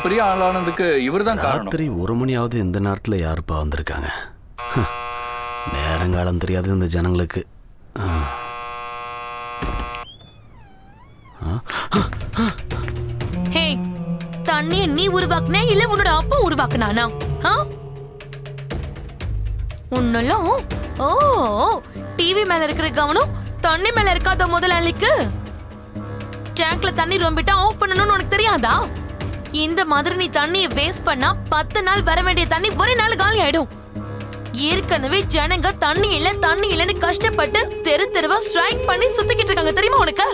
பெரிய ஆளானதுக்கு இவர்தான் காரணம். ராத்திரி 1 மணியாவது இந்த நேரத்துல யாருப்பா வந்திருக்காங்க? நேரங்காலம் தெரியாது இந்த ஜனங்களுக்கு. ஹே, தண்ணிய நீ உருவாக்குன இல்ல உன்னோட அப்பா உருவாக்குனானா? உன்னெல்லாம் ஓ டிவி மேல இருக்கிற கவனம் தண்ணி மேல இருக்காத முதலாளிக்கு. டேங்க்ல தண்ணி ரொம்பிட்டா ஆஃப் பண்ணணும்னு உனக்கு தெரியாதா? இந்த மாதிரி நீ தண்ணியை வேஸ்ட் பண்ணா 10 நாள் வர வேண்டிய தண்ணி ஒரே நாள் காலி ஆயிடும். ஏற்கனவே ஜனங்க தண்ணி இல்லன்னு கஷ்டப்பட்டு தெரு தெருவா ஸ்ட்ரைக் பண்ணி சுத்திக்கிட்டு இருக்காங்க தெரியுமா உனக்கு?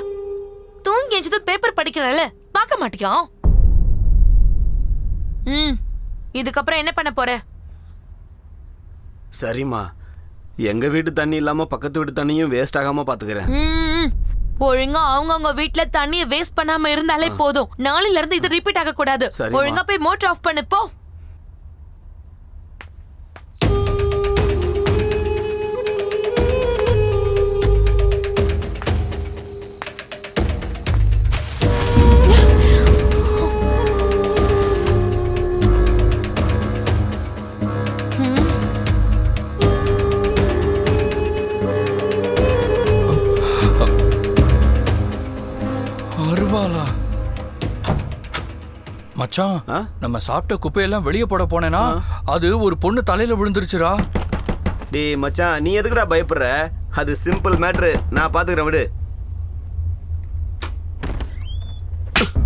தூங்கி எஞ்சது பேப்பர் படிக்கிறல பார்க்க மாட்டியா? இதுக்கப்புறம் என்ன பண்ண போற? சரிம்மா, எங்க வீட்டு தண்ணி இல்லாம பக்கத்து வீட்டு தண்ணியும் வேஸ்ட் ஆகாம பாத்துக்கிறேன். ஒழுங்கா அவங்க வீட்ல தண்ணிய வேஸ்ட் பண்ணாம இருந்தாலே போதும். நாளையில இருந்து இது ரிப்பீட் ஆக கூடாது. ஒழுங்கா போய் மோட்டர் ஆஃப் பண்ணு போ. மச்சான், நம்ம சாப்பிட்ட குப்பையெல்லாம் வெளியே போட போனேனா அது ஒரு பொண்ணு தலையில விழுந்துருச்சுடா. டேய் மச்சான், நீ எதுக்குடா பயப்படுற? அது சிம்பிள் மேட்ரு, நான் பாத்துக்கிறேன் விடு.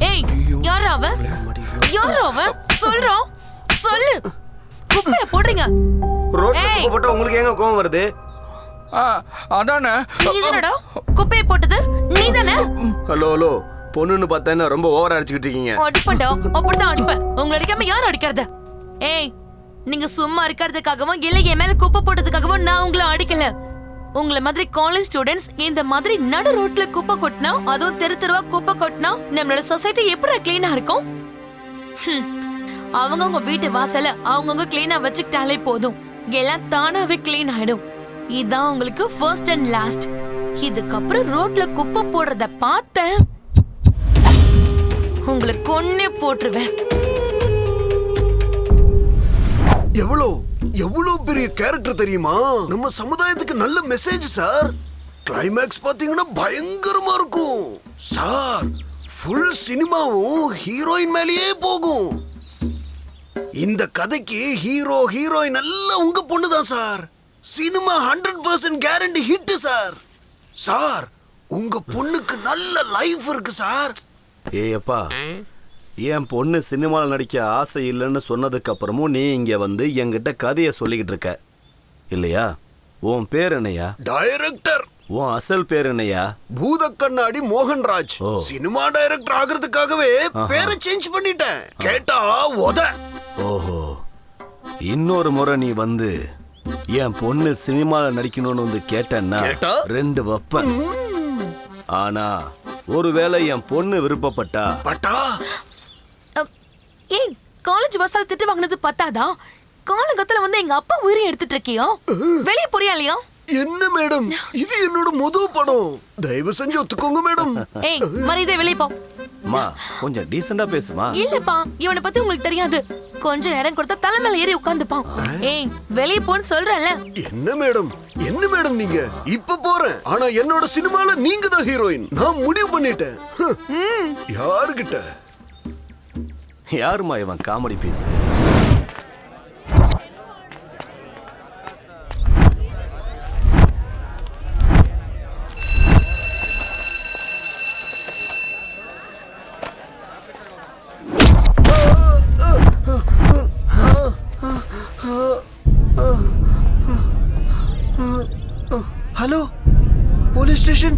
ஏய், யார் அவன்? யார் அவன்? சொல்றோம் சொல்லு. குப்பைய போடுறீங்க. ரோட்ல குப்பை போட்டா உங்களுக்கு ஏங்க கோவம் வருது? அதானே. நீதானடா குப்பைய போட்டது? நீதானே? ஹலோ, பொண்ணுன்னு பார்த்தா ரொம்ப ஓவரா அடிச்சுக்கிட்டு இருக்கீங்க. அடிப்பண்டா, அப்படிதான் அடிப்பேன். உங்களை அடிக்காம யார் அடிக்கிறது? ஏய், நீங்க சும்மா இருக்கிறதுக்காகவும் இல்ல என் மேல குப்பை போட்டதுக்காகவும் நான் உங்களை அடிக்கல. உங்களை மாதிரி காலேஜ் ஸ்டூடெண்ட்ஸ் இந்த மாதிரி நடு ரோட்ல குப்பை கொட்டினா, அதுவும் தெரு தெருவா குப்பை கொட்டினா நம்மளோட சொசைட்டி எப்படி கிளீனா இருக்கும்? அவங்கவுங்க வீட்டு வாசல அவங்கவுங்க கிளீனா வச்சுக்கிட்டாலே போதும், எல்லாம் தானாவே கிளீன் ஆயிடும். இதான் உங்களுக்கு ஃபர்ஸ்ட் அண்ட் லாஸ்ட். இதுக்கப்புறம் ரோட்ல குப்பை போடுறத பார்த்தேன், உங்களை கொன்னே போட்டுருவேன். எவ்வளவு பெரிய கேரக்டர் தெரியுமா? நம்ம சமுதாயத்துக்கு நல்ல மெசேஜ் சார். கிளைமேக்ஸ் பாத்தீங்கன்னா பயங்கரமா இருக்கும் சார். ஃபுல் சினிமாவும் ஹீரோயின் மேலேயே போகும். இந்த கதைக்கு ஹீரோ ஹீரோயின் எல்லாம் உங்க பொண்ணுதான் sir. Cinema 100% guarantee hit sir. Sir, உங்க பொண்ணுக்கு நல்ல லைஃப் இருக்கு சார். ஏப்பா, என் பொண்ணு சினிமாவில் நடிக்க ஆசை இல்லைன்னு சொன்னதுக்கு அப்புறமும் நீ இங்க வந்து என்கிட்ட கதையை சொல்லிக்கிட்டு இருக்க இல்லையா? உன் பேர் என்னையா? டைரக்டர். உன் அசல் பேர் என்னையா? பூத கண்ணாடி மோகன்ராஜ். சினிமா டைரக்டர் ஆகிறதுக்காகவே பேரை சேஞ்ச் பண்ணிட்டேன். கேட்டா உத. ஓஹோ, இன்னொரு முறை நீ வந்து என் பொண்ணு சினிமாவில் நடிக்கணும்னு வந்து கேட்டேன்னா 2 வைப்பேன். ஆனா ஒருவேளை என் பொண்ணு விருப்பப்பட்டா ஏய், காலேஜ் வாசல் திட்டு வாங்கினது பத்தாதா? காலங்கத்துல வந்து எங்க அப்பா உயிரை எடுத்துட்டு இருக்கியோ வெளிய போறியா இல்லையா? என்ன மேடம், இது என்னோட முதல் படம், தயவு செஞ்சு ஒத்துக்கோங்க மேடம். ஏய் மரியாதை வெளிய போ. மா கொஞ்சம் டீசெண்டா பேசுமா. இல்லப்பா, இவனை பத்தி உங்களுக்கு தெரியாது. கொஞ்சம் இடம் கொடுத்தா தலை மேல ஏறி உட்கார்ந்துப்பான். ஏய் வெளிய போன்னு சொல்றேன்ல. என்ன மேடம் நீங்க? இப்ப போறேன், ஆனா என்னோட சினிமால நீங்க தான் ஹீரோயின். நான் முடிவு பண்ணிட்டேன். யாருகிட்ட? யாருமா இவன் comedy piece? Hello, police station.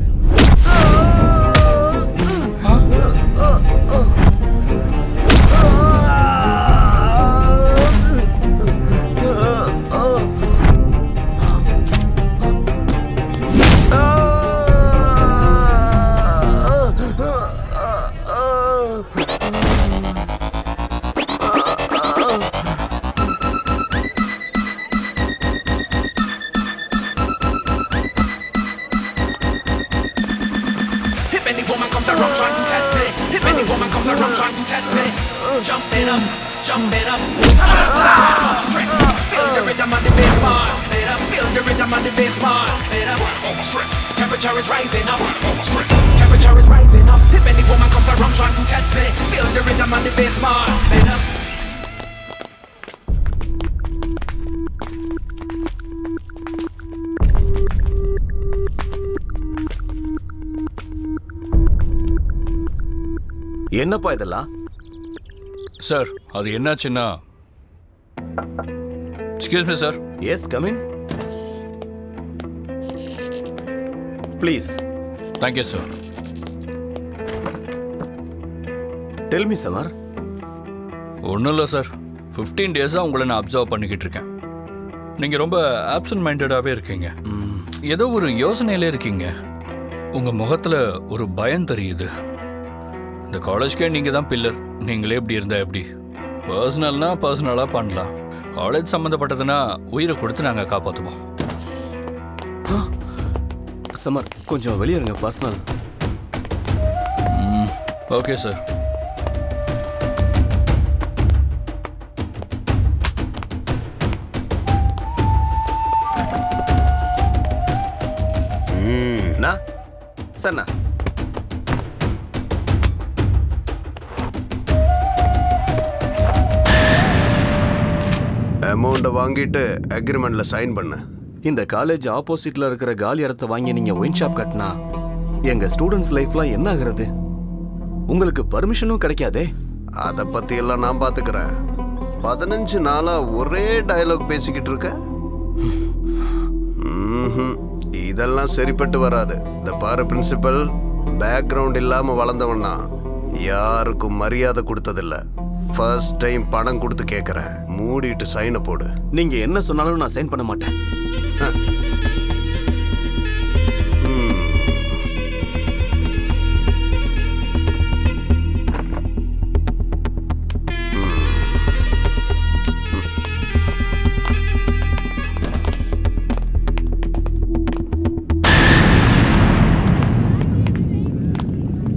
Jumping up, stress. Feel the rhythm on the bass bar. Feel the rhythm on the bass bar. Stress. Temperature is rising up. Stress. Temperature is rising up. If any woman comes around trying to test me, feel the rhythm on the bass bar. என்னப்பா இதெல்லாம்? Sir அது என்னாச்சுன்னா, excuse me sir. Yes come in please. Thank you sir. Tell me Samar. ஒன்றும் இல்லை sir, 15 டேஸாக உங்களை நான் observe பண்ணிக்கிட்டு இருக்கேன். நீங்கள் ரொம்ப ஆப்சன்ட் மைண்டடாகவே இருக்கீங்க. ஏதோ ஒரு யோசனையிலே இருக்கீங்க. உங்கள் முகத்தில் ஒரு பயம் தெரியுது. இந்த காலேஜ்க்கே நீங்கள் தான் பில்லர். நீங்களே இப்படி இருந்தால் எப்படி? பர்சனல்னா பர்சனலாக பண்ணலாம். காலேஜ் சம்மந்தப்பட்டதுன்னா உயிரை கொடுத்து நாங்கள் காப்பாற்றுவோம். சமர் கொஞ்சம் வெளியே இருங்க, பர்சனல். Okay sir. சன்னா அமௌண்ட்டை வாங்கிட்டு அக்ரிமெண்ட்ல சைன் பண்ண. இந்த காலேஜ் ஆப்போசிட்ல இருக்கிற காலி இடத்தை வாங்கி நீங்க ஒயின் ஷாப் கட்டினா எங்க ஸ்டூடெண்ட்ஸ் லைஃப்லாம் என்ன ஆகுறது? உங்களுக்கு பர்மிஷனும் கிடைக்காதே. அதை பத்தி எல்லாம் நான் பாத்துக்கிறேன். 15 நாளா ஒரே டயலாக் பேசிக்கிட்டு இருக்க. இதெல்லாம் சரிப்பட்டு வராது. இந்த பாரு பிரின்சிபல், பேக்ரவுண்ட் இல்லாம வளர்ந்தவன்னா யாருக்கும் மரியாதை கொடுத்ததில்ல. ஃபர்ஸ்ட் டைம் பணம் கொடுத்து கேட்கறேன். மூடிட்டு சைனை போடு. நீங்க என்ன சொன்னாலும் நான் சைன் பண்ண மாட்டேன்.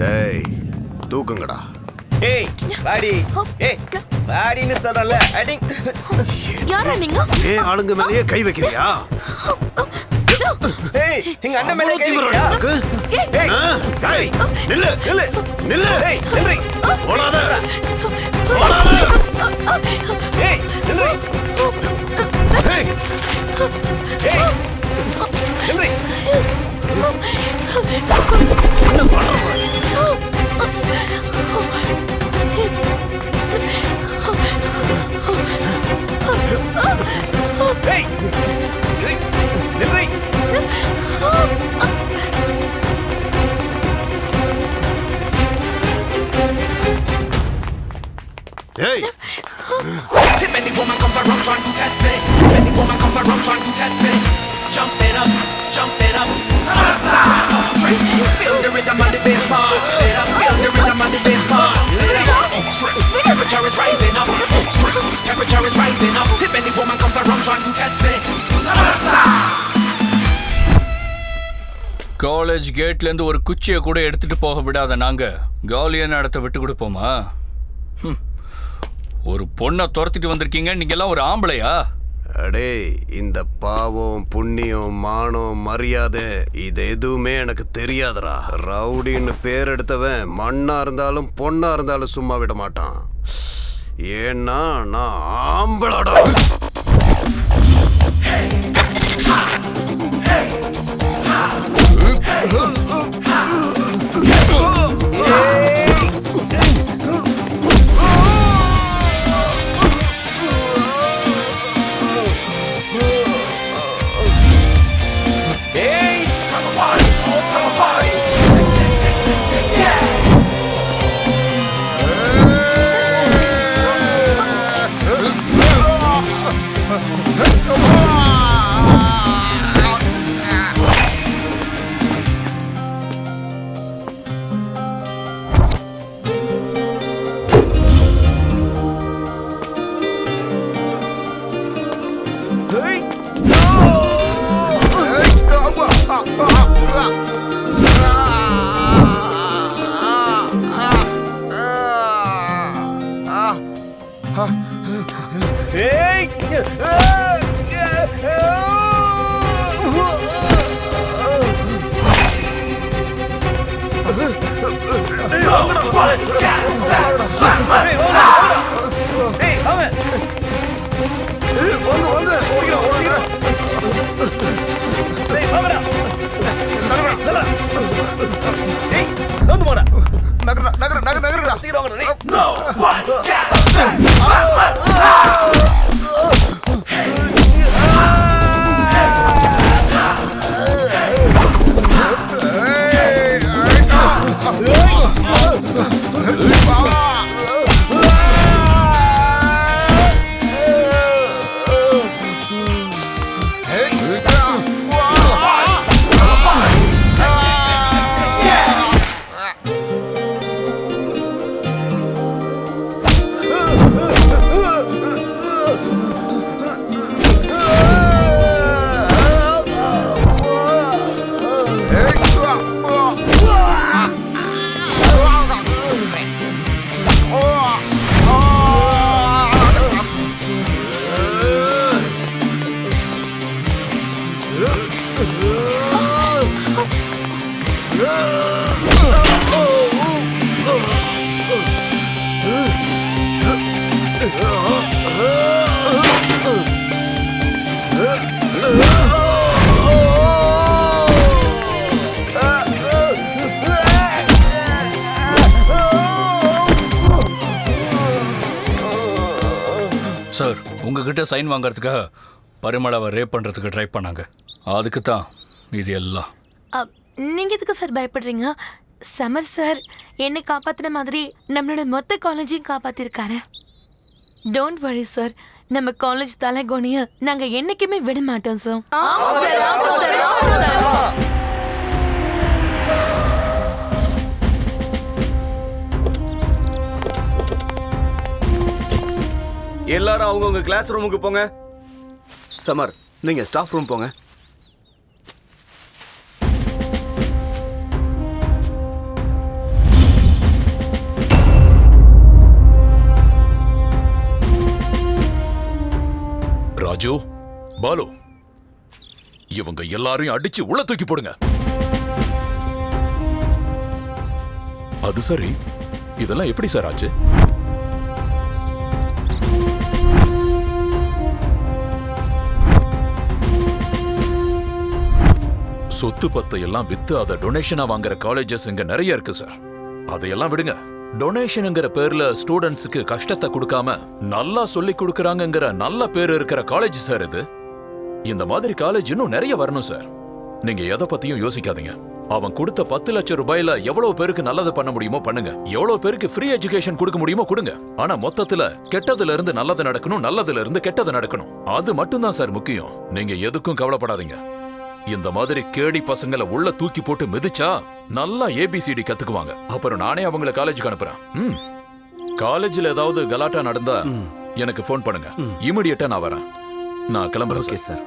டேய் தூக்குங்கடா. ஏய் பாடி, ஏய் பாடின்னு சொல்றல. அடிங். யாரா நீங்க? ஏய் ஆளுங்க மேலயே கை வைக்கிறியா? ஏய் எங்க அண்ணன் மேல கை வைக்கிறியா? ஏய் டேய் நில்லு நில்லு நில்லு. ஏய் நில்லு. ஓடாத ஓடாத. ஏய் நில்லு. ஏய் ஏய் நில்லு. என்ன பண்ற? ஏய் நில்லு. ஏய் If any woman comes around trying to test me, if any woman comes around trying to test me, jumping up, stress. Feel the rhythm on the bass bar. Feel the rhythm on the bass bar. Stress. Temperature is rising up. Stress. Temperature is rising up. If any woman test me. College கேட்ல இருந்து ஒரு குச்சியை கூட எடுத்துட்டு போக விடாத நாங்க காலியான இடத்த விட்டு கொடுப்போமா? ஒரு பொண்ணை துரத்திட்டு வந்திருக்கீங்க, நீங்க எல்லாம் ஒரு ஆம்பளையா? அடே, இந்த பாவம் புண்ணியம் மானம் மரியாதை இது எதுவுமே எனக்கு தெரியாதுடா. ரவுடின்னு பேர் எடுத்தவன் மண்ணா இருந்தாலும் பொண்ணா இருந்தாலும் சும்மா விட மாட்டான். ஏன்னா நான் ஆம்பளடா. சார், உங்ககிட்ட சைன் வாங்கறதுக்காக பரிமளாவை ரேப் பண்றதுக்கு ட்ரை பண்ணாங்க. அதுக்கு தான் இது எல்லாம். நீங்க எதுக்கு சார் பயப்படுறீங்க? சமர் சார் என்னை காப்பாத்தின மாதிரி நம்மளோட மொத்த காலேஜையும் காப்பாத்திருக்காரு. டோன்ட் வரி சார், நம்ம காலேஜ் தலைகோணிய நாங்க என்னைக்குமே விட மாட்டோம் சார். எல்லாரும் அவங்கவுங்க கிளாஸ் ரூமுக்கு போங்க. சமர், நீங்க ஸ்டாஃப் ரூம் போங்க. ராஜு, பாலு, இவங்க எல்லாரையும் அடிச்சு உள்ள தூக்கி போடுங்க. அது சரி, இதெல்லாம் எப்படி சார் ஆச்சு? சொத்து பத்தை எல்லாம் வித்து அதை டொனேஷனா வாங்குற காலேஜஸ் இங்க நிறைய இருக்கு சார். அதையெல்லாம் விடுங்க. டொனேஷன்ங்கிற பேர்ல ஸ்டூடெண்ட்ஸுக்கு கஷ்டத்தை கொடுக்காம நல்லா சொல்லி கொடுக்கறாங்கங்கிற நல்ல பேர் இருக்கிற காலேஜ் சார் இது. இந்த மாதிரி காலேஜ் இன்னும் நிறைய வரணும் சார். நீங்க எதை பத்தியும் யோசிக்காதீங்க. அவன் கொடுத்த 10 லட்சம் ரூபாயில எவ்வளவு பேருக்கு நல்லது பண்ண முடியுமோ பண்ணுங்க. எவ்வளவு பேருக்கு ஃப்ரீ எஜுகேஷன் கொடுக்க முடியுமோ கொடுங்க. ஆனா மொத்தத்துல கெட்டதுல இருந்து நல்லது நடக்கணும், நல்லதுல இருந்து கெட்டது நடக்கணும். அது மட்டும்தான் சார் முக்கியம். நீங்க எதுக்கும் கவலைப்படாதீங்க. இந்த மாதிரி கேடி பசங்களை உள்ள தூக்கி போட்டு மிதிச்சா நல்லா ஏபிசிடி கத்துக்குவாங்க. அப்புறம் நானே அவங்கள காலேஜுக்கு அனுப்புறேன். காலேஜ்ல ஏதாவது கலாட்டா நடந்தா எனக்கு ஃபோன் பண்ணுங்க. இமிடியேட்டா நான் வரேன். நான் கிளம்புறேன் ஓகே சார்.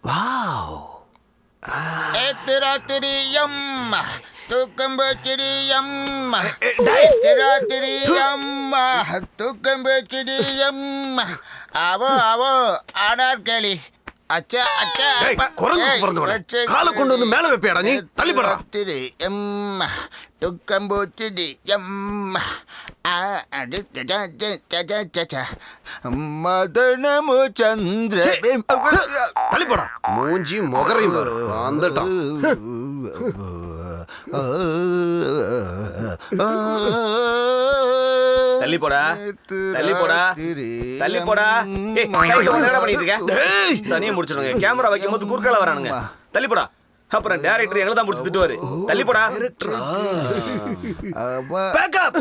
வாவ். ராத்திரியம்மா தூக்கம் போச்சிரியம்மா ராத்திரியம்மா தூக்கம் போச்சிரியம்மா அவோ அவோ அனார்கலி அச்சா அச்சா ஏய், குரங்கு பிறந்தவனே. காலை கொண்டு வந்து மேல வைப்பியாடா நீ? தள்ளி போடா. எம்மா துக்கம் போச்சுடி எம்மா மதனமு சந்திர தள்ளி போடா. மூஞ்சி முகரையும் பாரு. வந்துட்டான். தள்ளி போடா, தள்ளி போடா, தள்ளி போடா. ஏய், சைடுல வந்து என்னடா பண்ணிட்டு இருக்க? டேய், சனியை முடிச்சிடுங்க. கேமரா வைக்கும்போது குறுக்கால வரானுங்க. தள்ளி போடா. அப்புறம் டைரக்டர் எங்களை தான் முடிச்சு திட்டுவாரு. தள்ளி போடா. பேக்கப்.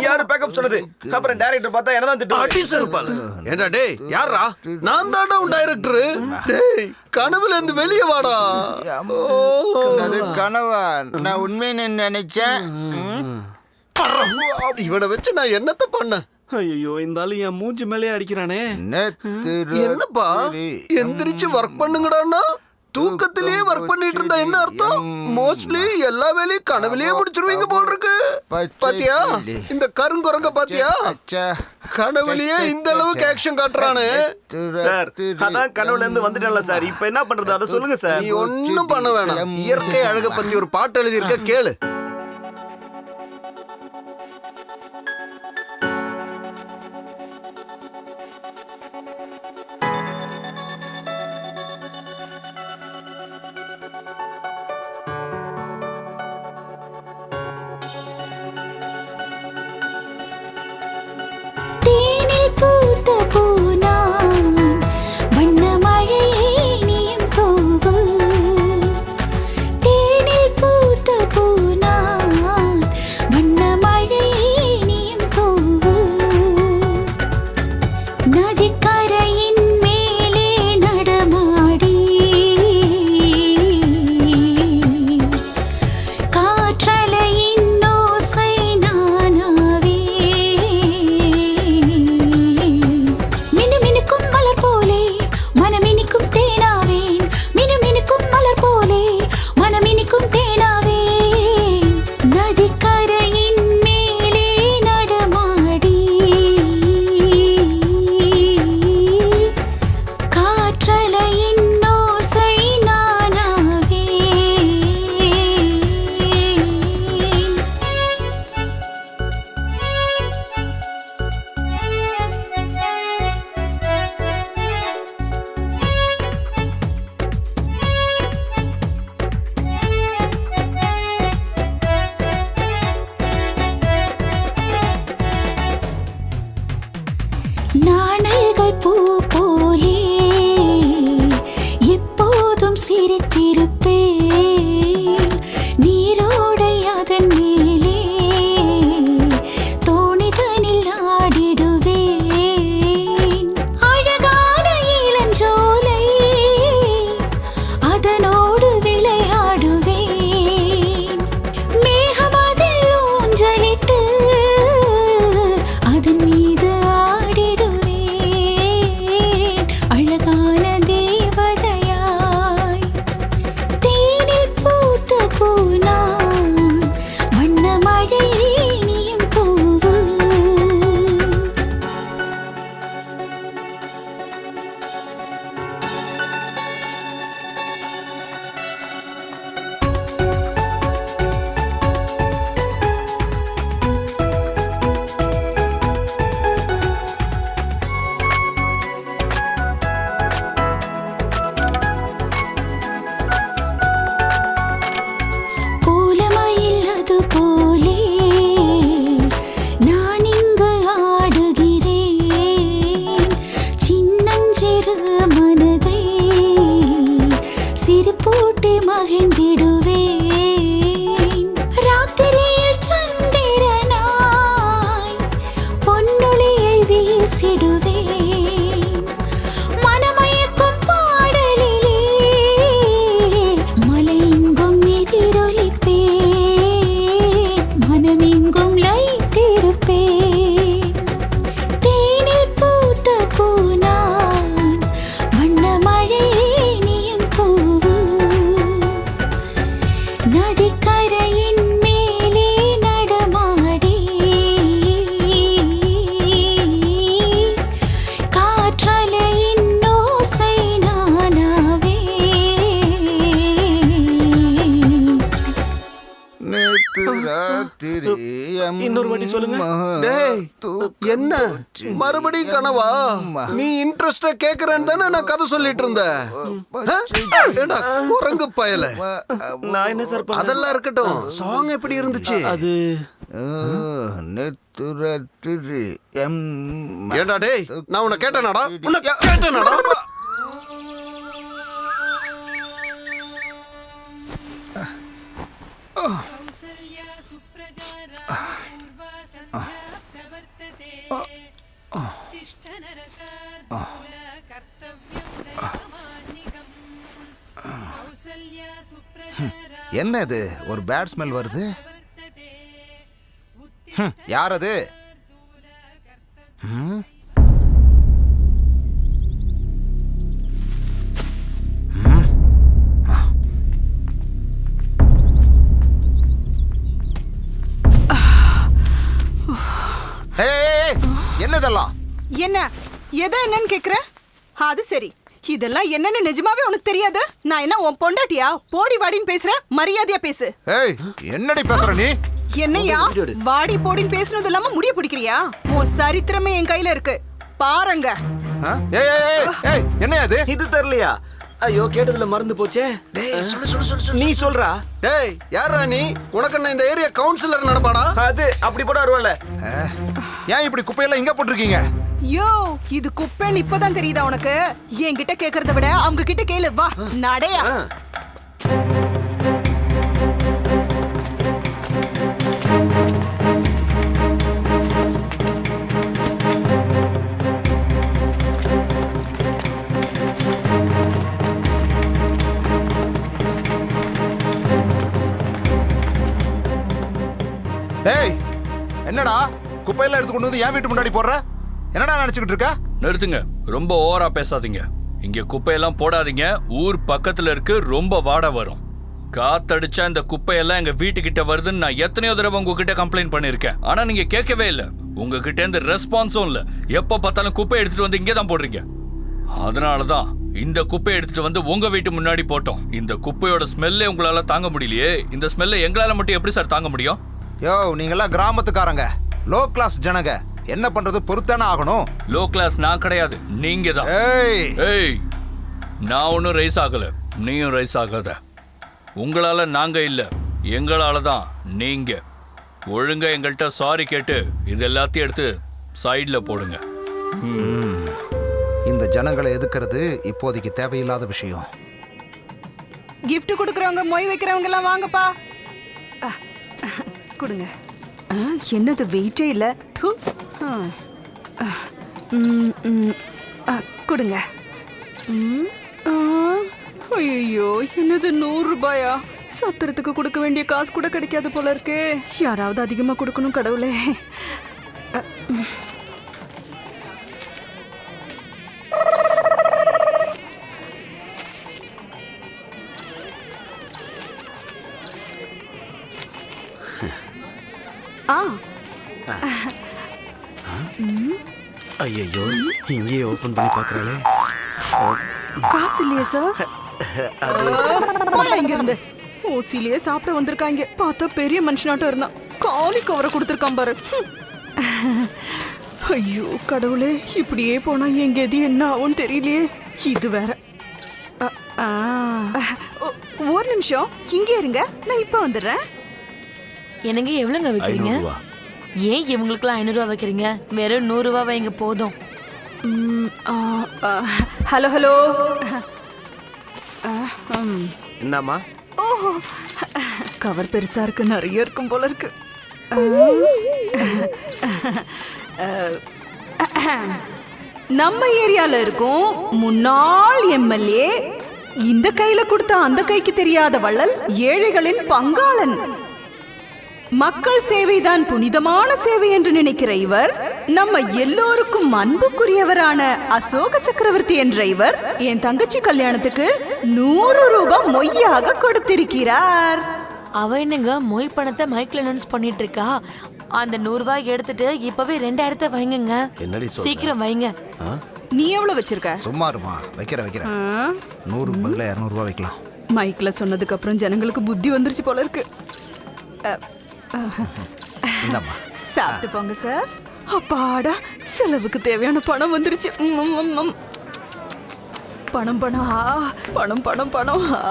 யாரு பேக்கப் சொன்னது? அப்புறம் டைரக்டர் பார்த்தா என்ன தான் திட்டுவாரு. அடி செருப்பால. ஏண்டா டேய், யாரா? நான் தான்டா உன் டைரக்டர். டேய், கனவுல இருந்து வெளியே வாடா. அது கனவா? நான் உண்மைன்னு நினைச்சேன். இவனை வச்சு நான் என்னத்த பண்ண? ஐயோ, இந்த ஆளு என் மூஞ்சி மேலே அடிக்கிறானே. என்னப்பா எந்திரிச்சு ஒர்க் பண்ணுங்கடான்னா தூக்கத்திலேயே ஒர்க் பண்ணிட்டு இருந்தா என்ன அர்த்தம்? மோஸ்ட்லி எல்லா வேலையும் கனவுலயே முடிச்சிருவீங்க போல் இருக்கு. பாத்தியா இந்த கருங்குரங்க? பாத்தியா கனவுலயே இந்த அளவுக்கு ஆக்ஷன் காட்டுறானே. சார், அதான் கனவுல இருந்து வந்துட்டேன்ல சார். இப்போ என்ன பண்றது அதை சொல்லுங்க சார். நீ ஒன்னும் பண்ண வேணாம். இயற்கை அழக பத்தி ஒரு பாட்டு எழுதி இருக்க, கேளு. வாட்டி சொல்லுங்க. டேய் என்ன மறுபடியும் கனவா? நீ இன்ட்ரெஸ்டா கேக்குறேன்னு தானே நான் கதை சொல்லிட்டு இருந்தேன். ஏண்டா குரங்கு பயல. நான் என்ன சார் பண்ணேன்? அதெல்லாம் இருக்கட்டும், சாங் எப்படி இருந்துச்சு? அது நெத்துரத்துரு ஏண்டா டேய், நான் உன்னை கேட்டேனாடா? உன்னை கேட்டேனாடா? என்ன இது ஒரு பேட் ஸ்மெல் வருது? யார் அது? என்னதெல்லாம்? என்ன எதை என்னன்னு கேக்குற? அது சரி, இதெல்லாம் என்னன்னு நிஜமாவே உனக்கு தெரியாது? நான் என்ன உன் பொண்டாட்டியா? போடி வாடின்னு பேசுற, மரியாதையா பேசு. ஏய், என்னடி பேசுற நீ? என்னையா வாடி போடின்னு பேசுனது இல்லாம முடிய பிடிக்கிறியா? உன் சரித்திரமே என் கையில இருக்கு, பாருங்க. என்ன அது? இது தெரியலையா? ஐயோ, கேட்டதுல மறந்து போச்சே. டேய் சொல்லு. நீ சொல்றா. டேய் யாரா நீ? உனக்கு என்ன இந்த ஏரியா கவுன்சிலர் நடப்பாடா? அது அப்படி போட வருவல. ஏன் இப்படி குப்பையெல்லாம் இங்க போட்டிருக்கீங்க? யோ, இது குப்பைன்னு இப்பதான் தெரியுதா உனக்கு? என்கிட்ட கேக்குறத விட அவங்க கிட்ட கேளு. வா நடையா. டேய், என்னடா குப்பையெல்லாம் எடுத்து கொண்டு வந்து என் வீட்டு முன்னாடி போடுற? என்னடா நினைச்சுக்கிட்டு இருக்க? நிறுத்துங்க, ரொம்ப ஓவரா பேசாதீங்க. இங்க குப்பையெல்லாம் போடாதீங்க, ஊர் பக்கத்துல இருக்கு, ரொம்ப வாடை வரும். காத்தடிச்சா இந்த குப்பையெல்லாம் எங்க வீட்டுக்கிட்ட வருதுன்னு நான் எத்தனையோ தடவை உங்ககிட்ட கம்ப்ளைண்ட் பண்ணிருக்கேன். ஆனா நீங்க கேட்கவே இல்லை. உங்ககிட்ட இருந்து ரெஸ்பான்ஸும் இல்ல. எப்ப பார்த்தாலும் குப்பை எடுத்துட்டு வந்து இங்கே தான் போடுறீங்க. அதனாலதான் இந்த குப்பையை எடுத்துட்டு வந்து உங்க வீட்டு முன்னாடி போட்டோம். இந்த குப்பையோட ஸ்மெல்லே உங்களால தாங்க முடியலையே. இந்த ஸ்மெல்லை எங்களால மட்டும் எப்படி சார் தாங்க முடியும்? யோ, நீங்கெல்லாம் கிராமத்துக்காரங்க, லோ கிளாஸ் ஜனங்க. என்ன பண்றது? பொறுத்தானே ஆகணும். லோ கிளாஸ் நான் கிடையாது, நீங்க தான். ஏய், நான் ஒன்னும் ரைஸ் ஆகல, நீயும் ரைஸ் ஆகாத. உங்களால நாங்க இல்ல, எங்களால தான் நீங்க. ஒழுங்கா எங்கள்கிட்ட சாரி கேட்டு இது எல்லாத்தையும் எடுத்து சைட்ல போடுங்க. இந்த ஜனங்களை எதுக்குறது இப்போதைக்கு தேவையில்லாத விஷயம். கிஃப்ட் கொடுக்கறவங்க, மொய் வைக்கிறவங்க எல்லாம் வாங்கப்பா. கொடுங்க. என்னது வெயிட்டே இல்ல. கொடுங்க. ஐயோ, என்னது 100 ரூபாயா? சத்திரத்துக்கு கொடுக்க வேண்டிய காசு கூட கிடைக்காது போல இருக்கு. யாராவது அதிகமா கொடுக்கணும் கடவுளே. ஐயோ, இங்கேயே ஓபன் பண்ணி பாக்குறாளே. காசு இல்லையா சார்? இங்க இருந்து ஓசிலேயே சாப்பிட வந்திருக்காங்க. பார்த்தா பெரிய மனுஷனாட்டம் இருந்தான். காலி கவரை கொடுத்துருக்கான் பாரு. ஐயோ கடவுளே, இப்படியே போனா எங்க எது என்ன ஆகும் தெரியலையே. இது வேற. ஒரு நிமிஷம் இங்கே இருங்க, நான் இப்ப வந்துடுறேன். எனக்கு எவ்வளோங்க வைக்கிறீங்க? ஏன் இவங்களுக்குலாம் 500 ரூபா வைக்கிறீங்க? வெறும் 100 ரூபா வைங்க போதும். Hello hello. என்னம்மா? ஓஹோ, கவர் பெருசா இருக்கு, நிறைய இருக்கும் போல இருக்கு. நம்ம ஏரியால இருக்கும் முன்னாள் எம்எல்ஏ, இந்த கையில கொடுத்த அந்த கைக்கு தெரியாத வள்ளல், ஏழைகளின் பங்காளன். மக்கள் சேவைதான் புனிதமான சேவை என்று நினைக்கிற இவர், நம்ம எல்லோருக்கும் அன்புக்குரியவரான அசோக சக்கரவர்த்தி என்ற இவர் என் தங்கச்சி கல்யாணத்துக்கு 100 ரூபாய் மொய்யாக கொடுத்திருக்கிறார். அவ என்னங்க மொய் பணத்தை மைக்ல அனௌன்ஸ் பண்ணிட்டு இருக்கா? அந்த 100 ரூபாய் எடுத்துட்டு இப்பவே 2000 வைங்க. சீக்கிரம் வைங்க. நீ எவ்வளவு வச்சிருக்க? சும்மா இருமா, வைக்கிறேன். 100க்கு பதிலா 200 ரூபாய் வைக்கலாம். மைக்ல சொன்னதுக்கு அப்புறம் ஜனங்களுக்கு புத்தி வந்துருச்சு போல இருக்கு. இந்தாம்மா. சாப்பிட்டு போங்க சார். அப்பாடா, செலவுக்கு தேவையான பணம் வந்துருச்சு. பணம் பணம் ஆ, பணம் பணம் பணம் ஆ.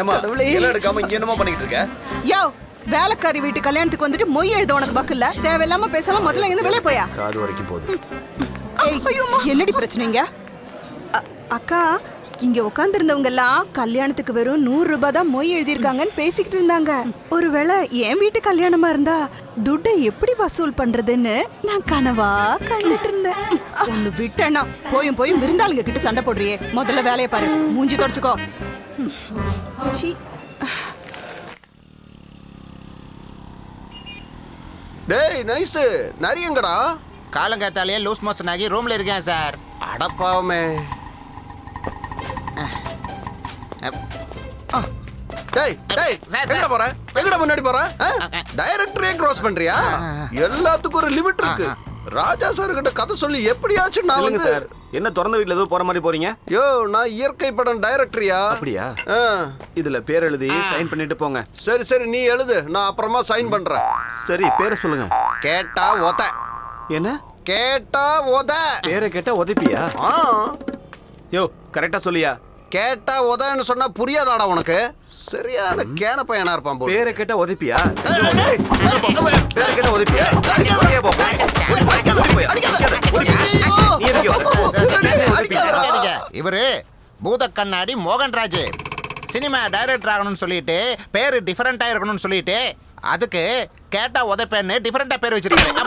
ஏமா கடவுளே. எல்லாம் எடுக்காம இங்க என்னமா பண்ணிட்டு இருக்க? யோ, வேலைக்காரி வீட்டு கல்யாணத்துக்கு வந்துட்டு மொய் எழுத உனக்கு பக்கு இல்ல. தேவையில்லாம பேசாம முதல்ல இருந்து வெளியே போயா. காது வரைக்கும் போகுது. என்னடி பிரச்சனைங்க? அக்கா, இங்க உட்கார்ந்து இருந்தவங்க எல்லாம் கல்யாணத்துக்கு வெறும் 100 ரூபாய் தான் மொய் எழுதியிருக்காங்கன்னு பேசிக்கிட்டு இருந்தாங்க. ஒருவேளை என் வீட்டு கல்யாணமா இருந்தா துட்டை எப்படி வசூல் பண்றதுன்னு நான் கனவா கண்டுட்டு இருந்தேன். ஒண்ணு விட்டேன்னா போயும் போயும் விருந்தாளுங்க கிட்ட சண்டை போடுறியே. முதல்ல வேலையை பாரு, மூஞ்சி தொடச்சுக்கோ. சீ. டேய் நைஸ், நரியங்கடா. காலங்காத்தாலேயே லூஸ் மோஷன் ஆகி ரூம்ல இருக்கேன் சார். அடப்பாவமே. டேய் டேய், எங்கடா போற? எங்கடா முன்னாடி போற? டைரக்டரே கிராஸ் பண்றியா? எல்லாத்துக்கும் ஒரு லிமிட் இருக்கு. ராஜா சார் கிட்ட கதை சொல்லி எப்படியாச்சும் நான் வந்து சார், என்ன திறந்த வீட்ல ஏதோ போற மாதிரி போறீங்க? யோ, நான் இயற்கை படம் டைரக்டரியா? அப்படியா? இதுல பேர் எழுதி சைன் பண்ணிட்டு போங்க. சரி சரி, நீ எழுது, நான் அப்புறமா சைன் பண்றேன். சரி, பேரை சொல்லுங்க. கேட்டா ஒத. என்ன? கேட்டா ஒத. பேரை கேட்டா உதைப்பியா? யோ, கரெக்டா சொல்லியா? கேட்டா உதன்னு சொன்னா புரியாதாடா உனக்கு? சரியான கேன பையனா இருப்பான் போல. பேரை கேட்டா உதைப்பியா? பேரை கேட்டா உதைப்பியா? இவரு பூத கண்ணாடி மோகன்ராஜ். சினிமா டைரக்டர் ஆகணும்னு சொல்லிட்டு பேரு டிஃபரெண்டா இருக்கணும்னு சொல்லிட்டு அதுக்கு கேட்டா உதைப்பேன்னு டிஃபரெண்டா பேர் வச்சிருக்காங்க.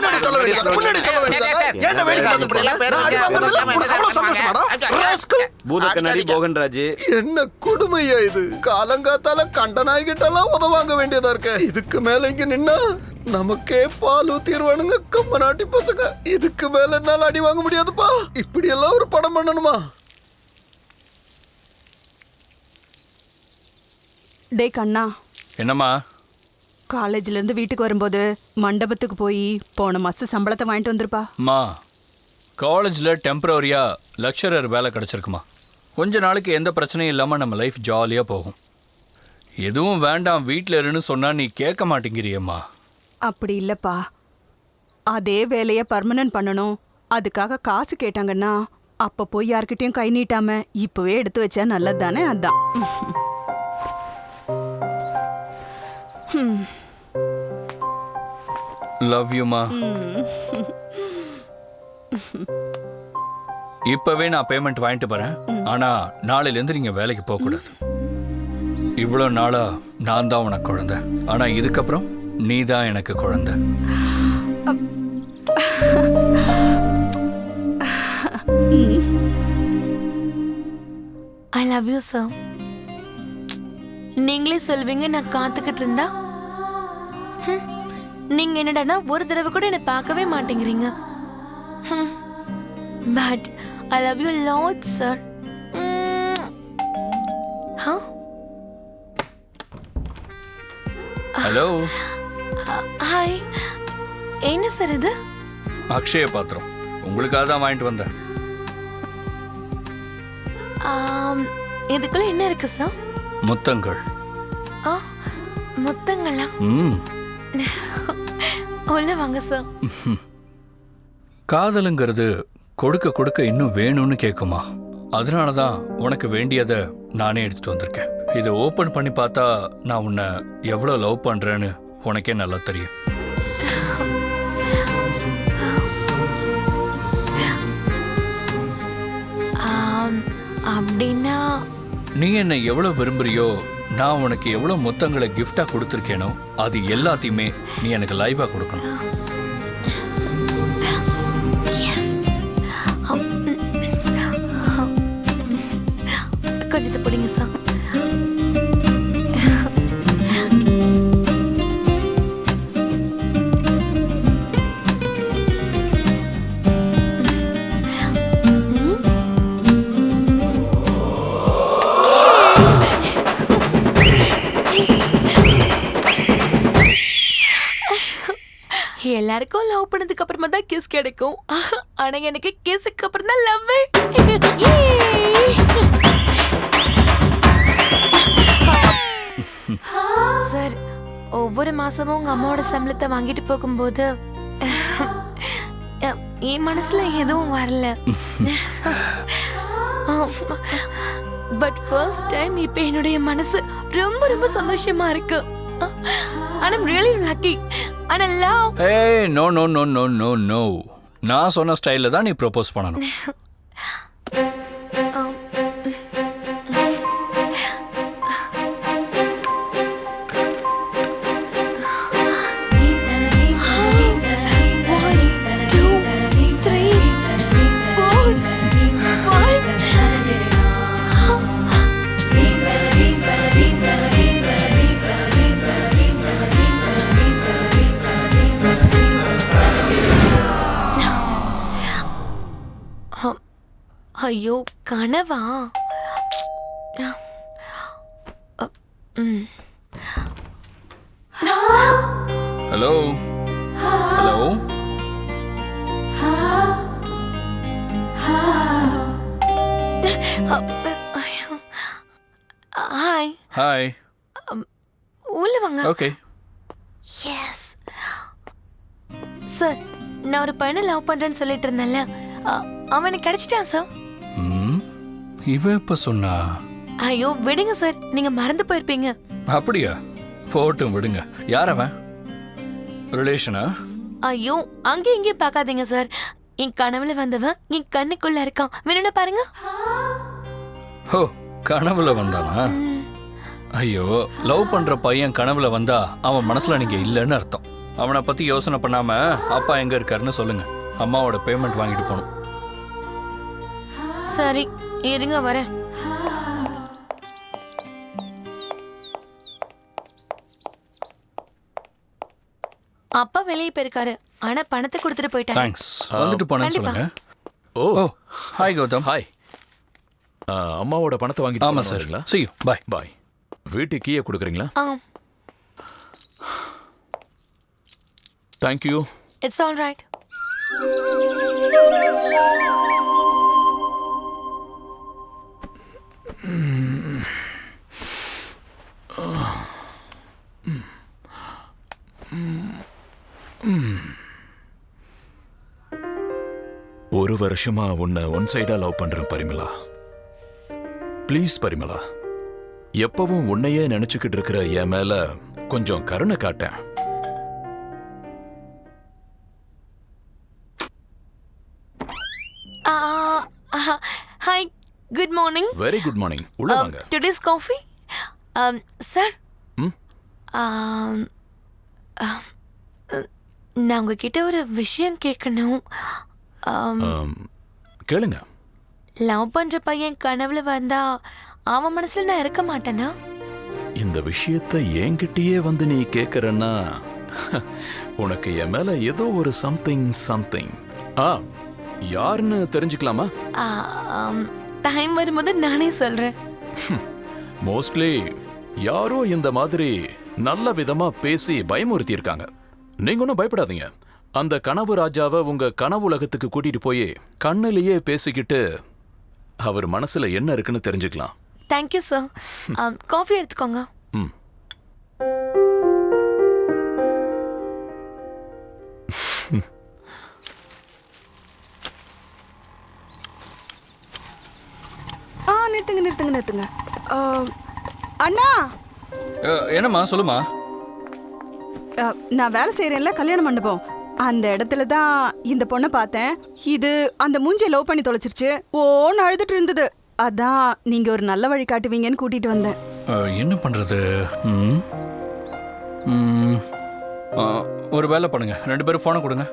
பூத கண்ணாடி மோகன்ராஜ். என்ன கொடுமையா இது? காலங்காத்தால கண்ட நாய்கிட்டெல்லாம் உதவாங்க வேண்டியதா இருக்க. இதுக்கு மேல இங்க நின்னா நமக்கே பால் ஊத்திடுவானுங்க கம்ம நாட்டி பசங்க. இதுக்கு மேல என்னால அடி வாங்க முடியாதுப்பா. இப்படி எல்லாம் ஒரு படம் பண்ணணுமா? டேய் கண்ணா. என்னம்மா? காலேஜ்ல இருந்து வீட்டுக்கு வரும்போது மண்டபத்துக்கு போய் போன மாசம் சம்பளத்தை வாங்கிட்டு வந்துருப்பா. அம்மா, காலேஜில் டெம்பரரியாக லெக்சரர் வேலை கிடச்சிருக்குமா. கொஞ்ச நாளைக்கு எந்த பிரச்சனையும் இல்லாமல் நம்ம லைஃப் ஜாலியாக போகும். எதுவும் வேண்டாம் வீட்டில் இருன்னு சொன்னால் நீ கேட்க மாட்டேங்கிறியம்மா. அப்படி இல்லப்பா, அதே வேலையை பர்மனன்ட் பண்ணணும். அதுக்காக காசு கேட்டாங்கன்னா அப்ப போய் யார்கிட்டயும் கை நீட்டாம இப்பவே எடுத்து வச்சா நல்லது தானே. அதான். லவ் யூமா. இப்பவே நான் பேமெண்ட் வாங்கிட்டு போறேன். ஆனா நாளையிலேருந்து நீங்க வேலைக்கு போக கூடாது. இவ்வளோ நாளா நான் தான் உனக்கு குழந்தை. ஆனா இதுக்கப்புறம் நீ தான் எனக்கு குழந்தை. ஐ லவ் யூ சார். நீங்களே சொல்வீங்க நான் காத்துக்கிட்டு இருந்தா. நீங்க என்னடானா ஒரு தடவை கூட என்னை பார்க்கவே மாட்டேங்கிறீங்க. But I love you lot sir. Hello. Hi. என்ன சார் இது? அக்ஷய பாத்திரம் உங்களுக்காக தான் வாங்கிட்டு வந்தேன். இதுக்குள்ள என்ன இருக்கு சார்? முத்தங்கள். முத்தங்களா? உள்ள வாங்க சார். காதலுங்கிறது கொடுக்க கொடுக்க இன்னும் வேணும்னு கேட்குமா. அதனால தான் உனக்கு வேண்டியதை நானே எடுத்துட்டு வந்திருக்கேன். இதை ஓப்பன் பண்ணி பார்த்தா நான் உன்னை எவ்வளோ லவ் பண்ணுறேன்னு உனக்கே நல்லா தெரியும். அப்படின்னா நீ என்னை எவ்வளோ விரும்புறியோ, நான் உனக்கு எவ்வளோ முத்தங்களை கிஃப்டா கொடுத்துருக்கேனோ அது எல்லாத்தையுமே நீ எனக்கு லைவா கொடுக்கணும். கொஞ்சத்தை பிடிங்க சார். எல்லாருக்கும் லவ் பண்ணதுக்கு அப்புறமா தான் கிஸ் கிடைக்கும். ஆனா எனக்கு கிஸ்க்கு அப்புறம் தான் லவ். சார், ஒவ்வொரு மாசமும் உங்க அம்மாவோட சம்பளத்தை வாங்கிட்டு போகும்போது என் மனசுல எதுவும் வரல. பட் ஃபர்ஸ்ட் டைம் இப்போ என்னுடைய மனசு ரொம்ப ரொம்ப சந்தோஷமா இருக்கு. And I'm really lucky. And I love. ஏய் no no no no no no, நான் சொன்ன ஸ்டைலில் தான் நீ ப்ரோபோஸ் பண்ணணும். ஐயோ கனவா? Hello hello, hi. ஹாய். உள்ள வாங்க. ஓகே. எஸ் சார், நான் ஒரு பையனை லவ் பண்றேன்னு சொல்லிட்டு இருந்தேன்ல, அவனுக்கு கிடைச்சிட்டான் சார். இவ எப்ப சொன்னா? ஐயோ விடுங்க சார், நீங்க மறந்து போயிருப்பீங்க. அப்படியா? போட்டும் விடுங்க. யார் அவன்? ரிலேஷனா? ஐயோ அங்கே இங்கே பார்க்காதீங்க சார், என் கனவுல வந்தவன் என் கண்ணுக்குள்ள இருக்கான். வேணும்னா பாருங்க. ஹோ, கனவுல வந்தானா? ஐயோ, லவ் பண்ற பையன் கனவுல வந்தா அவன் மனசுல நீங்க இல்லைன்னு அர்த்தம். அவனை பத்தி யோசனை பண்ணாம அப்பா எங்க இருக்காருன்னு சொல்லுங்க. அம்மாவோட பேமெண்ட் வாங்கிட்டு போகணும். சரி இருங்க வரேன். அப்பா வெளியே போயிருக்காரு, ஆனா பணத்தை கொடுத்துட்டு போயிட்டாங்க. தேங்க்ஸ். வந்துட்டு போனேன்னு சொல்லுங்க. ஓ ஹாய் கௌதம். ஹாய். அம்மாவோட பணத்தை வாங்கிட்டு ஆமா சார். See you. Bye. பாய். வீட்டு கீயை கொடுக்குறீங்களா? தேங்க்யூ. It's all right. ஒரு வருஷமா உன்னை ஒன் சைடா லவ் பண்றேன் பரிமளா. ப்ளீஸ் பரிமளா, எப்பவும் உன்னையே நினைச்சுக்கிட்டு இருக்கிற என் மேல கொஞ்சம் கருணை காட்டேன். Hi, good morning. Very good morning. உள்ள வாங்க. Today's coffee sir. நான் உங்ககிட்ட ஒரு விஷயம் கேட்கணும். கேளுங்க. லவ் பண்ற பையன் கனவுல வந்தா அவன் மனசுல நான் இருக்க மாட்டேனா? இந்த விஷயத்தை என்கிட்டயே வந்து நீ கேட்கறன்னா உனக்கு என் மேல ஏதோ ஒரு சம்திங். யாருன்னு தெரிஞ்சுக்கலாமா? டைம் வரும்போது நானே சொல்றேன். மோஸ்ட்லி யாரோ இந்த மாதிரி நல்ல விதமா பேசி பயமுறுத்தி இருக்காங்க. நீங்க ஒன்றும் பயப்படாதீங்க. அந்த கனவு ராஜாவை உங்க கனவு உலகத்துக்கு கூட்டிட்டு போய் கண்ணிலேயே பேசிக்கிட்டு அவர் மனசுல என்ன இருக்குன்னு தெரிஞ்சுக்கலாம். Thank you sir. காஃபி எடுத்துக்கோங்க. நிறுத்துங்க. அண்ணா, என்னம்மா சொல்லுமா? நான் வேலை செய்யறேன்ல கல்யாண மண்டபம், அந்த இடத்துல தான் இந்த பொண்ணை பார்த்தேன். இது அந்த மூஞ்சியை லவ் பண்ணி தொலைச்சிருச்சு. ஓன்னு அழுதுட்டு இருந்தது. அதான் நீங்க ஒரு நல்ல வழி காட்டுவீங்கன்னு கூட்டிட்டு வந்தேன். என்ன பண்றது? ஒரு வேலை பண்ணுங்க, 2 பேரும் போனை கொடுங்க.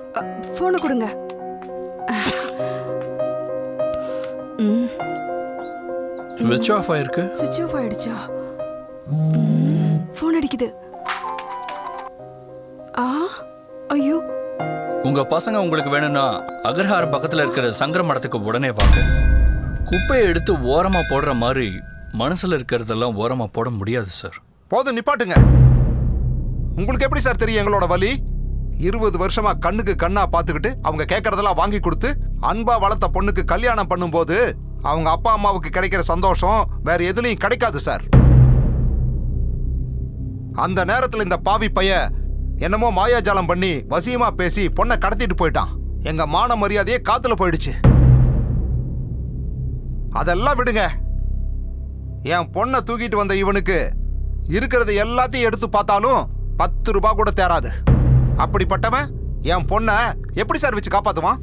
போனை கொடுங்க. ஸ்விட்ச் ஆஃப் ஆயிருக்கு. ஸ்விட்ச் ஆஃப் ஆயிடுச்சா? போன் அடிக்குது. ஐயோ, உங்க பசங்க உங்களுக்கு வேணும்னா அகர்ஹாரம் பக்கத்துல இருக்கிற சங்கர மடத்துக்கு உடனே வாங்க. குப்பையை எடுத்து ஓரமா போடுற மாதிரி மனசுல இருக்கிறதெல்லாம் ஓரமா போட முடியாது சார். போதும், நிப்பாட்டுங்க. உங்களுக்கு எப்படி சார் தெரியும் எங்களோட வலி? 20 வருஷமா கண்ணுக்கு கண்ணா பார்த்துக்கிட்டு அவங்க கேட்கறதெல்லாம் வாங்கி கொடுத்து அன்பா வளர்த்த பொண்ணுக்கு கல்யாணம் பண்ணும்போது அவங்க அப்பா அம்மாவுக்கு கிடைக்கிற சந்தோஷம் வேற எதுலையும் கிடைக்காது சார். அந்த நேரத்தில் இந்த பாவி பைய என்னமோ மாயாஜாலம் பண்ணி வசியமா பேசி பொண்ணை கடத்திட்டு போயிட்டான். எங்க மான மரியாதையே காத்துல போயிடுச்சு. அதெல்லாம் விடுங்க. என் பொண்ணை தூக்கிட்டு வந்த இவனுக்கு இருக்கிறது எல்லாத்தையும் எடுத்து பார்த்தாலும் 10 ரூபாய் கூட தேராது. அப்படிப்பட்டவன் என் பொண்ணை எப்படி சார் வச்சு காப்பாத்துவான்?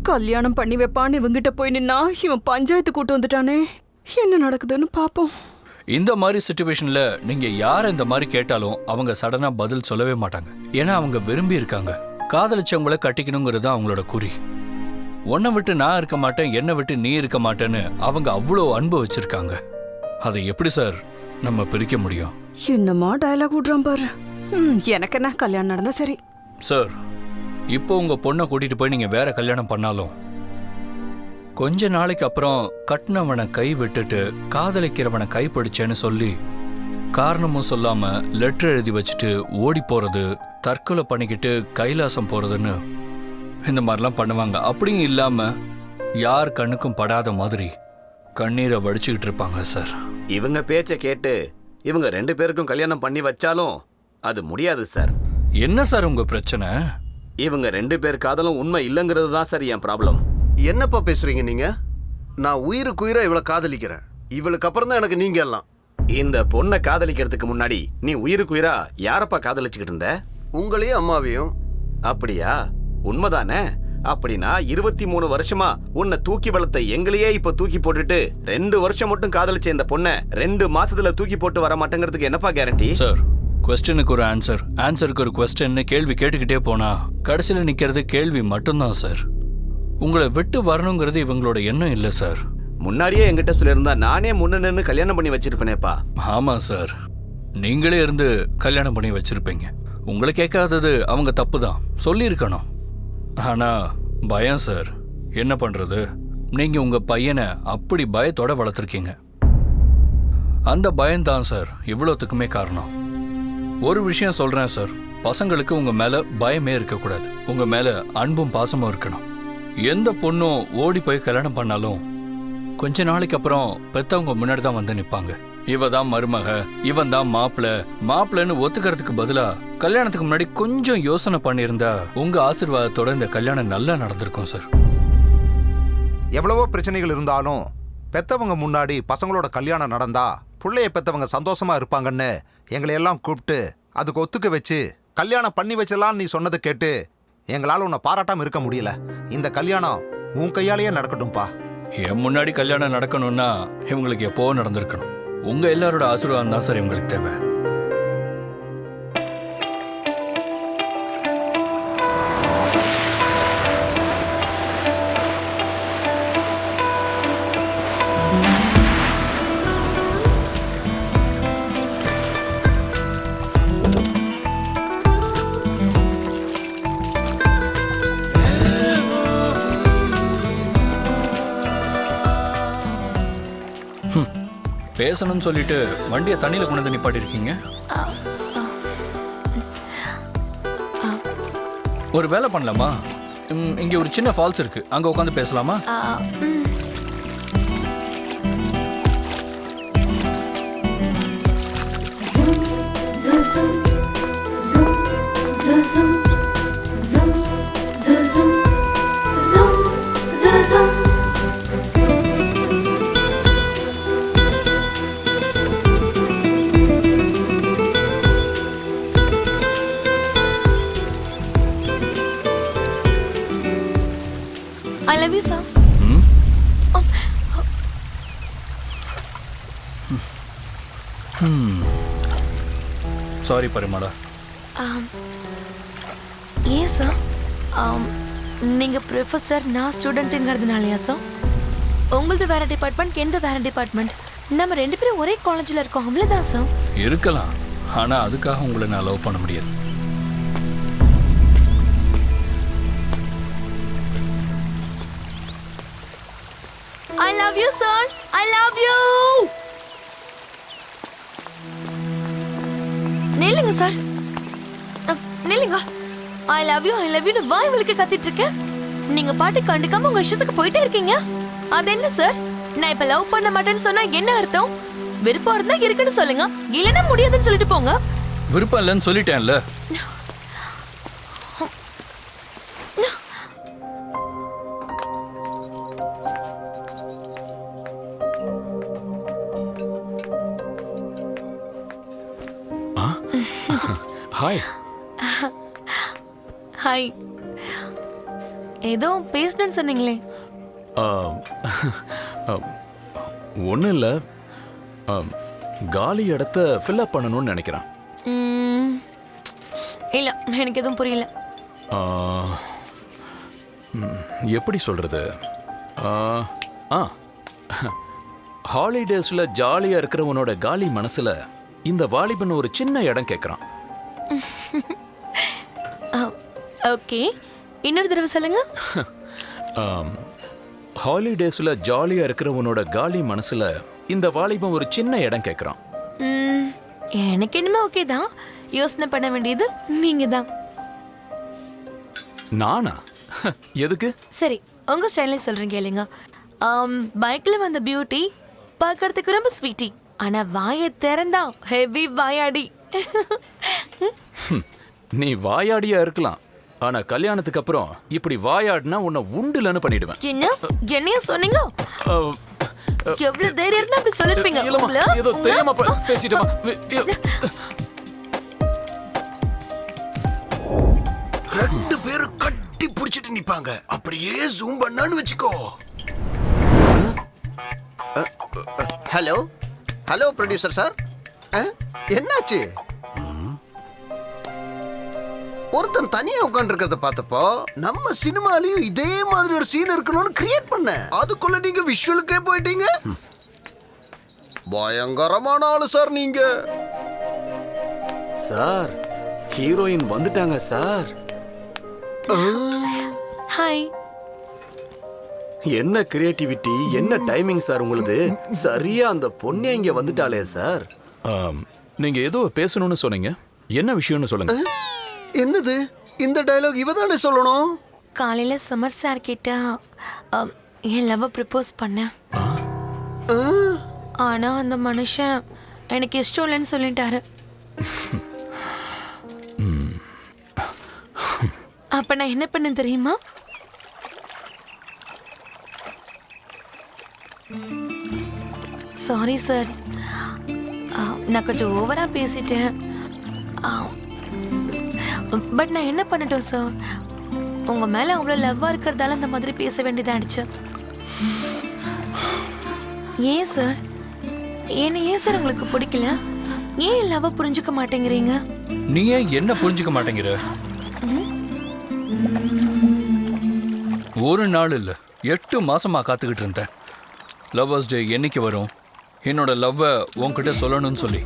கல்யாணம் பண்ணி வைப்பான்னு இவங்கிட்ட போய் நின்னா இவன் பஞ்சாயத்து கூட்டு வந்துட்டானே. என்ன நடக்குதுன்னு பாப்போம். இந்த மாதிரி சிச்சுவேஷன்ல நீங்க யார் இந்த மாதிரி கேட்டாலும் அவங்க சடனா பதில் சொல்லவே மாட்டாங்க. ஏன்னா அவங்க விரும்பி இருக்காங்க. காதலிச்சவங்கள கட்டிக்கணுங்கிறது அவங்களோட குறி. உன்னை விட்டு நான் இருக்க மாட்டேன், என்னை விட்டு நீ இருக்க மாட்டேன்னு அவங்க அவ்வளோ அன்பு வச்சிருக்காங்க. அதை எப்படி சார் நம்ம பிரிக்க முடியும்? என்னமா டயலாக் விடுறான் பாரு. எனக்கு என்ன, கல்யாணம் நடந்தா சரி. சார், இப்போ உங்க பொண்ணை கூட்டிட்டு போய் நீங்க வேற கல்யாணம் பண்ணாலும் கொஞ்ச நாளைக்கு அப்புறம் கட்டினவனை கை விட்டுட்டு காதலிக்கிறவனை கை பிடிச்சேன்னு சொல்லி காரணமும் சொல்லாம லெட்டர் எழுதி வச்சுட்டு ஓடி போறது, தற்கொலை பண்ணிக்கிட்டு கைலாசம் போறதுன்னு இந்த மாதிரிலாம் பண்ணுவாங்க. அப்படியும் இல்லாம யார் கண்ணுக்கும் படாத மாதிரி கண்ணீரை வடிச்சுக்கிட்டு இருப்பாங்க சார். இவங்க பேச்சை கேட்டு இவங்க 2 பேருக்கும் கல்யாணம் பண்ணி வச்சாலும் அது முடியாது சார். என்ன சார் உங்க பிரச்சனை? இவங்க 2 பேர் காதலும் உண்மை இல்லைங்கிறது தான் சார் என் ப்ராப்ளம். என்னப்பா பேசுறீங்க நீங்க? நான் உயிருக்குயிரா இவளை காதலிக்கிறேன். இவளுக்கு அப்புறம் தான் எனக்கு நீங்க எல்லாம். இந்த பொண்ணை காதலிக்கிறதுக்கு முன்னாடி நீ உயிருக்குயிரா யாரப்பா காதலிச்சுக்கிட்டு இருந்த? உங்களையும் அம்மாவையும். அப்படியா? உண்மைதானே? அப்படின்னா 23 வருஷமா உன்னை தூக்கி வளர்த்த எங்களையே இப்ப தூக்கி போட்டுட்டு 2 வருஷம் மட்டும் காதலிச்ச இந்த பொண்ணை 2 மாசத்துல தூக்கி போட்டு வர மாட்டேங்கிறதுக்கு என்னப்பா கேரண்டி? சார், கொஸ்டினுக்கு ஒரு ஆன்சர், ஆன்சருக்கு ஒரு கொஸ்டின், கேள்வி கேட்டுக்கிட்டே போனா கடைசியில் நிக்கிறது கேள்வி மட்டும்தான் சார். உங்களை விட்டு வரணுங்கிறது இவங்களோட எண்ணம் இல்லை சார். முன்னாடியே என்கிட்ட சொல்லியிருந்தா நானே முன்ன நின்று கல்யாணம் பண்ணி வச்சிருப்பேனேப்பா. ஆமா சார், நீங்களே இருந்து கல்யாணம் பண்ணி வச்சிருப்பீங்க. உங்களை கேட்காதது அவங்க தப்பு தான், சொல்லியிருக்கணும். ஆனா பயம் சார், என்ன பண்றது? நீங்க உங்க பையனை அப்படி பயத்தோட வளர்த்துருக்கீங்க. அந்த பயம்தான் சார் இவ்வளோத்துக்குமே காரணம். ஒரு விஷயம் சொல்றேன் சார், பசங்களுக்கு உங்க மேல பயமே இருக்கக்கூடாது. உங்க மேல அன்பும் பாசமும் இருக்கணும். எந்த பொண்ணும் ஓடி போய் கல்யாணம் பண்ணாலும் கொஞ்ச நாளைக்கு அப்புறம் பெத்தவங்க முன்னாடி தான் வந்து நிற்பாங்க. இவ தான் மருமக, இவன் தான் மாப்பிள்ளைன்னு ஒத்துக்கிறதுக்கு பதிலா கல்யாணத்துக்கு முன்னாடி கொஞ்சம் யோசனை பண்ணியிருந்தா உங்க ஆசீர்வாதத்தோட இந்த கல்யாணம் நல்லா நடந்திருக்கும் சார். எவ்வளவோ பிரச்சனைகள் இருந்தாலும் பெத்தவங்க முன்னாடி பசங்களோட கல்யாணம் நடந்தா பிள்ளைய பெத்தவங்க சந்தோஷமா இருப்பாங்கன்னு எங்களை எல்லாம் கூப்பிட்டு அதுக்கு ஒத்துக்க வச்சு கல்யாணம் பண்ணி வச்சலான்னு நீ சொன்னதை கேட்டு எங்களால் உன்னை பாராட்டாம இருக்க முடியல. இந்த கல்யாணம் உன் கையாலேயே நடக்கட்டும்பா. என் முன்னாடி கல்யாணம் நடக்கணும்னா இவங்களுக்கு எப்போ நடந்திருக்கணும். உங்க எல்லாரோட ஆசீர்வாதம் தான் சார் இவங்களுக்கு தேவை. பேசணும்னு சொல்லிட்டு வண்டியை தண்ணியில கொண்டு வந்து நிப்பாட்டி இருக்கீங்க. ஒரு வேலை பண்ணலாமா? இங்க ஒரு சின்ன ஃபால்ஸ் இருக்கு, அங்க உட்காந்து பேசலாமா? I love you, sir. Sorry Parimala. ஏன் சார்? நீங்க ப்ரொஃபஸர், நான் ஸ்டூடெண்ட்டுங்கிறதுனாலயா சார்? உங்களது வேற டிபார்ட்மெண்ட், எந்த வேற டிபார்ட்மெண்ட். நம்ம 2 பேரும் ஒரே காலேஜில் இருக்கோம், அவ்வளோதான் சார். இருக்கலாம், ஆனா அதுக்காக உங்களை நான் லவ் பண்ண முடியாது. I love you, sir. I love you. நில்லுங்க சார், நில்லுங்க. I love you, I love you வாய் வலிக்க கத்திட்டு இருக்கேன். நீங்க பாட்டு கண்டுக்காம உங்க இஷ்டத்துக்கு போயிட்டே இருக்கீங்க. அது என்ன சார்? நான் இப்ப லவ் பண்ண மாட்டேன்னு சொன்னா என்ன அர்த்தம்? விருப்பம் இருந்தா இருக்குன்னு சொல்லுங்க, இல்லைன்னா முடியாதுன்னு சொல்லிட்டு போங்க. விருப்பம் இல்லைன்னு சொல்லிட்டேன்ல. ஹாய். ஹாய். ஏதோ பேசணும்னு சொன்னீங்களே. ஒன்றும் இல்லை, காலி இடத்த ஃபில்அப் பண்ணணும்னு நினைக்கிறேன். இல்ல, எனக்கு எதுவும் புரியல. எப்படி சொல்றது? ஹாலிடேஸ்ல ஜாலியா இருக்கிறவனோட காலி மனசுல இந்த வாலிபன் ஒரு சின்ன இடம் கேட்கறான். ஓகே, இன்னொரு தடவை சொல்லுங்க. ஹாலிடேஸ்ல ஜாலியா இருக்கிறவனோட காலி மனசுல இந்த வாலிபன் ஒரு சின்ன இடம் கேட்கறான். எனக்கு என்னமோ ஓகே தான். யோசனை பண்ண வேண்டியது நீங்க தான். நானா? எதுக்கு? சரி, உங்க ஸ்டைல்ல சொல்றீங்க இல்லைங்க. பைக்ல வந்த பியூட்டி பார்க்கறதுக்கு ரொம்ப ஸ்வீட்டி, ஆனா வாயை திறந்தா ஹெவி வாயாடி. நீ வாயாடியா இருக்கலாம், ஆனா கல்யாணத்துக்கு அப்புறம் இப்படி வாயாடினா உன்னை உண்டுலன்னு பண்ணிடுவேன். என்னைய சொன்னீங்க? எவ்வளவு தைரியம் இருந்தா அப்படி சொல்லிருப்பீங்க? ஏதோ தெரியாம பேசிட்டோமா? ரெண்டு பேரும் கட்டி பிடிச்சிட்டு நிப்பாங்க. அப்படியே ஜூம் பண்ணான்னு வச்சுக்கோ. ஹலோ ஹலோ ப்ரொடியூசர் சார், என்னாச்சு? ஒருத்தன் தனியா உட்காந்துருக்கிறத பார்த்தப்போ நம்ம சினிமாலையும் இதே மாதிரி ஒரு சீன் இருக்கணும்னு கிரியேட் பண்ண. அதுக்குள்ள நீங்க விஷுவலுக்கே போயிட்டீங்க. பயங்கரமான ஆளு சார் நீங்க. சார், ஹீரோயின் வந்துட்டாங்க சார். ஹாய். என்ன கிரியேட்டிவிட்டி, என்ன டைமிங் சார் உங்களுது. சரியா அந்த பொண்ணே இங்க வந்துட்டாளே சார். நீங்க ஏதோ பேசணும்னு சொன்னீங்க, என்ன விஷயம்னு சொல்லுங்க. என்னது இந்த டயலாக்? இவதானே சொல்லணும். காலையில சமர் சார் கிட்ட என் லவ் ப்ரப்போஸ் பண்ணேன். ஆனா அந்த மனுஷன் எனக்கு இஷ்டம் இல்லைன்னு சொல்லிட்டாரு. அப்ப நான் என்ன பண்ண தெரியுமா? சாரி சார், நான் கொஞ்சம் ஓவரா பேசிட்டேன். பட் நான் என்ன பண்ணட்டும் சார்? உங்க மேல அவ்வளவு லவ்வா இருக்கிறதால அந்த மாதிரி பேச வேண்டியதாயிடுச்சு. ஏன் சார், ஏன் சார் உங்களுக்கு பிடிக்கல? ஏன் லவ்வ புரிஞ்சுக்க மாட்டேங்கிறீங்க? நீ ஏன் என்ன புரிஞ்சுக்க மாட்டேங்கிற? ஒரு நாள் இல்ல, 8 மாசமா காத்துக்கிட்டு இருந்தேன். லவ்வர்ஸ் டே என்னைக்கு வரும், என்னோட லவ்வை உன்கிட்ட சொல்லணும்னு சொல்லி.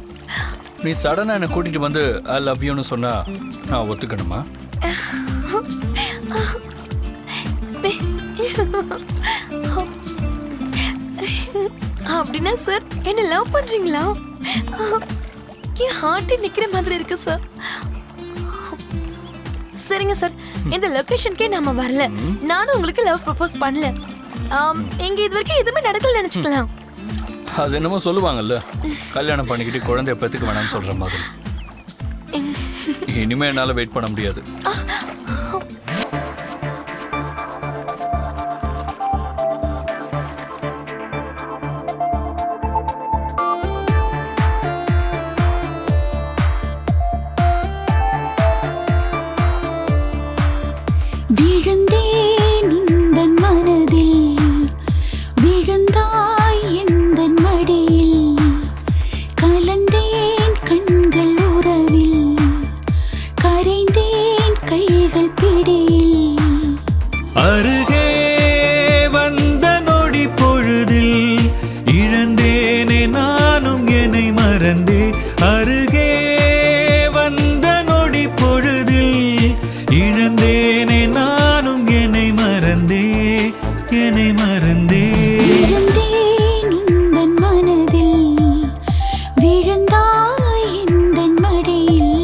நீ சடனா என்னை கூட்டிட்டு வந்து ஐ லவ் யூன்னு சொன்னா நான் ஒத்துக்கணுமா? அப்படின்னா சார் என்ன லவ் பண்றீங்களா? என் ஹார்ட் நிக்கிற மாதிரி இருக்கு சார். சரிங்க சார், இந்த லொகேஷனுக்கே நாம வரல. நானும் உங்களுக்கு லவ் ப்ரப்போஸ் பண்ணல. எங்க இது வரைக்கும் எதுவுமே நடக்கல நினைச்சுக்கலாம். அது என்னமோ சொல்லுவாங்கல்ல, கல்யாணம் பண்ணிக்கிட்டு குழந்தைய பெற்றுக்க வேணாம்னு சொல்ற மாதிரி. இனிமே என்னால வெயிட் பண்ண முடியாது. விழுந்தேன் உந்தன் மனதில், விழுந்தாய் எந்தன் மடியில், கலந்தேன் கண்கள் உறவில், கரைந்தேன் கைகள் பிடியில். அருகே வந்த நொடி பொழுதில் இழந்தேனே நானும் என்னை மறந்தே. அருகே வந்த நொடி பொழுதில் இழந்தேனே நானும் என்னை மறந்தே, என்னை மறந்தே. விழுந்தேன் உந்தன் மனதில், விழுந்தாய் எந்தன் மடியில்.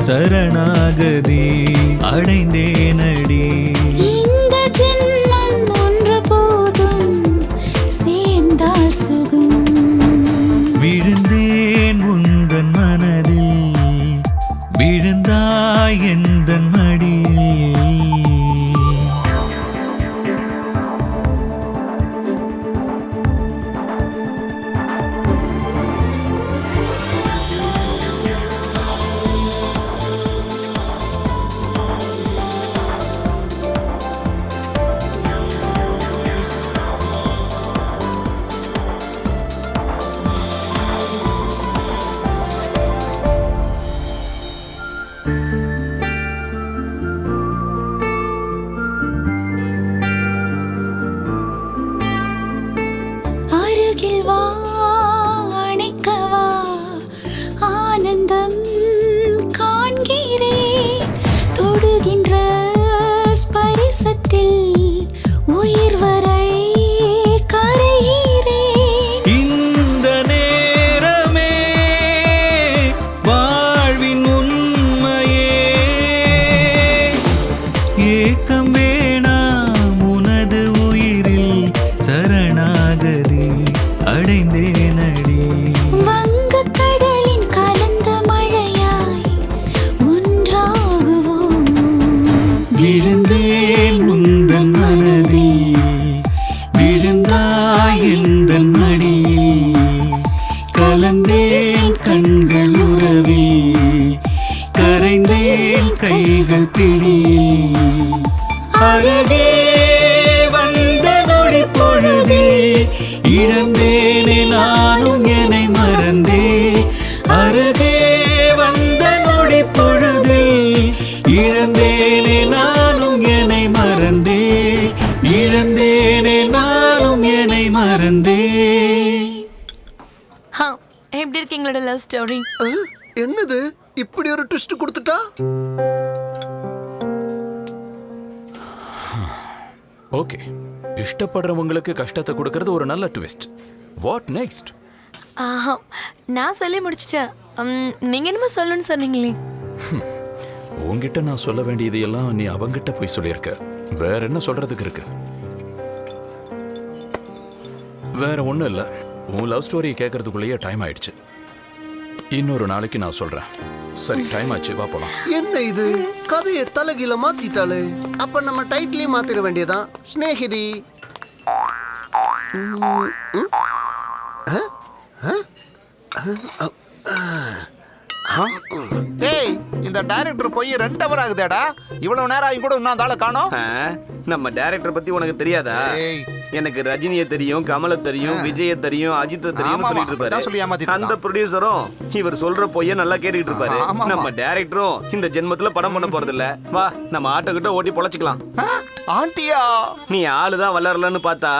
சரணாகதி அடைந்தேனடி. இந்த ஜென்மம் ஒன்று போதும் சேர்ந்தால் சுகம். விழுந்தேன் உந்தன் மனதில், விழுந்தாய் எந்தன் மடியில். அருகில் வா, அணைக்கவா, ஆனந்தம் காண்கிறேன். தொடுகின்ற ஸ்பரிசத்தில் உயிர் வரை கரைகிறேன். இந்த நேரமே வாழ்வின் உண்மையே, ஏக்கம் வேணாம் உனது உயிரில் சரணாகதி அடைந்தேனடி. வங்கக் கடலின் கலந்த மழையாய் ஒன்றாகுவோம். விழுந்தேன் உந்தன் மனதில், விழுந்தாய் எந்தன் மடியில். கலந்தேன் கண்கள் உறவில், கரைந்தேன் கைகள் பிடியில். அருகே வந்த நொடி பொழுதில் இழந்தேனே நானும் என்னை மறந்தே. அருகே வந்த நொடி பொழுதில் இழந்தேனே நானும் என்னை மறந்தே. இழந்தேனே நானும் என்னை மறந்தே. எப்படி இருக்கு எங்களோட லவ் ஸ்டோரி? என்னது இப்படி ஒரு ட்விஸ்ட் கொடுத்துட்டா? ஓகே, இஷ்டப்படுறவங்களுக்கு கஷ்டத்தை கொடுக்கறது ஒரு நல்ல ட்விஸ்ட். What next? நான் சொல்லி முடிச்சிட்டேன். நீங்க என்னமோ சொல்லணும்னு சொன்னீங்களே. உன்கிட்ட நான் சொல்ல வேண்டியது எல்லாம் நீ அவங்கிட்ட போய் சொல்லியிருக்க. வேற என்ன சொல்றதுக்கு இருக்கு? வேற ஒண்ணும் இல்ல. உன் லவ் ஸ்டோரியை கேட்கறதுக்குள்ளேயே டைம் ஆயிடுச்சு. இன்னொரு நாளைக்கு நான் சொல்றேன். சரி, டைம் ஆச்சு, வா போலாம். என்ன இது கதையை தலைகீழ மாத்திட்டாளே. அப்ப நம்ம டைட்டிலே மாத்திர வேண்டியதான். ஸ்நேகிதி. டேய், இந்த டைரக்டர் போய் 2 hour ஆகுதேடா. இவ்வளவு நேரம் ஆகி கூட இன்னும் அந்த ஆளை காணோம். நம்ம டைரக்டர் பத்தி உனக்கு தெரியாதா? ஏய். எனக்கு ரஜினியை தெரியும், கமலை தெரியும், விஜயை தெரியும், அஜித்தை தெரியும் ஆமா, சொல்லிட்டு அப்படிதான் சொல்லி இருப்பாரு. ஏமாத்திட்டு அந்த ப்ரொடியூசரும் இவர் சொல்ற பொய்ய நல்லா கேட்டுக்கிட்டு இருப்பாரு. ஆமா. நம்ம டைரக்டரும் இந்த ஜென்மத்துல படம் பண்ண போறது இல்ல. வா, நம்ம ஆட்டோ கிட்ட ஓட்டி பொழைச்சிக்கலாம். ஆண்டியா, நீ ஆளுதான் வளரலன்னு பார்த்தா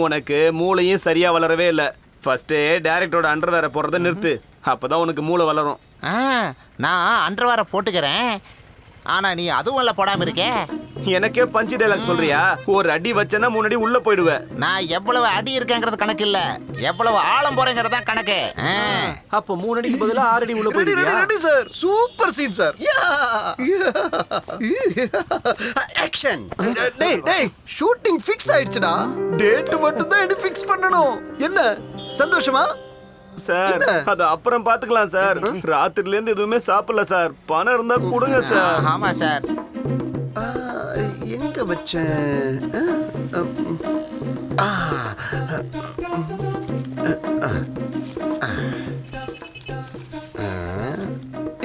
உனக்கு மூளையும் சரியா வளரவே இல்ல. ஃபர்ஸ்ட் டைரக்டரோட அண்டர்வேரை போடுறத நிறுத்து. அப்பதான் உனக்கு மூளை வளரும். நான் அண்டர்வேரை போட்டுக்கிறேன். ஆனா நீ அதுவும் இல்ல போடாம இருக்கே. எனக்கே பஞ்சு டைலாக் சொல்றியா? ஒரு அடி வச்சனா 3 அடி உள்ள போயிடுவ. நான் எவ்வளவு அடி இருக்கேங்கிறது கணக்கு இல்ல, எவ்வளவு ஆழம் போறேங்கிறது தான் கணக்கு. அப்ப 3 அடிக்கு பதிலா 6 அடி உள்ள போயிடுவியா? Ready sir. Super scene sir. Action. டேய் ஷூட்டிங் ஃபிக்ஸ் ஆயிடுச்சுடா. டேட் மட்டும் தான் என்ன ஃபிக்ஸ் பண்ணனும். என்ன சந்தோஷமா சார்? அது அப்புறம் பாத்துக்கலாம் சார். ராத்திரில இருந்து எதுவுமே சாப்பிடல சார். பணம் இருந்தா கொடுங்க சார். ஆமா சார். எங்க வச்சேன்?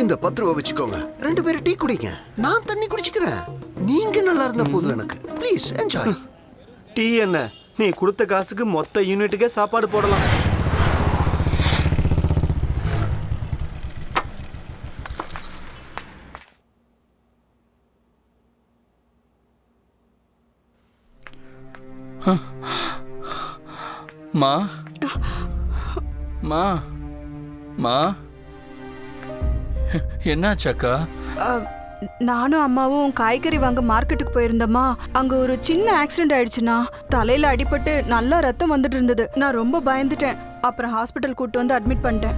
இந்த 10 ரூபா வச்சுக்கோங்க. 2 பேரும் டீ குடிங்க. நான் தண்ணி குடிச்சுக்கிறேன். நீங்க நல்லா இருந்த போதும் எனக்கு. Please enjoy. டீ என்ன? நீ கொடுத்த காசுக்கு மொத்த யூனிட்டுக்கே சாப்பாடு போடலாம். மா மா மா என்னாச்சக்கா? நானும் அம்மாவும் காய்கறி வாங்க மார்க்கெட்டுக்கு போயிருந்தோமா. அங்க ஒரு சின்ன ஆக்சிடென்ட் ஆயிடுச்சுண்ணா. தலையில அடிபட்டு நல்லா ரத்தம் வந்துட்டு இருந்தது. நான் ரொம்ப பயந்துட்டேன். அப்புறம் ஹாஸ்பிட்டல் கூட்டு வந்து அட்மிட் பண்ணிட்டேன்.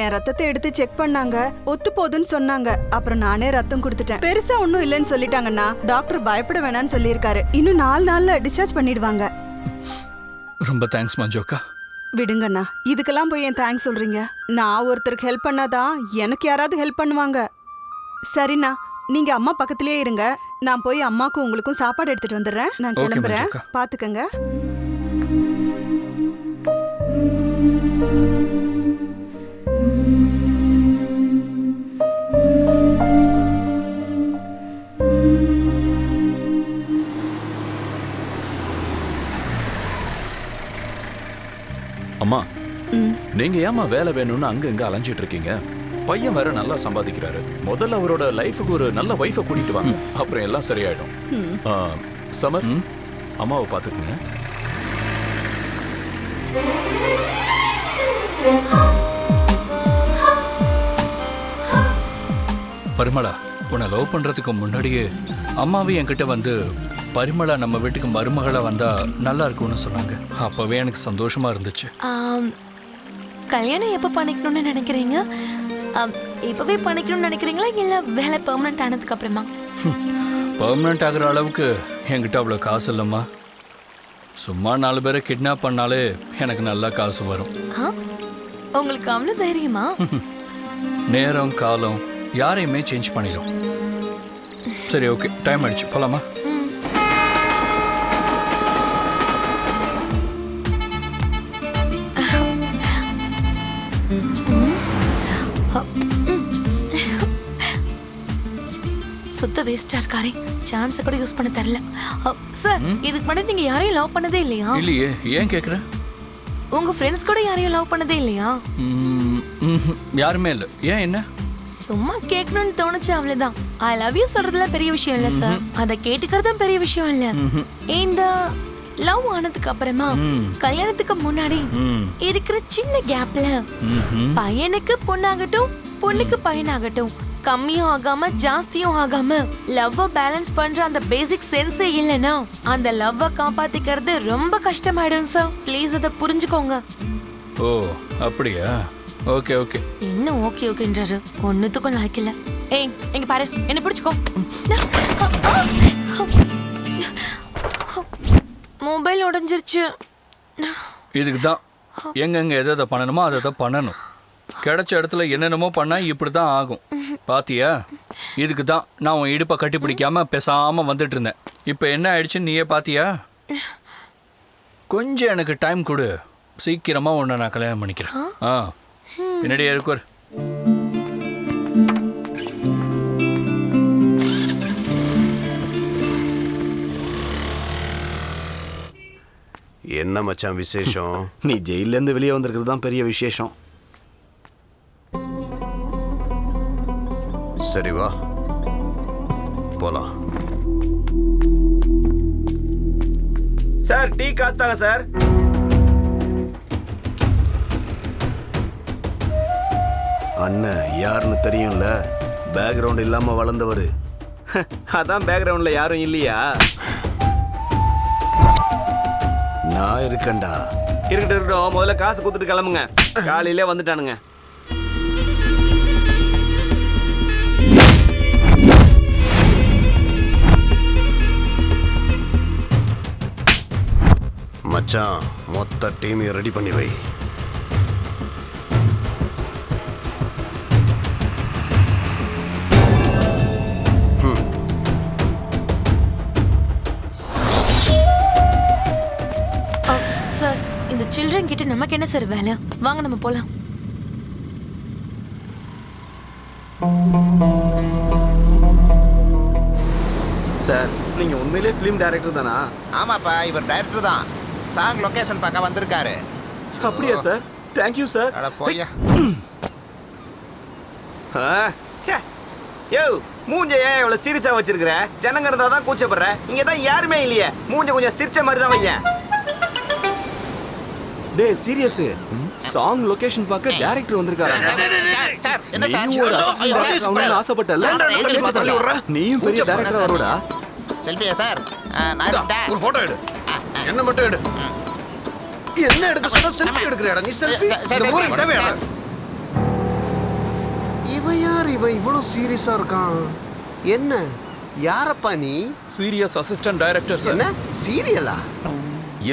என் ரத்தத்தை எடுத்து செக் பண்ணாங்க, ஒத்து போகுதுன்னு சொன்னாங்க. அப்புறம் நானே ரத்தம் கொடுத்துட்டேன். பெருசா ஒன்றும் இல்லைன்னு சொல்லிட்டாங்கண்ணா. டாக்டர் பயப்பட வேணாம்னு சொல்லியிருக்காரு. இன்னும் 4 நாள்ல டிஸ்சார்ஜ் பண்ணிடுவாங்க. ரொம்ப தேங்க்ஸ் மஞ்சு அக்கா. விடுங்கண்ணா, இதுக்கெல்லாம் போய் ஏன் தேங்க்ஸ் சொல்றீங்க? நான் ஒருத்தருக்கு ஹெல்ப் பண்ணாதான் எனக்கு யாராவது ஹெல்ப் பண்ணுவாங்க. சரிண்ணா, நீங்க அம்மா பக்கத்திலேயே இருங்க. நான் போய் அம்மாக்கும் உங்களுக்கும் சாப்பாடு எடுத்துட்டு வந்துடுறேன். நான் Okay, கிளம்புறேன். மஞ்சு அக்கா. பாத்துக்கங்க. அம்மா, நீங்க ஏமா வேலை வேணும்னு அங்க இங்க அலைஞ்சிட்டு இருக்கீங்க? பையன் வேற நல்லா சம்பாதிக்கிறாரு. முதல்ல அவரோட லைஃபுக்கு ஒரு நல்ல வைஃபை கூட்டிட்டு வாங்க, அப்புறம் எல்லாம் சரியாயிடும். சமர், அம்மாவை பாத்துக்குங்க. பரிமளா, உன்னை லவ் பண்றதுக்கு முன்னாடியே அம்மாவே என்கிட்ட வந்து பரிமளா நம்ம வீட்டுக்கு மருமகளா வந்தா நல்லா இருக்கும்னு சொன்னாங்க. அப்பவே எனக்கு சந்தோஷமா இருந்துச்சு. கல்யாணம் எப்போ பண்ணிக்கணும்னு நினைக்கிறீங்க? இப்பவே பண்ணிக்கணும்னு நினைக்கிறீங்களா இல்ல வேலை பெர்மனன்ட் ஆனதுக்கு அப்புறமா? பெர்மனன்ட் ஆகுற அளவுக்கு என்கிட்ட அவ்வளோ காசு இல்லைம்மா. சும்மா 4 பேரை கிட்னாப் பண்ணாலே எனக்கு நல்லா காசு வரும். உங்களுக்கு அவ்வளோ தைரியமா? நேரம் காலம் யாரையுமே சேஞ்ச் பண்ணிடும். சரி, ஓகே, டைம் ஆயிடுச்சு, போலாமா? சுத்த வேஸ்டா இருக்காரே, சான்ஸ் கூட யூஸ் பண்ண தெரியல. சார், இதுக்கு முன்னாடி நீங்க யாரையும் லவ் பண்ணதே இல்லையா? இல்லையே, ஏன் கேக்குற? உங்க ஃப்ரெண்ட்ஸ் கூட யாரையும் லவ் பண்ணதே இல்லையா? யாருமே இல்லை. ஏன், என்ன? சும்மா கேட்கணும்னு தோணுச்சு, அவ்வளவுதான். ஐ லவ் யூ சொல்றதுல பெரிய விஷயம் இல்ல சார், அதை கேட்டுக்கிறதும் பெரிய விஷயம் இல்ல. இந்த லவ் ஆனதுக்கு அப்புறமா கல்யாணத்துக்கு முன்னாடி இருக்கிற சின்ன கேப்ல பையனுக்கு பொண்ணாகட்டும் பொண்ணுக்கு பையனாகட்டும் கம்மியும் ஆகாம ஜாஸ்தியும் ஆகாம லவ்வ பேலன்ஸ் பண்ற அந்த பேசிக் சென்ஸே இல்லைன்னா அந்த லவ்வ காப்பாத்திக்கிறது ரொம்ப கஷ்டமாயிடும் சார். ப்ளீஸ் அதை புரிஞ்சுக்கோங்க. ஓ, அப்படியா? Okay okay. இன்னும் ஓகே ஓகேன்றாரு, ஒன்னுத்துக்கும் லாய்க்கல. ஏய், இங்க பாரு, என்ன பிடிச்சுக்கோ. மொபைல் உடைஞ்சிருச்சு. இதுக்கு தான் எங்கெங்க எதை பண்ணணுமோ அதை தான் பண்ணணும். கிடைச்ச இடத்துல என்னென்னமோ பண்ணா இப்படி தான் ஆகும். பாத்தியா? இதுக்கு தான் நான் உன் இடுப்பை கட்டி பிடிக்காம பேசாம வந்துட்டு இருந்தேன். இப்போ என்ன ஆயிடுச்சுன்னு நீயே பாத்தியா? கொஞ்சம் எனக்கு டைம் கொடு, சீக்கிரமா உன்னை நான் கல்யாணம் பண்ணிக்கிறேன். பின்னாடியே இருக்கார். என்ன மச்சான் விசேஷம்? நீ ஜெயில இருந்து வெளியே வந்திருக்கிறது தான் பெரிய விசேஷம். சரி வா போலாம். சார், டீ காசு தாங்க சார். அண்ணன் யாருன்னு தெரியும்ல, பேக்ரவுண்ட் இல்லாம வளர்ந்தவர். அதான் பேக்ரவுண்ட்ல யாரும் இல்லையா? நான் இருக்கேன்டா. இருக்கட்டும், முதல்ல காசு கொடுத்துட்டு கிளம்புங்க. காலையிலே வந்துட்டானுங்க. மச்சான், மொத்த டீமையும் ரெடி பண்ணி வை. சார், இந்த சில்ட்ரன் கிட்ட நமக்கு என்ன சார் வேலை? வாங்க நம்ம போலாம். சார், நீங்க உண்மையிலே ஃபிலிம் டைரக்டர் தானா? ஆமாப்பா, இவர் டைரக்டர் தான். சாங் லொகேஷன் பார்க்க வந்திருக்காரு. அப்படியா சார்? Thank you sir. அட போய்யா. யோ, மூஞ்ச ஏன் இவ்வளவு சீரியஸா வச்சிருக்கிற? ஜனங்க இருந்தா தான் கூச்சப்படுற. இங்க தான் யாருமே இல்லையே. மூஞ்ச கொஞ்சம் சிரிச்ச மாதிரி தான் வையேன். டேய், சீரியஸ், சாங் லொகேஷன் பார்க்க டைரக்டர் வந்திருக்காரு. சார், என்ன சார்? நீயும் ஒரு அசிஸ்டன்ட் டைரக்டர் ஆகணும்னு ஆசைப்பட்டல? நீயும் பெரிய டைரக்டர் ஆகணும்டா. செல்ஃபியா சார்? நான் ஒரு போட்டோ எடு. என்ன மட்டும் எடு. என்ன எடுக்க சொன்னா செல்ஃபி எடுக்கறடா நீ? செல்ஃபி இந்த ஊருக்கு தேவையா? இவன் யார்? இவன் இவ்வளவு சீரியஸா இருக்கான். என்ன யாரப்பா நீ? Serious assistant director sir. என்ன சீரியலா?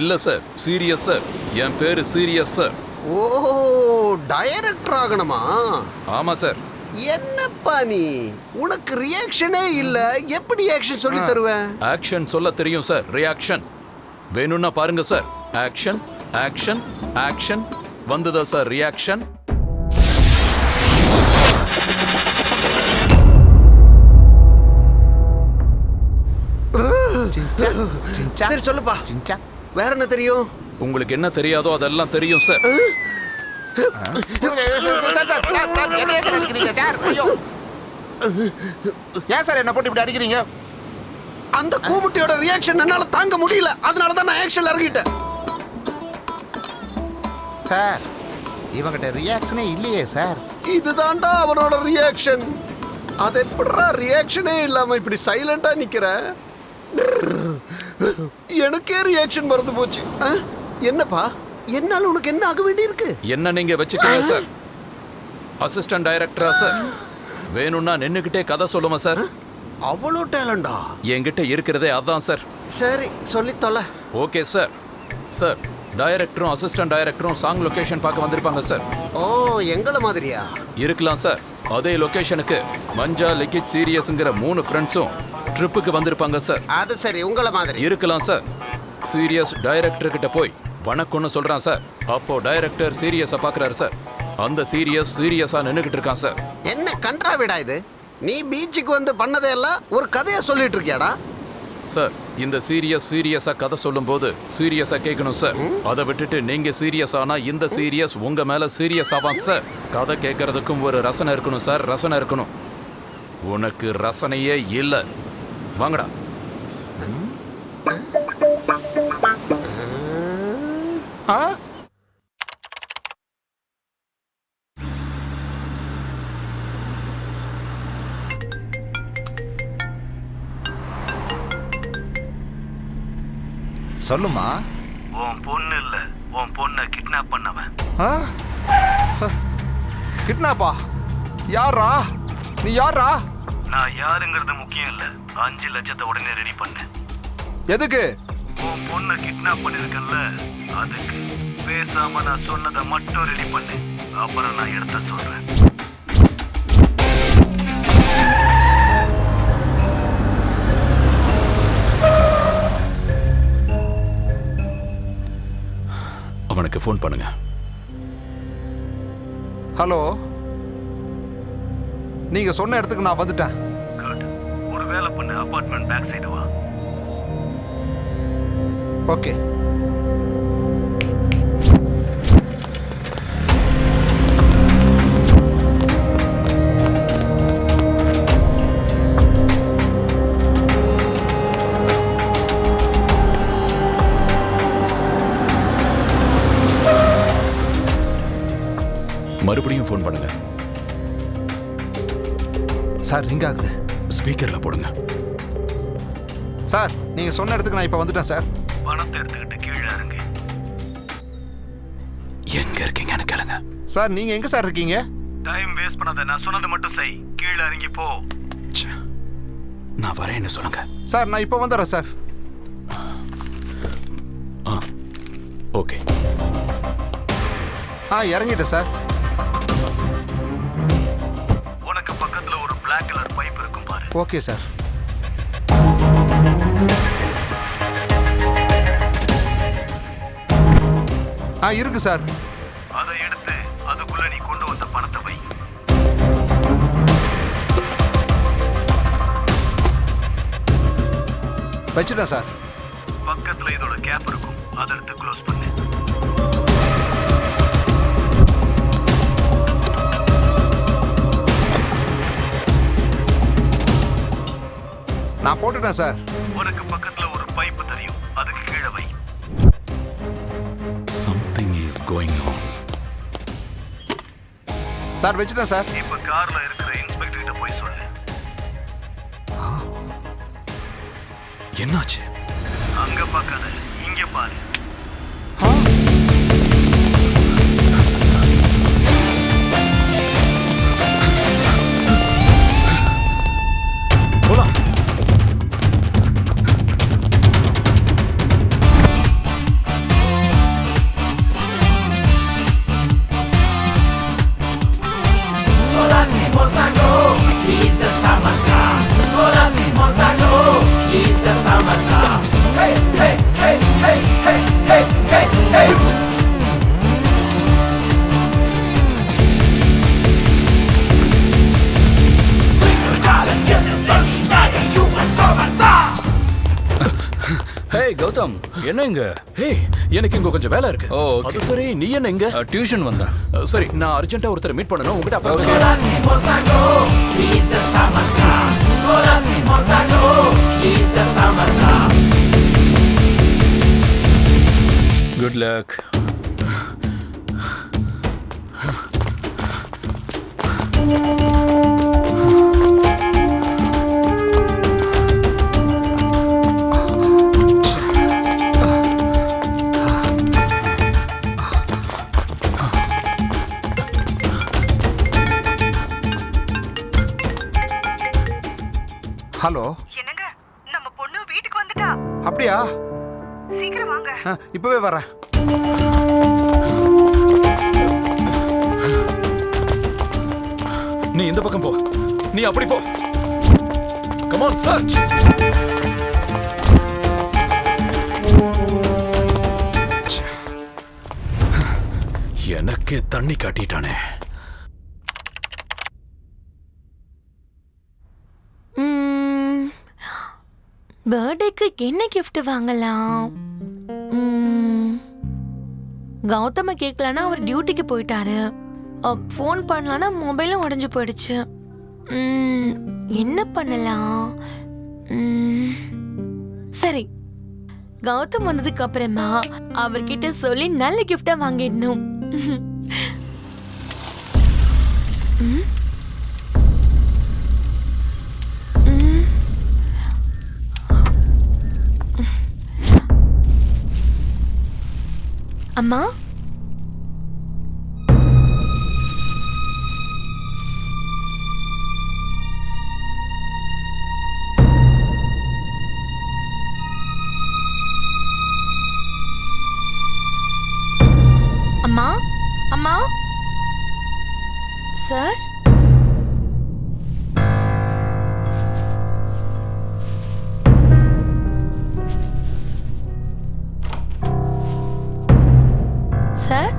இல்ல சார், சீரியஸ் சார். என் பேரு சீரியஸ் சார். ஓ, டைரக்டர் ஆகணுமா? ஆமா சார். என்னப்பா நீ, உனக்கு ரியாக்ஷனே இல்ல, எப்படி ஆக்ஷன் சொல்லி தருவேன்? ஆக்ஷன் சொல்ல தெரியும் சார், ரியாக்ஷன் வேணும்னா பாருங்க சார். ஆக்ஷன் ஆக்ஷன் ஆக்ஷன் வந்ததா சார் ரியாக்ஷன். சரி சொல்லுப்பா. வேற என்ன தெரியும்? உங்களுக்கு என்ன தெரியாதோ அதெல்லாம் தெரியும் சார். ஏன் சார் என்ன போட்டு இப்படி அடிக்கிறீங்க? அந்த கூமுட்டியோட ரியாக்ஷன் என்னால தாங்க முடியல, அதனால தான் நான் ஆக்ஷன்ல இறங்கிட்டேன். சார் இவங்கிட்ட ரியாக்ஷனே இல்லையே சார். இதுதான்டா அவனோட ரியாக்ஷன். அது எப்படிடா ரியாக்ஷனே இல்லாம இப்படி சைலண்டா நிக்கிற? எனக்கே ரியாக்ஷன் மறந்து போச்சு. என்னப்பா, என்னால உனக்கு என்ன ஆக வேண்டி இருக்கு? என்ன நீங்க வச்சுக்கீங்க சார். அசிஸ்டன்ட் டைரக்டரா சார். வேணும்னா நின்னுக்கிட்டே கதை சொல்லுமா சார். அவ்வளோ டேலண்டா என்கிட்ட இருக்கிறதே அதான் சார். சரி சொல்லி தொலை. Okay sir. சார் டைரக்டரும் அசிஸ்டன்ட் டைரக்டரும் சாங் லொகேஷன் பார்க்க வந்திருப்பாங்க சார். ஓ, எங்கள மாதிரியா இருக்கலாம் சார். அதே லொகேஷனுக்கு மஞ்சா, லிக்கிட், சீரியஸ்ங்கிற 3 ஃப்ரெண்ட்ஸும் ட்ரிப்புக்கு வந்திருப்பாங்க சார். அது சரி, உங்கள மாதிரி இருக்கலாம் சார். சீரியஸ் டைரக்டர் கிட்ட போய் வணக்கம்னு சொல்றான் சார். அப்போ டைரக்டர் சீரியஸா பாக்குறாரு சார். அந்த சீரியஸா நின்னுகிட்டு இருக்கான் சார். என்ன கன்றாவிடா இது? நீ பீச்சுக்கு வந்து பண்ணதையெல்லாம் ஒரு கதையா சொல்லிட்டு இருக்கியாடா? சார் இந்த சீரியஸா கதை சொல்லும் போது சீரியஸா கேட்கணும் சார். அதை விட்டுட்டு நீங்க சீரியஸ் ஆனா இந்த சீரியஸ் உங்க மேல சீரியஸ் ஆவான் சார். கதை கேட்கறதுக்கும் ஒரு ரசனை இருக்கணும் சார், ரசனை இருக்கணும். உனக்கு ரசனையே இல்ல. வாங்கடா. சொல்லுமா. உன் பொண்ணு இல்ல, உன் பொண்ணை கிட்னாப் பண்ணவன். கிட்னாப்பா? யாரா நீ? யாரா? நான் யாருங்கிறது முக்கியம் இல்ல, 5 லட்சத்தை உடனே ரெடி பண்ணு. எதுக்கு? உன் பொண்ணை கிட்னாப் பண்ணிருக்கல, அதுக்கு. பேசாம நான் சொன்னதை மட்டும் ரெடி பண்ணு, அப்புறம் நான் எடுத்த சொல்றேன். அவனுக்கு ஃபோன் பண்ணுங்க. ஹலோ, நீங்க சொன்ன இடத்துக்கு நான் வந்துட்டேன். குட். ஒரு வேலை பண்ணு, அபார்ட்மெண்ட் பேக் சைடு வா. ஓகே. மறுபடியும் ஃபோன் பண்ணுங்க சார். ரிங் ஆகுது. ஸ்பீக்கர்ல போடுங்க. சார் நீங்க சொன்ன இடத்துக்கு நான் இப்ப வந்துட்டேன் சார். பணத்தை எடுத்துக்கிட்டு கீழே இறங்கு. எங்க இருக்கீங்கன்னு கேளுங்க. சார் நீங்க எங்க சார் இருக்கீங்க? டைம் வேஸ்ட் பண்ணாத, நான் சொன்னதை மட்டும் செய். கீழே இறங்கி போ. நான் வரேன்னு சொல்லுங்க. சார் நான் இப்ப வந்துடுறேன் சார். ஓகே. இறங்கிட்டேன் சார். உனக்கு பக்கத்துல ஒரு பிளாக் கலர் பைப் இருக்கும் பாரு. Okay sir. இருக்கு சார். அதை எடுத்து அதுக்குள்ள நீ கொண்டு வந்த பணத்தை வை. வச்சுட்டேன் சார். பக்கத்துல இதோட கேப் இருக்கும், அதை எடுத்து க்ளோஸ் பண்ணு. நான் போட்டுட்டேன் சார். உனக்கு பக்கத்துல ஒரு பைப் தெரியும், அதுக்கு கீழே வை. Something is going on. Sir வச்சுட்டேன் சார். இப்ப கார்ல இருக்கிற இன்ஸ்பெக்டர் கிட்ட போய் சொல்லு. என்னாச்சு? அங்க பார்க்காத, இங்க பாரு. ஹே கௌதம், என்ன இங்க? ஹே, எனக்கு இங்க கொஞ்சம் வேலை இருக்கு. ஓ, அது சரி, நீ என்ன இங்க? டியூஷன் வந்தேன். சரி, நான் அர்ஜென்ட்டா ஒருத்தரை மீட் பண்ணனும். உங்ககிட்ட அப்புறம் குட் லக். ஹலோ, என்னங்க, நம்ம பொண்ணு வீட்டுக்கு வந்துட்டா. அப்படியா? சீக்கிரம் வாங்க. இப்பவே வரேன். நீ இந்த பக்கம் போ. நீ அப்படி போ. Come on, church. எனக்கு தண்ணி காட்டிட்டானே. பர்த்டேக்கு என்ன gift வாங்கலாம்? கௌதம கேட்கலன்னா அவர் டியூட்டிக்கு போயிட்டாரு. ஃபோன் பண்ணலான்னா மொபைலும் உடஞ்சு போயிடுச்சு. என்ன பண்ணலாம்? சரி, கௌதம் வந்ததுக்கு அப்புறமா அவர்கிட்ட சொல்லி நல்ல கிஃப்டா வாங்கிடணும். அம்மா, அம்மா, அம்மா, சார், சார்,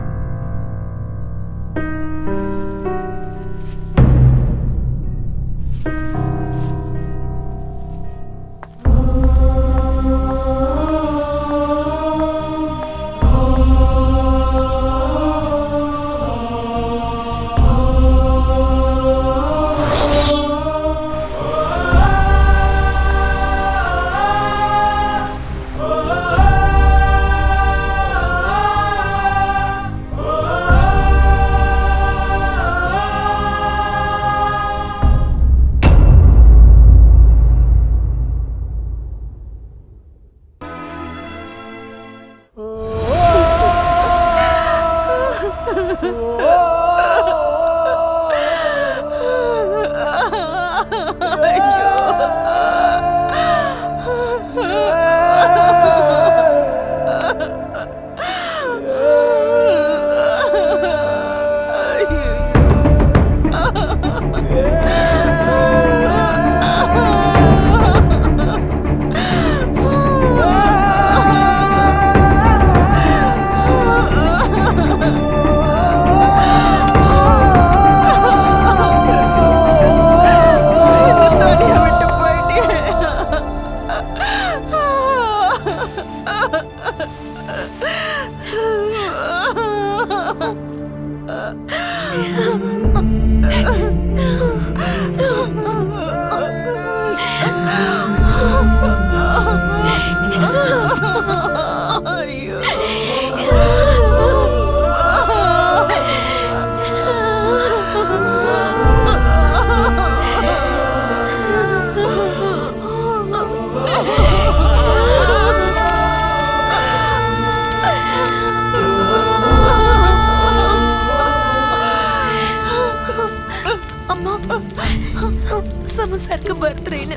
சமசாருக்கு பர்த்டேன்னு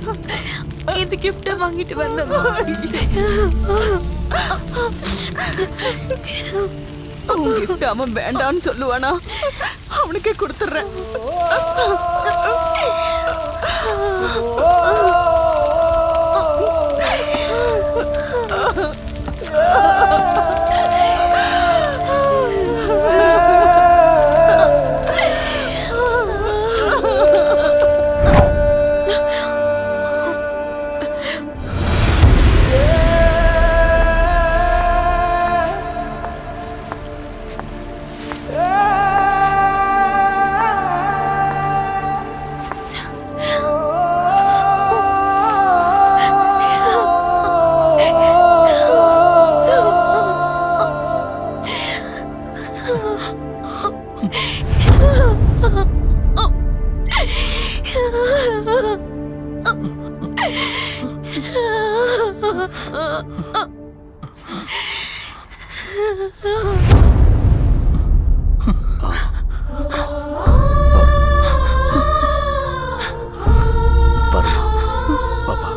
இந்த கிஃப்ட வாங்கிட்டு வந்தம்மா. கிஃப்ட் அவன் வேண்டான்னு சொல்லுவானா? அவனுக்கே கொடுத்துறேன். பாருமா பாப்பா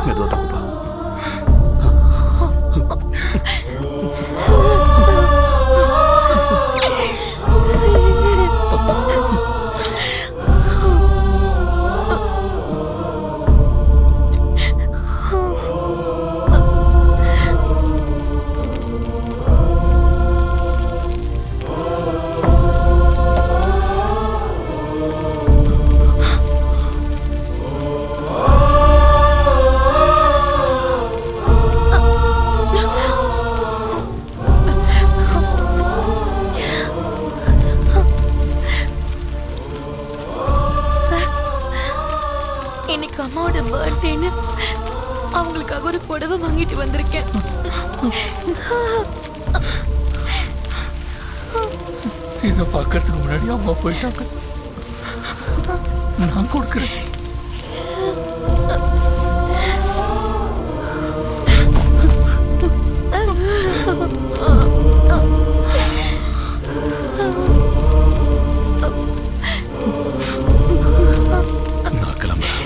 மெதுவா தப்புப்பா. இன்னைக்கு அம்மாவோட பர்த்டேன்னு அவங்களுக்காக ஒரு புடவை வாங்கிட்டு வந்திருக்கேன். இதை பார்க்கறதுக்கு முன்னாடி அம்மா போயிட்டாங்க. நான் கொடுக்குறேன். நான் கிளம்புறேன்.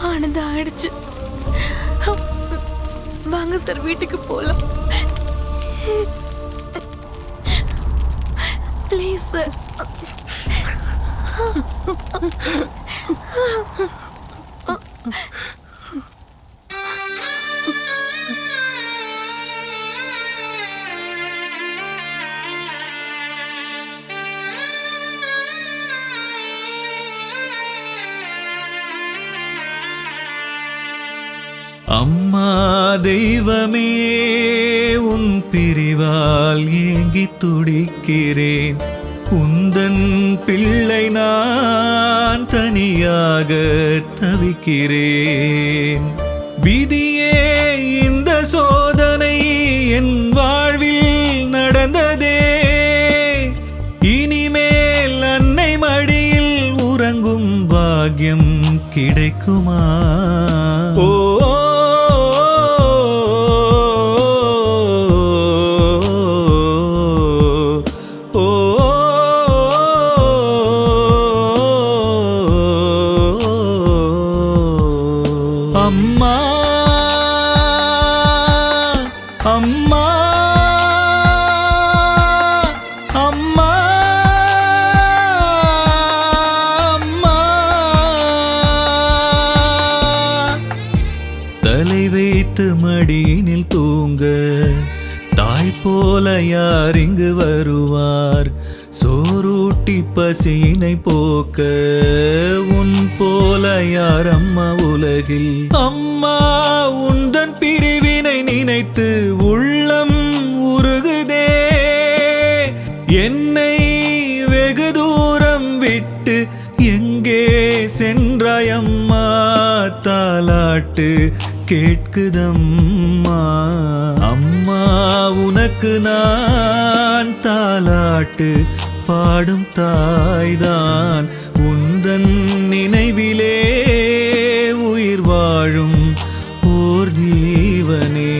ஆனந்தா ஆயிடுச்சு. வாங்க சார், வீட்டுக்கு போலாம். Please sir. அம்மா தெய்வமே உன் பிரிவால் ஏங்கி துடிக்கிறேன். உந்தன் பிள்ளை நான் தனியாக தவிக்கிறேன். விதியே இந்த சோதனை என் வாழ்வில் நடந்ததே. இனிமேல் அன்னை மடியில் உறங்கும் பாக்கியம் கிடைக்குமா? ஓ அம்மா அம்மா அம்மா அம்மா தலை வைத்து மடியினில் தூங்க தாய் போல யார் இங்கு வருவார்? சோரூட்டி பசியினை போக்க உன் போல யார் அம்மா உலகில்? அம்மா உந்தன் பிரிவினை நினைத்து உள்ளம் உருகுதே. என்னை வெகு தூரம் விட்டு எங்கே சென்றாய் அம்மா? தாலாட்டு கேட்குதம்மா. அம்மா உனக்கு நான் தாலாட்டு பாடும் தாய்தான். உந்தன் நினைவிலே உயிர் வாழும் ஓர் ஜீவனே.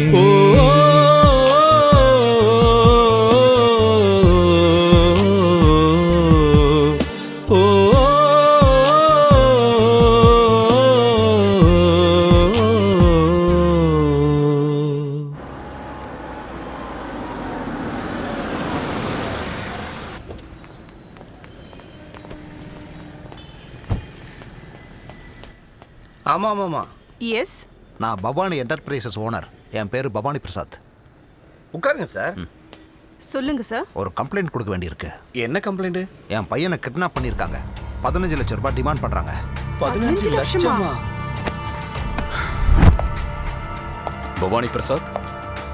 ஆமா ஆமாமா. எஸ், நான் பவானி என்டர்பிரைசஸ் ஓனர். என் பேரு பவானி பிரசாத். உட்காருங்க சார். சொல்லுங்க சார். ஒரு கம்ப்ளைண்ட் கொடுக்க வேண்டியிருக்கு. என்ன கம்ப்ளைண்ட்? என் பையனை கிட்னாப் பண்ணியிருக்காங்க. 15 லட்சம் ரூபாய் டிமாண்ட் பண்றாங்க. 15 லட்சமா? பவானி பிரசாத்,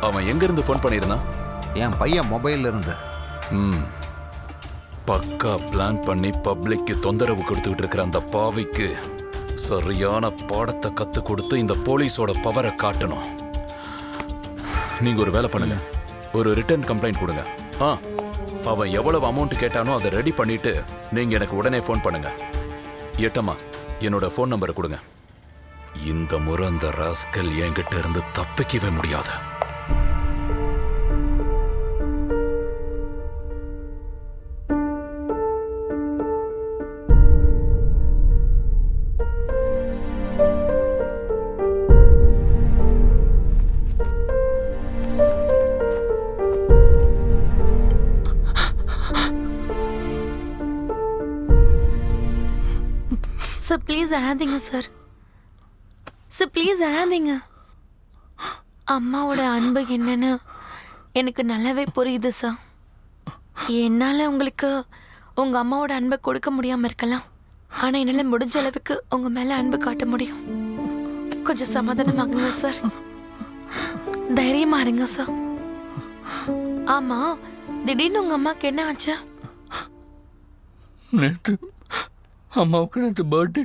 அவன் எங்க இருந்து ஃபோன் பண்ணியிருந்தான்? என் பையன் மொபைல்ல இருந்து. பக்கா பிளான் பண்ணி பப்ளிக்கு தொந்தரவு கொடுத்துக்கிட்டு இருக்கிற அந்த பாவிக்கு சரியான பாடத்தை கத்து கொடுத்து இந்த போலீஸோட பவரை காட்டணும். நீங்க ஒரு வேலை பண்ணுங்க, ஒரு ரிட்டர்ன் கம்ப்ளைண்ட் கொடுங்க. அவன் எவ்வளவு அமௌண்ட் கேட்டானோ அதை ரெடி பண்ணிட்டு நீங்க எனக்கு உடனே ஃபோன் பண்ணுங்க. ஏட்டம்மா, என்னோட ஃபோன் நம்பரை கொடுங்க. இந்த முறை அந்த ராஸ்கல் என்கிட்ட இருந்து தப்பிக்கவே முடியாது. சார் ப்ளீஸ் அழாதீங்க சார். சார் ப்ளீஸ் அழாதீங்க. அம்மாவோட அன்பு என்னன்னு எனக்கு நல்லாவே புரியுது சார். என்னால் உங்களுக்கு உங்கள் அம்மாவோட அன்பை கொடுக்க முடியாமல் இருக்கலாம். ஆனால் என்னால் முடிஞ்ச அளவுக்கு உங்கள் மேலே அன்பு காட்ட முடியும். கொஞ்சம் சமாதானமாகுங்க சார். தைரியமா இருங்க சார். ஆமாம், திடீர்னு உங்கள் அம்மாவுக்கு என்ன ஆச்சு? நேற்று அம்மாவுக்கு நேற்று birthday.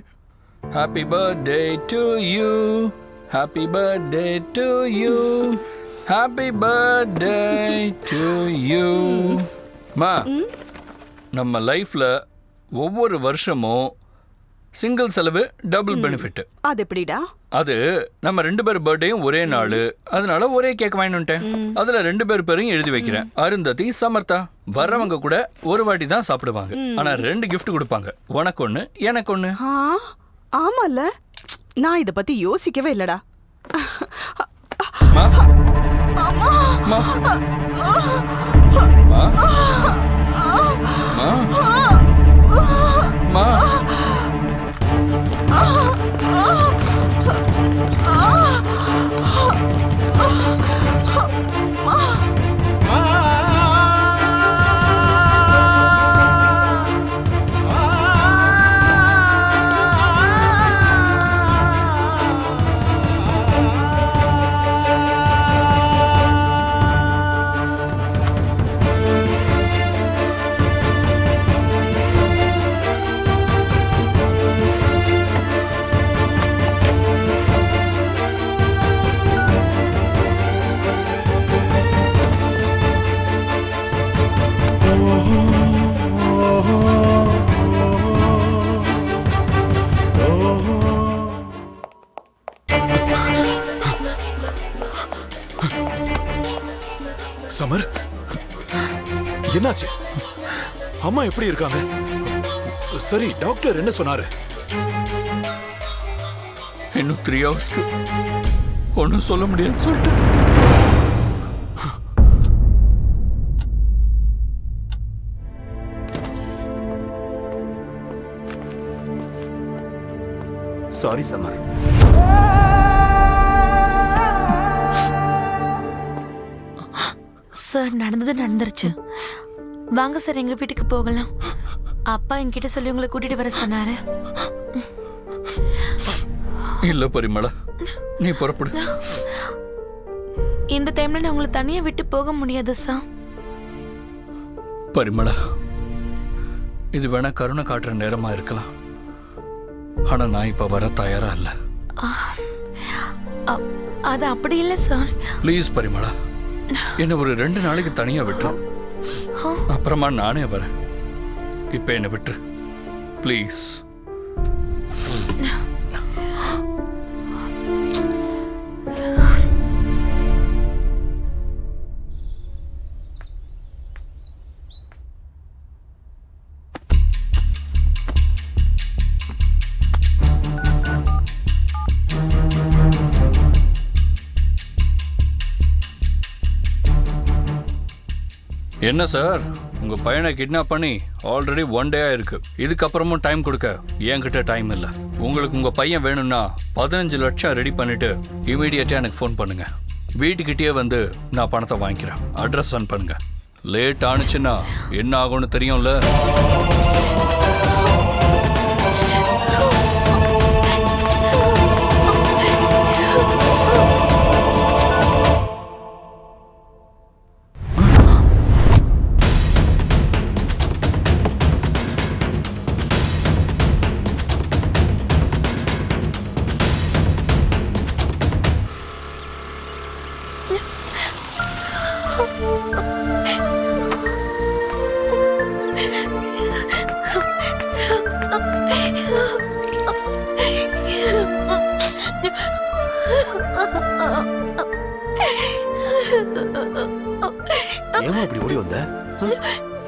Happy birthday to you, happy birthday to you, happy birthday to you. மா, நம்ம லைஃப்ல ஒவ்வொரு வருஷமும் சிங்கிள் செலவு டபுள் பெனிஃபிட். அது எப்படிடா? அது நம்ம 2 பேர் பர்த்டேயும் ஒரே நாள், அதனால ஒரே கேக் வாங்கிட்டு வந்துட்டேன். அதுல 2 பேர் பேரையும் எழுதி வைக்கிறேன். அருந்ததி, சமர்த்தா. வர்றவங்க கூட ஒரு வாட்டி தான் சாப்பிடுவாங்க, ஆனா 2 gift கொடுப்பாங்க. உனக்கு ஒண்ணு, எனக்கு ஒண்ணு. ஆமால, நான் இத பத்தி யோசிக்கவே இல்லடா. மா, மா, மா, மா, மா. சமர், என்னாச்சு? அம்மா எப்படி இருக்காங்க? சரி, டாக்டர் என்ன சொன்னாரு? இன்னும் 3 ஹவர்ஸ்க்கு ஒன்றும் சொல்ல முடியாதுன்னு சொல்லிட்டு. சாரி சமர். சார், நடந்தது நடந்துருச்சு. வாங்க சார், எங்க வீட்டுக்கு போகலாம். அப்பா என்கிட்ட சொல்லி உங்களை கூட்டிட்டு வர சொன்னாரு. இல்ல பரிமளா, நீ புறப்படு. இந்த டைம்ல நான் உங்களை தனியா விட்டு போக முடியாது சார். பரிமளா, இது வேணா கருணை காட்டுற நேரமா இருக்கலாம், ஆனா நான் இப்ப வர தயாரா இல்ல. அது அப்படி இல்லை சார். ப்ளீஸ் பரிமளா, என்ன ஒரு 2 நாளைக்கு தனியா விட்டுரு. அப்புறமா நானே வரேன். இப்ப என்ன விட்டுரு ப்ளீஸ். என்ன சார், உங்க பையனை கிட்னாப் பண்ணி ஆல்ரெடி 1 டே இருக்கு. இதுக்கப்புறமும் டைம் கொடுக்க என்கிட்ட டைம் இல்லை. உங்களுக்கு உங்க பையன் வேணும்னா 15 லட்சம் ரெடி பண்ணிட்டு இமீடியட்டா எனக்கு ஃபோன் பண்ணுங்க. வீட்டுக்கிட்டே வந்து நான் பணத்தை வாங்கிக்கிறேன். அட்ரஸ் சென்ட் பண்ணுங்க. லேட் ஆனிச்சுன்னா என்ன ஆகும்னு தெரியும்ல. ஏமா இப்படி ஓடி வந்த?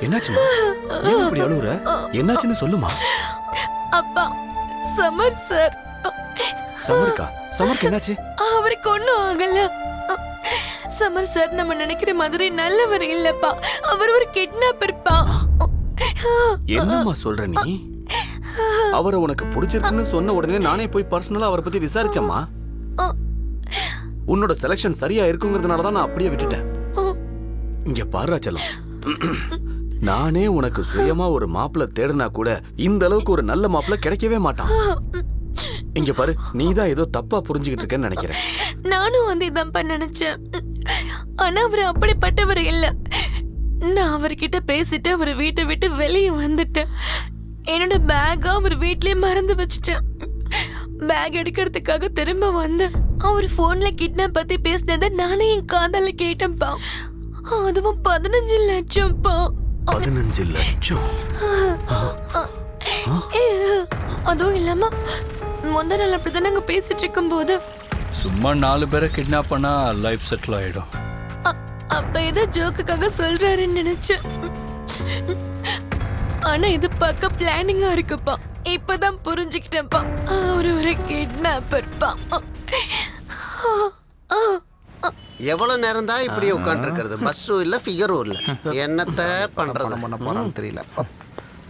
என்னாச்சுமா? ஏன் இப்படி அழுவுற? என்னாச்சுன்னு சொல்லுமா. அப்பா, சமர் சார். சமருக்கா? சமருக்கு என்னாச்சு? அவருக்கு ஒண்ணும் ஆகல. சமர் சார் நம்ம நினைக்கிற மாதிரி நல்லவர் இல்லப்பா. அவர் ஒரு கிட்னாப்பர்ப்பா. என்னம்மா சொல்ற நீ? அவரை உனக்கு பிடிச்சிருக்குன்னு சொன்ன உடனே நானே போய் பர்சனலா அவரை பத்தி விசாரிச்சேம்மா. உன்னோட செலக்ஷன் சரியா இருக்குங்கிறதுனால தான் நான் அப்படியே விட்டுட்டேன். இங்க பாரு செல்லம், நானே உனக்கு சுயமா ஒரு மாப்பிள்ளை தேடினா கூட இந்த அளவுக்கு ஒரு நல்ல மாப்பிள்ளை கிடைக்கவே மாட்டான். இங்க பாரு, நீ தான் ஏதோ தப்பா புரிஞ்சுக்கிட்டு இருக்கேன்னு நினைக்கிறேன். நானும் வந்து இதான் நினைச்சேன். ஆனா அவர் அப்படிப்பட்டவர் இல்ல. நான் அவர்கிட்ட பேசிட்டு அவர் வீட்டை விட்டு வெளியே வந்துட்டேன். என்னோட பேக் அவர் வீட்லயே மறந்து வச்சுட்டேன். பேக் எடுக்கிறதுக்காக திரும்ப வந்தேன். அவர் போன்ல கிட்னாப் பத்தி பேசினதை நானே என் காதால கேட்டேன்ப்பா. அதுவும் 15 லட்சம்ப்பா. 15 லட்சம்? அதுவும் இல்லாம முந்த நாள் அப்படிதான் நாங்க பேசிட்டு இருக்கும் போது சும்மா 4 பேரை கிட்னாப் பண்ணா லைஃப் செட்டில் ஆயிடும். அப்ப ஏதோ ஜோக்குக்காக சொல்றாருன்னு நினைச்சேன். ஆனா இது பக்க பிளானிங்கா இருக்குப்பா. இப்பதான் புரிஞ்சுக்கிட்டேன்ப்பா, அவரு ஒரு கிட்னாப்பர்ப்பா. எவ்வளவு நேரம் தான் இப்படி உட்கார்ந்து இருக்கிறது? பஸ்ஸும் இல்ல, ஃபிகரும் இல்ல. என்னத்த பண்றது? பண்ண போறான்னு தெரியல.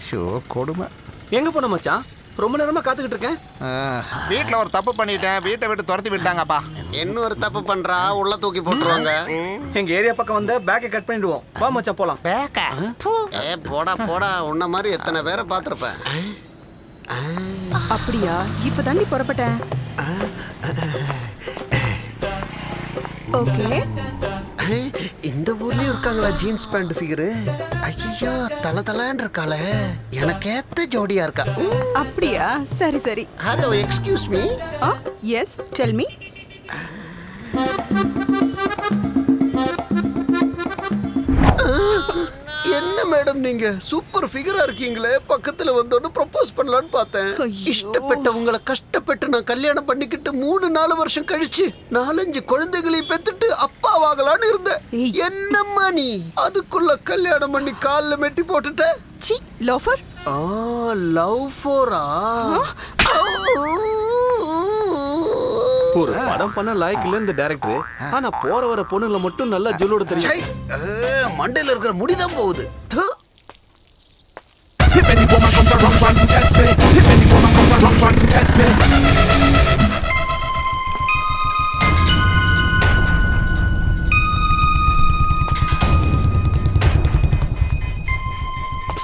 ஷோ கொடுமை. எங்க போன மச்சான்? ரொம்ப நேரமா காத்துக்கிட்டு இருக்கேன். வீட்ல ஒரு தப்பு பண்ணிட்டேன், வீட்டை விட்டு துரத்தி விட்டாங்கப்பா. என்ன ஒரு தப்பு பண்றா, உள்ள தூக்கி போட்டுருவாங்க. எங்க ஏரியா பக்கம் வந்த பேக்கை கட் பண்ணிடுவோம். வா மச்சான் போலாம். பேக்கா? ஏ போடா போடா, உன்ன மாதிரி எத்தனை பேரை பார்த்திருப்பேன். அப்படியா? இப்ப தாண்டி புறப்பட்டேன். ஓகே. இந்த ஊர்லயும் இருக்காங்களா ஜீன்ஸ் பேண்ட் ஃபிகரு? ஐயோ, தல தலன்னு இருக்காளே, எனக்கு ஏத்த ஜோடியா இருக்கா. அப்படியா? சரி சரி. Hello, excuse me. Yes, tell me. என்ன மேடம் நீங்க சூப்பர் ஃபிகரா இருக்கீங்களே, பக்கத்துல வந்தோன்னு ப்ரப்போஸ் பண்ணலான்னு பார்த்தேன். இஷ்டப்பட்டவங்களை கஷ்டப்பட்டு நான் கல்யாணம் பண்ணிக்கிட்டு 3-4 வருஷம் கழிச்சு 4-5 குழந்தைகளை பெத்துட்டு அப்பாவாகலான்னு இருந்தேன். என்னம்மா நீ அதுக்குள்ள கல்யாணம் பண்ணி கால்ல மெட்டி போட்டுட்ட? சி, லோஃபர். லவ் ஃபோரா? ஒரு படம் பண்ண லாய்க்கு இல்ல இந்த டைரக்டர். ஆனா போற வர பொண்ணுல மட்டும் நல்லா ஜொல்லோட தெரியும். மண்டையில இருக்கிற முடிதான் போகுது. If any woman comes around trying to test me, if any woman comes around trying to test me.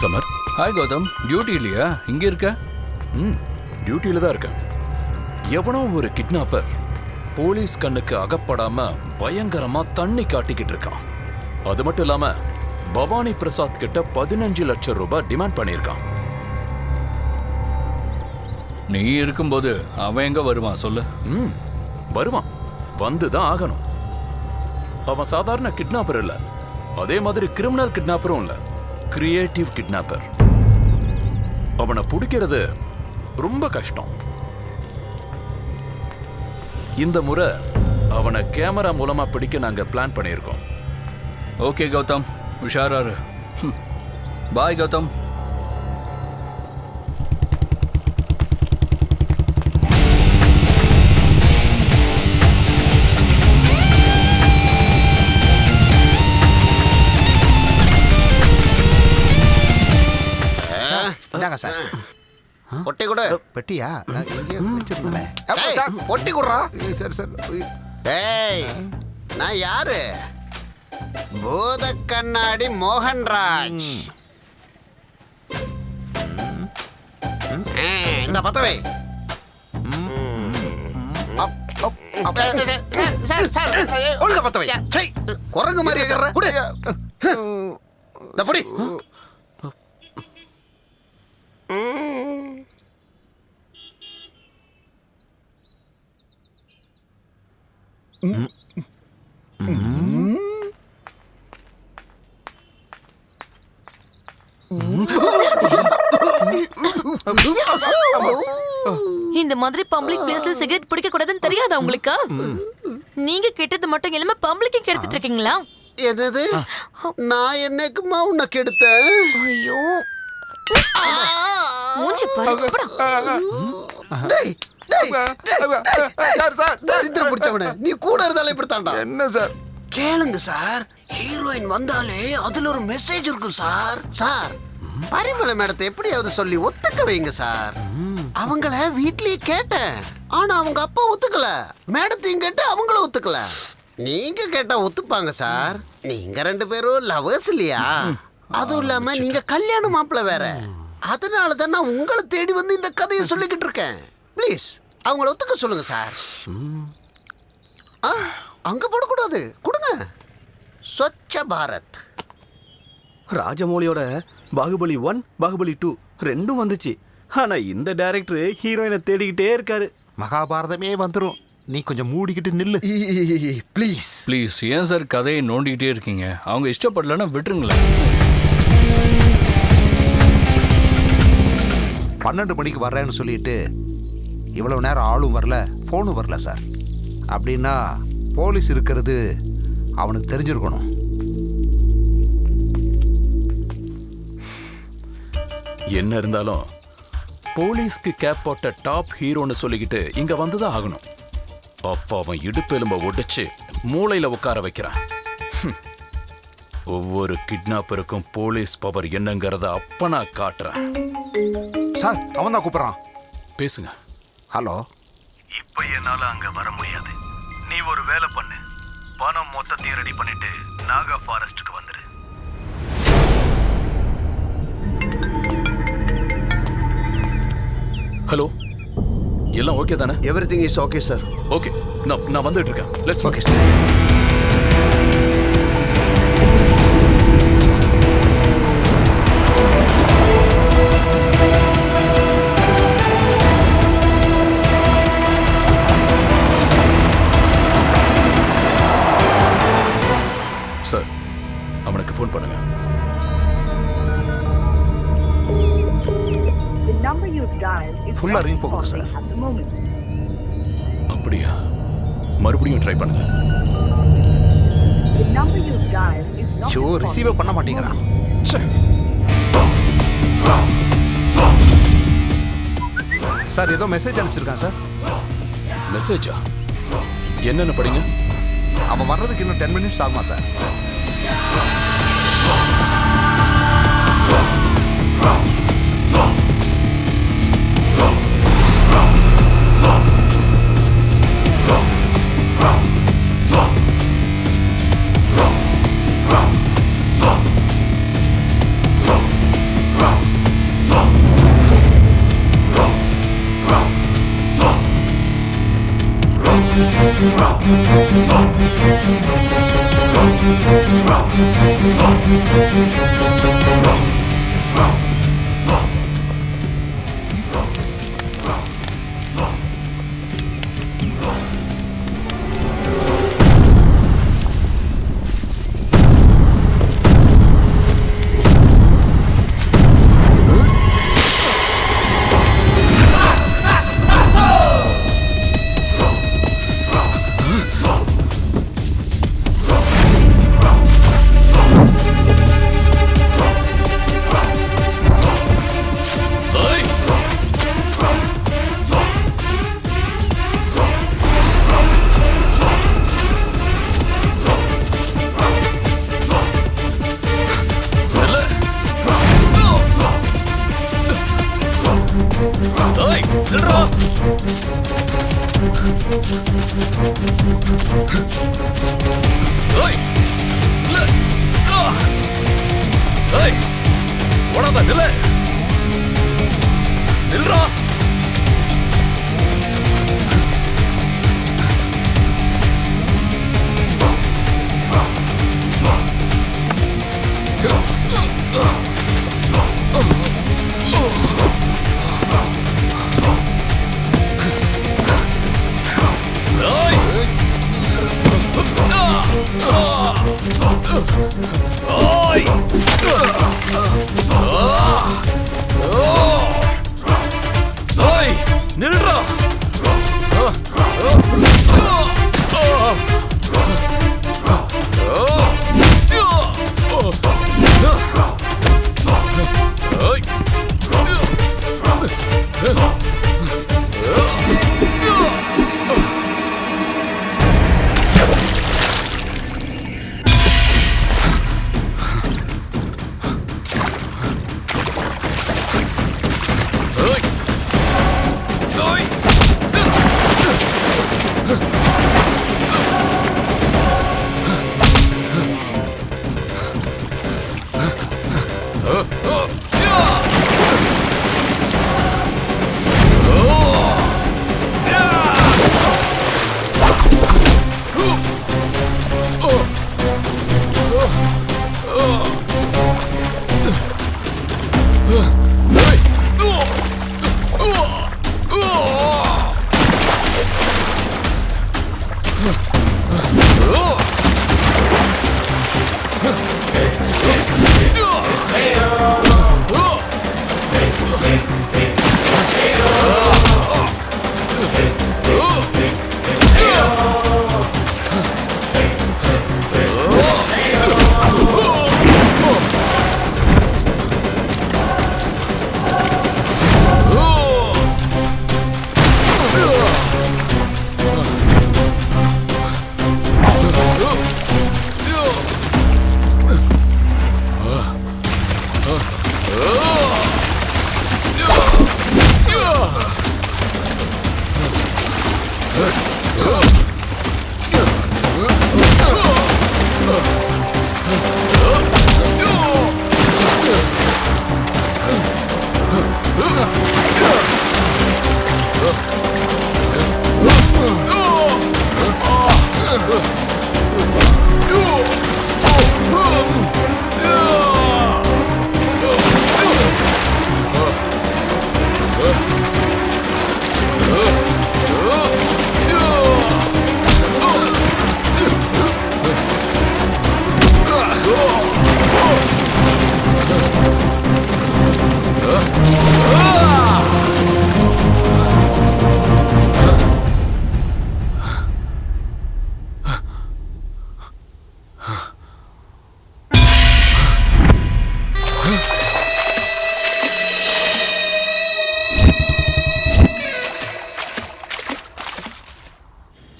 Samar, hi Gautham, duty இல்லையா? இங்க இருக்க? டியூட்டியில தான் இருக்கேன். எவனோ ஒரு கிட்னாப்பர் போலீஸ் கண்ணுக்கு அகப்படாம பயங்கரமா தண்ணி காட்டிக்கிட்டு இருக்கான். அது மட்டும் இல்லாம பவானி பிரசாத் கிட்ட 15 லட்சம் ரூபாய் டிமாண்ட் பண்ணியிருக்கான். நீ இருக்கும்போது அவன் எங்க வருவான் சொல்லு? வருவான், வந்துதான் ஆகணும். அவன் சாதாரண கிட்னாப்பர் இல்ல, அதே மாதிரி கிரிமினல் கிட்னாப்பரும் இல்ல, கிரியேட்டிவ் கிட்னாப்பர். அவனை பிடிக்கிறது ரொம்ப கஷ்டம். இந்த முறை அவனை கேமரா மூலமா பிடிக்க நாங்க பிளான் பண்ணியிருக்கோம். ஓகே கௌதம், உஷாராரு. பாய் கௌதம். இந்தாங்க சார். பொட்டி கூட. பெட்டியா? பொட்டி குடுறா. சரி சார். டேய், நான் யாரு? பூத கண்ணாடி மோகன்ராஜ். இந்த பத்தவை. ஒழுங்க பத்தவை. குரங்கு மாதிரி இருக்கிற குடு. இந்த பொடி. இந்த மாதிரி பப்ளிக் பிளேஸ்ல சிகரெட் பிடிக்க கூடாதுன்னு தெரியாதா உங்களுக்கு? நீங்க கெட்டது மட்டும் இல்லாம பப்ளிக்கு கெடுத்துட்டு இருக்கீங்களா? என்னது? நான் என்னைக்குமா உன்னை கெடுத்தேன்? ஐயோ மூஞ்சி பாரு டேய், டேய், தரித்திரம் பிடிச்சவனே, நீ கூட இருந்தாலே இப்படித்தான்டா. என்ன சார்? கேளுங்க சார், ஹீரோயின் வந்தாலே அதுல ஒரு மெசேஜ் இருக்கும் சார். சார், பரிமள மேடத்தை எப்படியாவது சொல்லி ஒத்துக்க வைங்க சார். அவங்கள வீட்லயே கேட்டேன், ஆனா அவங்க அப்பா ஒத்துக்கல. மேடத்தையும் கேட்டு அவங்கள ஒத்துக்கல. நீங்க கேட்டா ஒத்துப்பாங்க சார். நீங்க 2 பேரும் லவர்ஸ் இல்லையா? அதுவும் இல்லாம நீங்க கல்யாண மாப்பிள்ள வேற. அதனாலதான் நான் உங்களை தேடி வந்து இந்த கதையை சொல்லிக்கிட்டு இருக்கேன். ப்ளீஸ் அவங்கள ஒத்துக்க சொல்லுங்க சார். அங்க போடக்கூடாது, கொடுங்க. ஸ்வச்ச பாரத். ராஜமௌலியோட பாகுபலி 1 பாகுபலி 2 ரெண்டும் வந்துச்சு. ஆனா இந்த டைரக்டர் ஹீரோயினை தேடிக்கிட்டே இருக்காரு. மகாபாரதமே வந்துரும். நீ கொஞ்சம் மூடிக்கிட்டு நில்லு ப்ளீஸ். ப்ளீஸ் ஏன் சார் கதையை நோண்டிக்கிட்டே இருக்கீங்க? அவங்க இஷ்டப்படலன்னா விட்டுருங்களேன். 12 மணிக்கு வர்றேன்னு சொல்லிட்டு இவ்வளவு நேரம் ஆளும் வரல, ஃபோனும் வரல சார். அப்படின்னா போலீஸ் இருக்கிறது அவனுக்கு தெரிஞ்சிருக்கணும். என்ன இருந்தாலும் போலீஸ்க்கு கேப் போட்ட டாப் ஹீரோன்னு சொல்லிக்கிட்டு இங்க வந்துதான் ஆகணும். அப்ப அவன் இடுப்பெலும்ப ஒடிச்சு மூளையில உட்கார வைக்கிறான். ஒவ்வொரு கிட்னாப்பருக்கும் போலீஸ் பவர் என்னங்கிறத அப்ப நான் காட்டுறேன். சார், அவன் தான் கூப்பிடுறான். பேசுங்க. ஹலோ. இப்ப என்னால அங்க வர முடியாது. நீ ஒரு வேலை பண்ணு, பணம் மொத்தத்தையும் ரெடி பண்ணிட்டு நாகா ஃபாரஸ்டுக்கு வந்துரு. ஹலோ, எல்லாம் ஓகே தானே? Everything is okay sir. Okay, நான் வந்துட்டு இருக்கேன். Let's okay sir. சார், அவனுக்கு ஃபோன் பண்ணுங்க. ஃபுல்லா ரிங் போகுது சார். அப்படியா? மறுபடியும் ட்ரை பண்ணுங்க. ஷோ, ரிசீவ் பண்ண மாட்டேங்கிறான். சார், ஏதோ மெசேஜ் அனுப்பிச்சிருக்கான் சார். மெசேஜா? என்னென்ன படிங்க? அவன் வர்றதுக்கு இன்னும் 10 மினிட்ஸ் ஆகுமா சார்?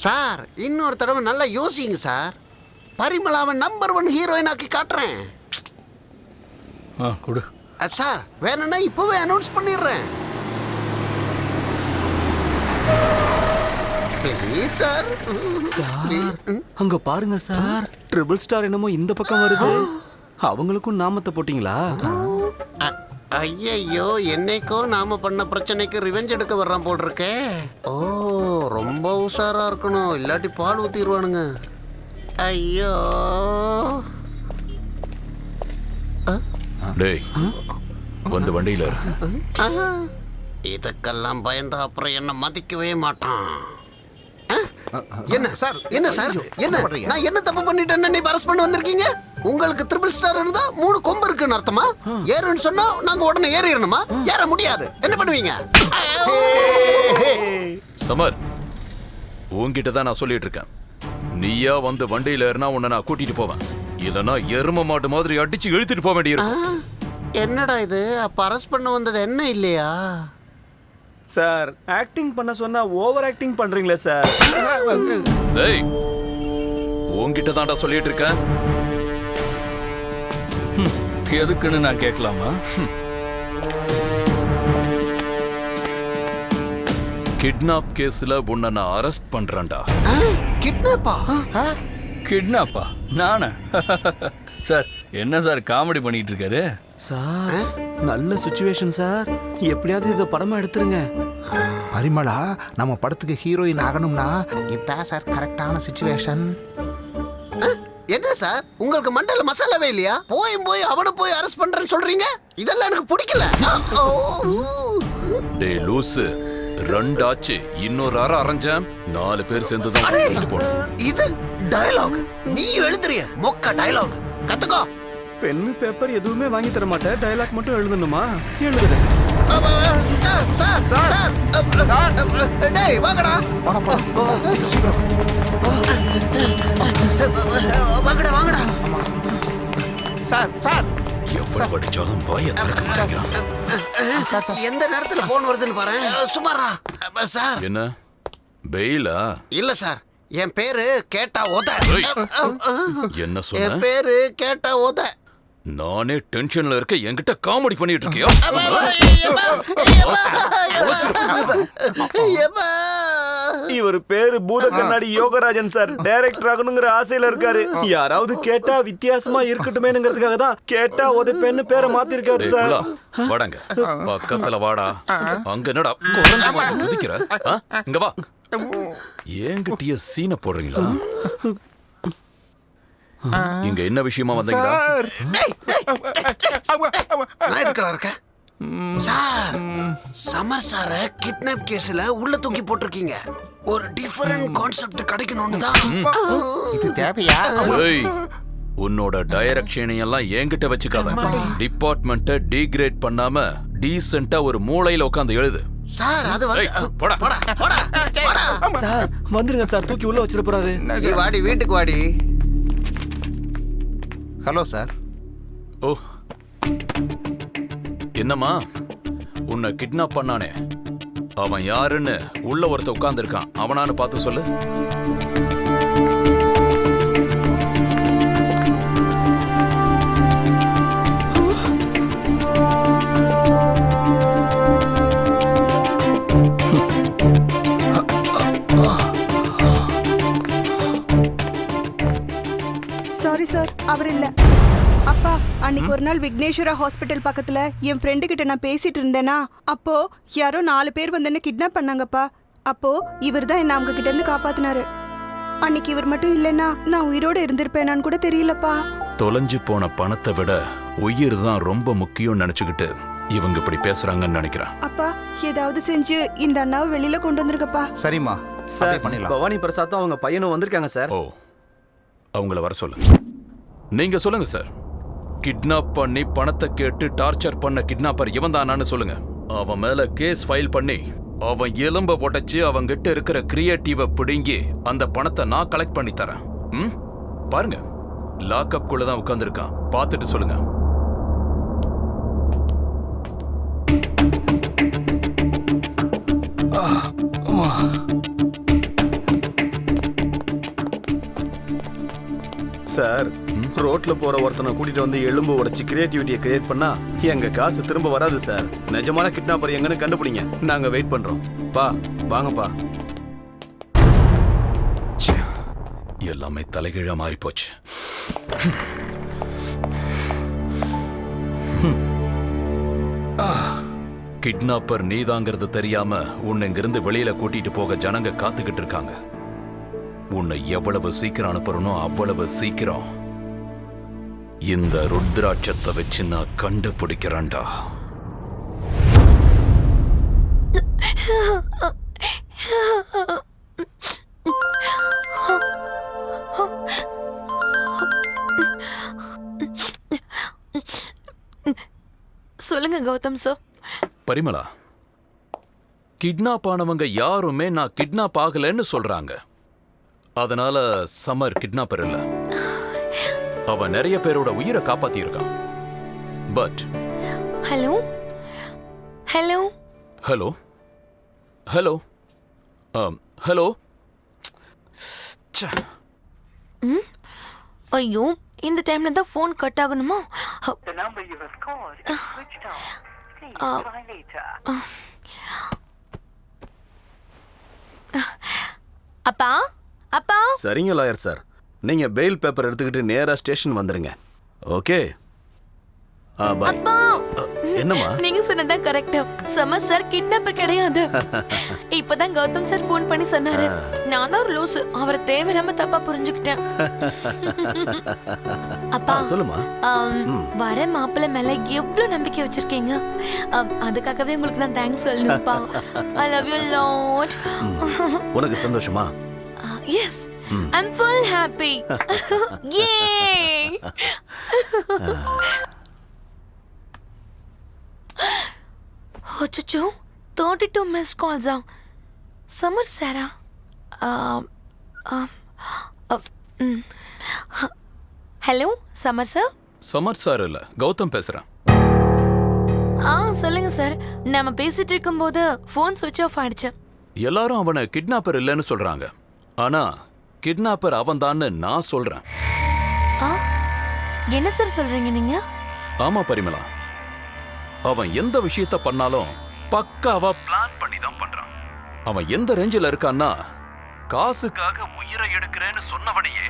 சார் இன்னொரு தடவை நல்லா யோசிங்க சார். பரிமளாவை நம்பர் 1 ஹீரோயின் ஆக்கி காட்டுறேன். கொடு. சார் வேணும்னா இப்பவே அனௌன்ஸ் பண்ணிடுறேன். Please sir. சார் அங்க பாருங்க சார், ட்ரிபிள் ஸ்டார் என்னமோ இந்த பக்கம் வருது. அவங்களுக்கும் நாமத்தை போட்டீங்களா? ஐயையோ, என்னைக்கோ நாம பண்ண பிரச்சனைக்கு ரிவெஞ்ச் எடுக்க வர்றான் போல் இருக்கே. ஓ, ரொம்ப உஷாரா இருக்கணும், இல்லாட்டி பால் ஊத்திடுவானுங்க. ஐயோ. டேய் வந்து வண்டியில இதுக்கெல்லாம் பயந்தா அப்புறம் என்ன மதிக்கவே மாட்டான். என்ன சார், என்ன சார், என்ன நான் என்ன தப்பு பண்ணிட்டேன்னு நீ அரெஸ்ட் பண்ண வந்திருக்கீங்க? உங்களுக்கு ட்ரிபிள் ஸ்டார் இருந்தா 3 கொம்பு இருக்குன்னு அர்த்தமா? ஏறுன்னு சொன்னா நாங்க உடனே ஏறிடணுமா? ஏற முடியாது. என்ன பண்ணுவீங்க? சமர், உன்கிட்ட தான் நான் சொல்லிட்டு இருக்கேன். நீயா வந்து வண்டியில ஏறினா உன்னை நான் கூட்டிட்டு போவேன். இல்லைன்னா எரும மாட்டு மாதிரி அடிச்சு இழுத்துட்டு போக வேண்டியிருக்கும். என்னடா இது, அப்ப அரெஸ்ட் பண்ண வந்தது என்ன இல்லையா? சார் ஆக்டிங் பண்ண சொன்னா ஓவர் ஆக்டிங் பண்றீங்களே சார். டேய் உன்கிட்ட தான்டா சொல்லிட்டு இருக்கேன். எதுக்குன்னு நான் கேட்கலாமா? கிட்னாப் கேஸ்ல உன்னை நான் அரெஸ்ட் பண்றேன்டா. கிட்னாப்பா? கிட்னாப்பா? நானா? சார் என்ன சார் காமெடி பண்ணிட்டு இருக்காரு? சார் நல்ல சுச்சுவேஷன் சார், எப்படியாவது இதை படமா எடுத்துருங்க. பரிமளா நம்ம படத்துக்கு ஹீரோயின் ஆகணும்னா இதான் சார் கரெக்டான சிச்சுவேஷன். என்ன சார் உங்களுக்கு மண்டல மசாலாவே இல்லையா? போய் அவனை போய் அரெஸ்ட் பண்றேன்னு சொல்றீங்க? இதெல்லாம் எனக்கு பிடிக்கல. டேய் லூசு, 2 ஆச்சு, இன்னொரு அரை அரைஞ்சேன். 4 பேர் சேர்ந்து தான் போனோம். இது டயலாக் நீ எழுதுறிய மொக்க டயலாக். கத்துக்கோ. பென்னு பேப்பர் எதுவுமே வாங்கி தர மாட்டேன், டயலாக் மட்டும் எழுதணுமா? எழுதுறேன். சார் சார் சார் டேய் வாங்கடா. வாங்கடா வாங்கடா. சார் சார் எவ்வளவு படிச்சாலும் வாயை திறக்க மாட்டேங்கிறான். எந்த நேரத்துல போன் வருதுன்னு பாரு. சுமாரா சார். என்ன பெயிலா? இல்ல சார், என் பேரு கேட்டா ஓத. என்ன என் சொன்ன? பேரு கேட்டா ஓத. நானே டென்ஷன்ல இருக்க, என்கிட்ட காமெடி பண்ணிட்டு இருக்கியா? இவர் பேரு பூத கண்ணாடி யோகராஜன் சார். டைரக்டர் ஆகணுங்கிற ஆசையில இருக்காரு. யாராவது கேட்டா வித்தியாசமா இருக்கட்டுமேங்கிறதுக்காக தான் கேட்டா உதைப்பேன்னு பேரை மாத்திருக்காரு சார். வாடாங்க, பக்கத்துல வாடா. அங்க என்னடா குதிக்கிற? இங்க வா. என்கிட்டய சீன போடுறீங்களா? இங்க என்ன விஷயமா வந்தீங்களா? நான் எதுக்குடா இருக்கேன்? சார் சமர் சார கிட்னாப் கேஸ்ல உள்ள தூக்கி போட்டிருக்கீங்க. ஒரு டிஃபரண்ட் கான்செப்ட் கிடைக்கணும்னு தான். இது தேவையா? ஏய், உன்னோட டைரக்ஷனை எல்லாம் என்கிட்ட வச்சுக்காத. டிபார்ட்மெண்ட்டை டீக்ரேட் பண்ணாம டீசென்ட்டா ஒரு மூலையில உட்கார்ந்து எழுது. சார் அது ஏய், போடா. சார் வந்துருங்க சார், தூக்கி உள்ள வச்சிட போறாரு. வாடி வீட்டுக்கு வாடி. Hello sir. ஓ, என்னம்மா உன்னை கிட்னாப் பண்ணானே அவன் யாருன்னு உள்ள ஒருத்த உட்கார்ந்துருக்கான். அவனான்னு பார்த்து சொல்லு. சாரி சார், அவர் இல்ல. அப்பா, அன்னைக்கு ஒரு நாள் விக்னேஸ்வரா ஹாஸ்பிட்டல் பக்கத்துல என் ஃப்ரெண்டு கிட்ட நான் பேசிட்டு இருந்தேனா, அப்போ யாரோ 4 பேர் வந்து என்ன கிட்னாப் பண்ணாங்கப்பா. அப்போ இவர் தான் என்ன அவங்க கிட்ட இருந்து காப்பாத்தினாரு. அன்னைக்கு இவர் மட்டும் இல்லைன்னா நான் உயிரோட இருந்திருப்பேனான்னு கூட தெரியலப்பா. தொலைஞ்சு போன பணத்தை விட உயிர் தான் ரொம்ப முக்கியம் நினைச்சுக்கிட்டு இவங்க இப்படி பேசுறாங்கன்னு நினைக்கிறேன். அப்பா, ஏதாவது செஞ்சு இந்த அண்ணாவை வெளியில கொண்டு வந்துருக்கப்பா. சரிம்மா சார் பண்ணிடலாம். பவானி பிரசாத்தும் அவங்க பையனும் வந்திருக்காங்க சார். ஓ, அவங்கள வர சொல்லு. நீங்க சொல்லுங்க சார். கிட்னாப் பண்ணி பணத்தை கேட்டு டார்ச்சர் பண்ண கிட்னாப்பர் இவன் தானான்னு சொல்லுங்க. அவன் மேல கேஸ் ஃபைல் பண்ணி அவன் எலும்ப உடைச்சு அவங்கிட்ட இருக்கிற கிரியேட்டிவ பிடுங்கி அந்த பணத்தை நான் கலெக்ட் பண்ணி தரேன். பாருங்க, லாக்அப் குள்ள தான் உட்கார்ந்துருக்கான். பார்த்துட்டு சொல்லுங்க. சார், ரோட்ல போற ஒருத்தனை கூட்டிட்டு வந்து எலும்பு உடைச்சு கிரியேட்டிவிட்டியை கிரியேட் பண்ணா எங்க காசு திரும்ப வராது சார். நிஜமான கிட்னாப்பர் எங்கன்னு கண்டுபிடிங்க, நாங்க வெயிட் பண்றோம். பா வாங்கப்பா. எல்லாமே தலைகீழா மாறி போச்சு. கிட்னாப்பர் நீதாங்கிறது தெரியாம உன்னை இங்கிருந்து வெளியில கூட்டிட்டு போக ஜனங்க காத்துக்கிட்டு இருக்காங்க. உன்னை எவ்வளவு சீக்கிரம் அனுப்புறனோ அவ்வளவு சீக்கிரம் இந்த ருத்ராட்சத்தை வச்சு நான் கண்டுபிடிக்கிறேன்டா. சொல்லுங்க கௌதம் சார். பரிமளா, கிட்னாப் ஆனவங்க யாருமே நான் கிட்னாப் ஆகலன்னு சொல்றாங்க. அதனால சமர் கிட்னாப்பர் இல்ல. அவன் நிறைய பேரோட உயிரை காப்பாத்தி இருக்கான். But hello hello hello hello hello. ஐயோ, இந்த டைம்ல தான் ஃபோன் கட் ஆகணுமா? அப்பா அப்பா. சரிங்க லாயர் சார், நீங்க பெயில் பேப்பர் எடுத்துக்கிட்டு நேரா ஸ்டேஷன் வந்துருங்க. ஓகே, பாய். அப்பா, என்னம்மா? நீங்க சொன்னதா கரெக்ட். சமர் சார் கிட்னாப்பர் கிடையாது. இப்பதான் கௌதம் சார் ஃபோன் பண்ணி சொன்னாரு. நான் தான் ஒரு லூசு, அவரை தேவையில்லாம தப்பா புரிஞ்சுக்கிட்டேன். அப்பா சொல்லுமா. வர மாப்பிள்ளை மேல எவ்வளவு நம்பிக்கை வச்சிருக்கீங்க. அதுக்காகவே உங்களுக்கு நான் தேங்க்ஸ் சொல்லணும்ப்பா. I love you lot. உனக்கு சந்தோஷமா? Yes, I am full happy. யே. அச்சோ, 32 மிஸ்ட் கால்ஸ். சமர் சாரா? Hello Samar sir. Samar sir இல்ல, கௌதம் பேசுறேன். சொல்லுங்க சார். நாம பேசிட்டு இருக்கும்போது ஃபோன் சுவிட்ச் ஆஃப் ஆயிடுச்சு. எல்லாரும் அவனை கிட்னாப்பர் இல்லைன்னு சொல்றாங்க. ஆனா கிட்னாப்பர் அவன் தான்னு நான் சொல்றேன். என்ன சார் சொல்றீங்க நீங்க? ஆமா பரிமளா, அவன் எந்த விஷயத்த பண்ணாலும் பக்காவா பிளான் பண்ணி தான் பண்றான். அவன் எந்த ரேஞ்சில இருக்கான்னா, காசுக்காக உயிரை எடுக்கிறேன்னு சொன்னவனையே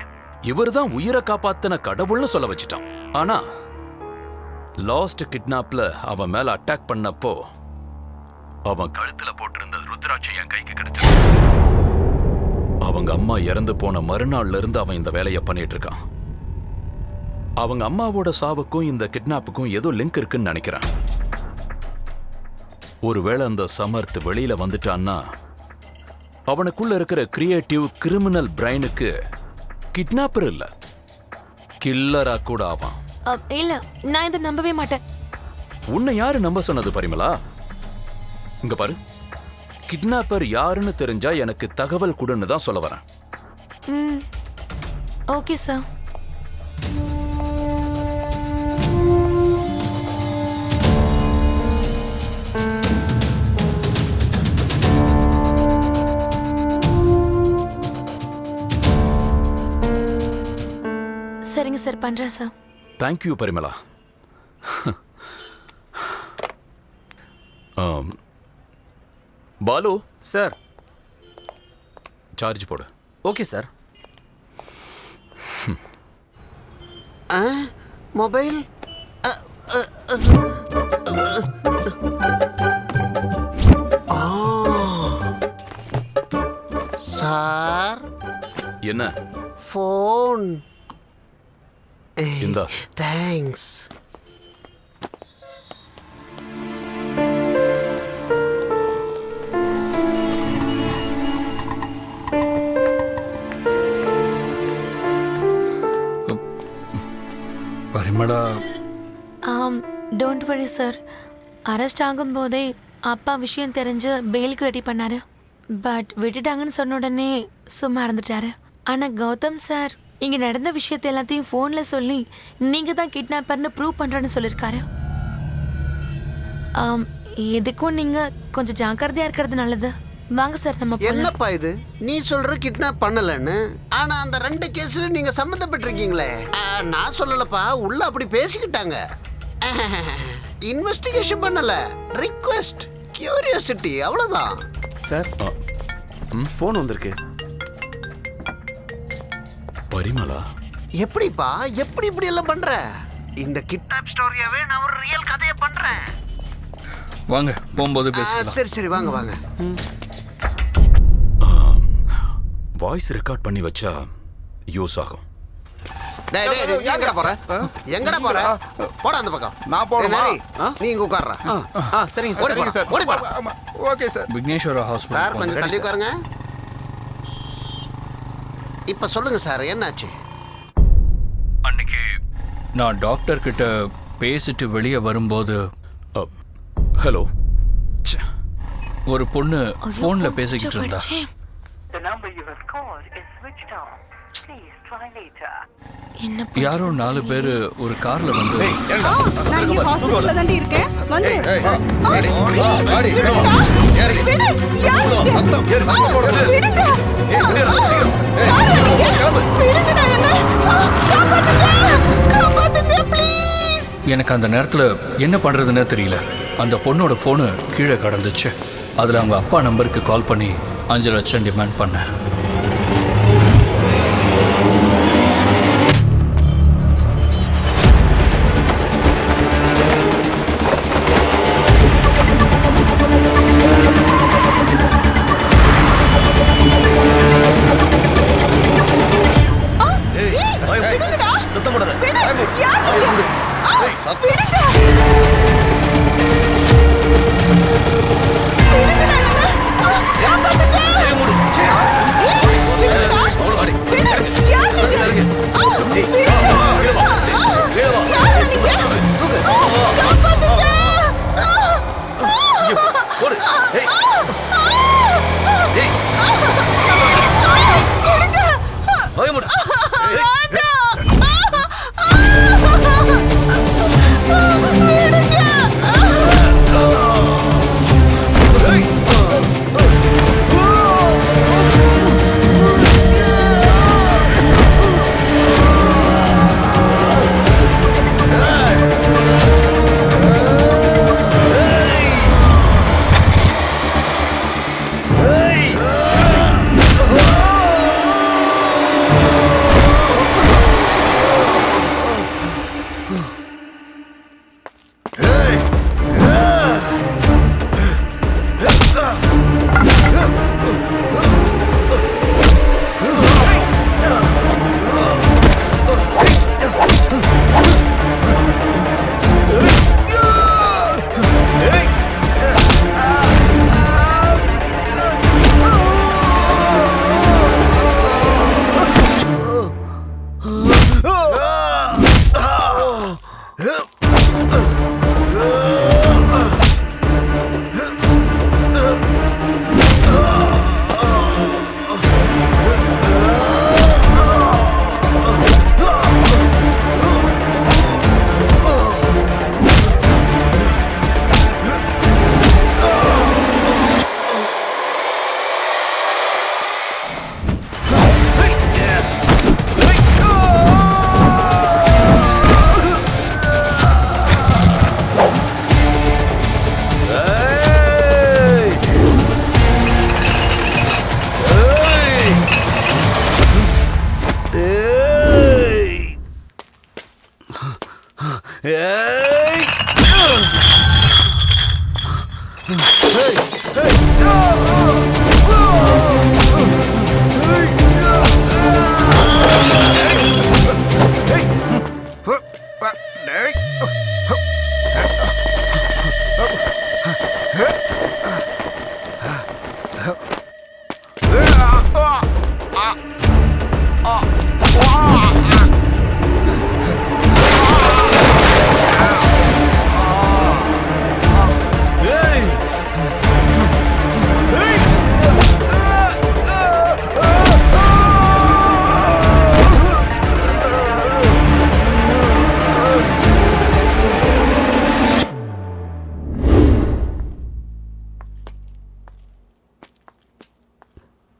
இவர்தான் உயிரை காப்பாத்தின கடவுள்னு சொல்ல வச்சிட்டான். ஆனா லாஸ்ட் கிட்னாப்ல அவன் மேல அட்டாக் பண்ணப்போ அவன் கழுத்துல போட்டிருந்த ருத்ராட்சம் என் கைக்கு கிடைச்சது. அவங்க அம்மா இறந்து போன மறுநாள்ல இருந்து அவன் இந்த வேலையை பண்ணிட்டு இருக்கான். அவங்க அம்மாவோட சாவுக்கும் இந்த கிட்னாப்புக்கும் ஏதோ லிங்க் இருக்குன்னு நினைக்கிறேன். ஒருவேளை அந்த சமர்த் வெளியில வந்துட்டான்னா அவனுக்குள்ள இருக்கிற கிரியேட்டிவ் கிரிமினல் பிரைனுக்கு கிட்னாப்பர் இல்ல கில்லரா கூட ஆவான். இல்ல நான் இதை நம்பவே மாட்டேன். உன்னை யாரு நம்ப சொன்னது பரிமளா? இங்க பாரு, கிட்னாப்பர் யாருன்னு தெரிஞ்சா எனக்கு தகவல் கொடுன்னு தான் சொல்ல வரேன். Okay sir. சரிங்க சார், பண்றேன் sir. Thank you Parimala. Balu sir, charge போடு. Okay sir. மொபைல் சார், என்ன ஃபோன். இந்தா. Thanks. Parimala, don't worry sir. Arrest ஆகும்போதே அப்பா விஷயம் தெரிஞ்சு பெயிலுக்கு ரெடி பண்ணாரு. பட் விட்டுட்டாங்கன்னு சொன்ன உடனே சும்மா இருந்துட்டாரு. ஆனா கௌதம் சார் இங்க நடந்த விஷயத்தை எல்லாத்தையும் போன்ல சொல்லி நீங்க தான் கிட்னாப்பர்னு ப்ரூவ் பண்றேன்னு சொல்லிருக்காரு. எதுக்கும் நீங்க கொஞ்சம் ஜாக்கிரதையா இருக்கிறது நல்லது. வாங்க சார், நம்ம என்னப்பா இது, நீ சொல்ற கிட்னாப் பண்ணலன்னு, ஆனா அந்த 2 கேஸ்ல நீங்க சம்பந்தப்பட்டிருக்கீங்களே. நான் சொல்லலப்பா, உள்ள அப்படி பேசிக்கிட்டாங்க. இன்வெஸ்டிகேஷன் பண்ணல, ரிக்வெஸ்ட், கியூரியாசிட்டி, அவ்வளவுதான். சார், ஃபோன் வந்திருக்கு. பரிமளா, எப்படிப்பா, எப்படி இப்படி எல்லாம் பண்ற? இந்த கிட்னாப் ஸ்டோரியாவே நான் ஒரு ரியல் கதையை பண்றேன். வாங்க, போகும்போது பேசலாம். சரி சரி, வாங்க வாங்க. வாய்ஸ் ரெக்கார்ட் பண்ணி வச்சா யூஸ் ஆகும். டேய் டேய், எங்கடா போற? எங்கடா போற? போடா அந்த பக்கம். நான் போறேன். நீ இங்க உட்கார்றா. சரிங்க ஓடி போடா, சார். ஓடி போடா. Okay sir. Vigneswara hospital. Sir கொஞ்சம் தள்ளி உட்காருங்க. இப்ப சொல்லுங்க சார், என்னாச்சு? அன்னைக்கு நான் டாக்டர் கிட்ட பேசிட்டு வெளியே வரும்போது ஹலோ, ஒரு பொண்ணு போன்ல பேசிக்கிட்டு இருந்தா. யாரோ 4 பேர் ஒரு கார்ல வந்து நான் இங்க ஹாஸ்பிடல்ல தாண்டி இருக்கேன். வந்து எனக்கு அந்த நேரத்துல என்ன பண்றதுன்னே தெரியல. அந்த பொண்ணோட போனு கீழே கடந்துச்சு. அதுல அவங்க அப்பா நம்பருக்கு கால் பண்ணி 5 லட்சம் டிமாண்ட் பண்ணேன்.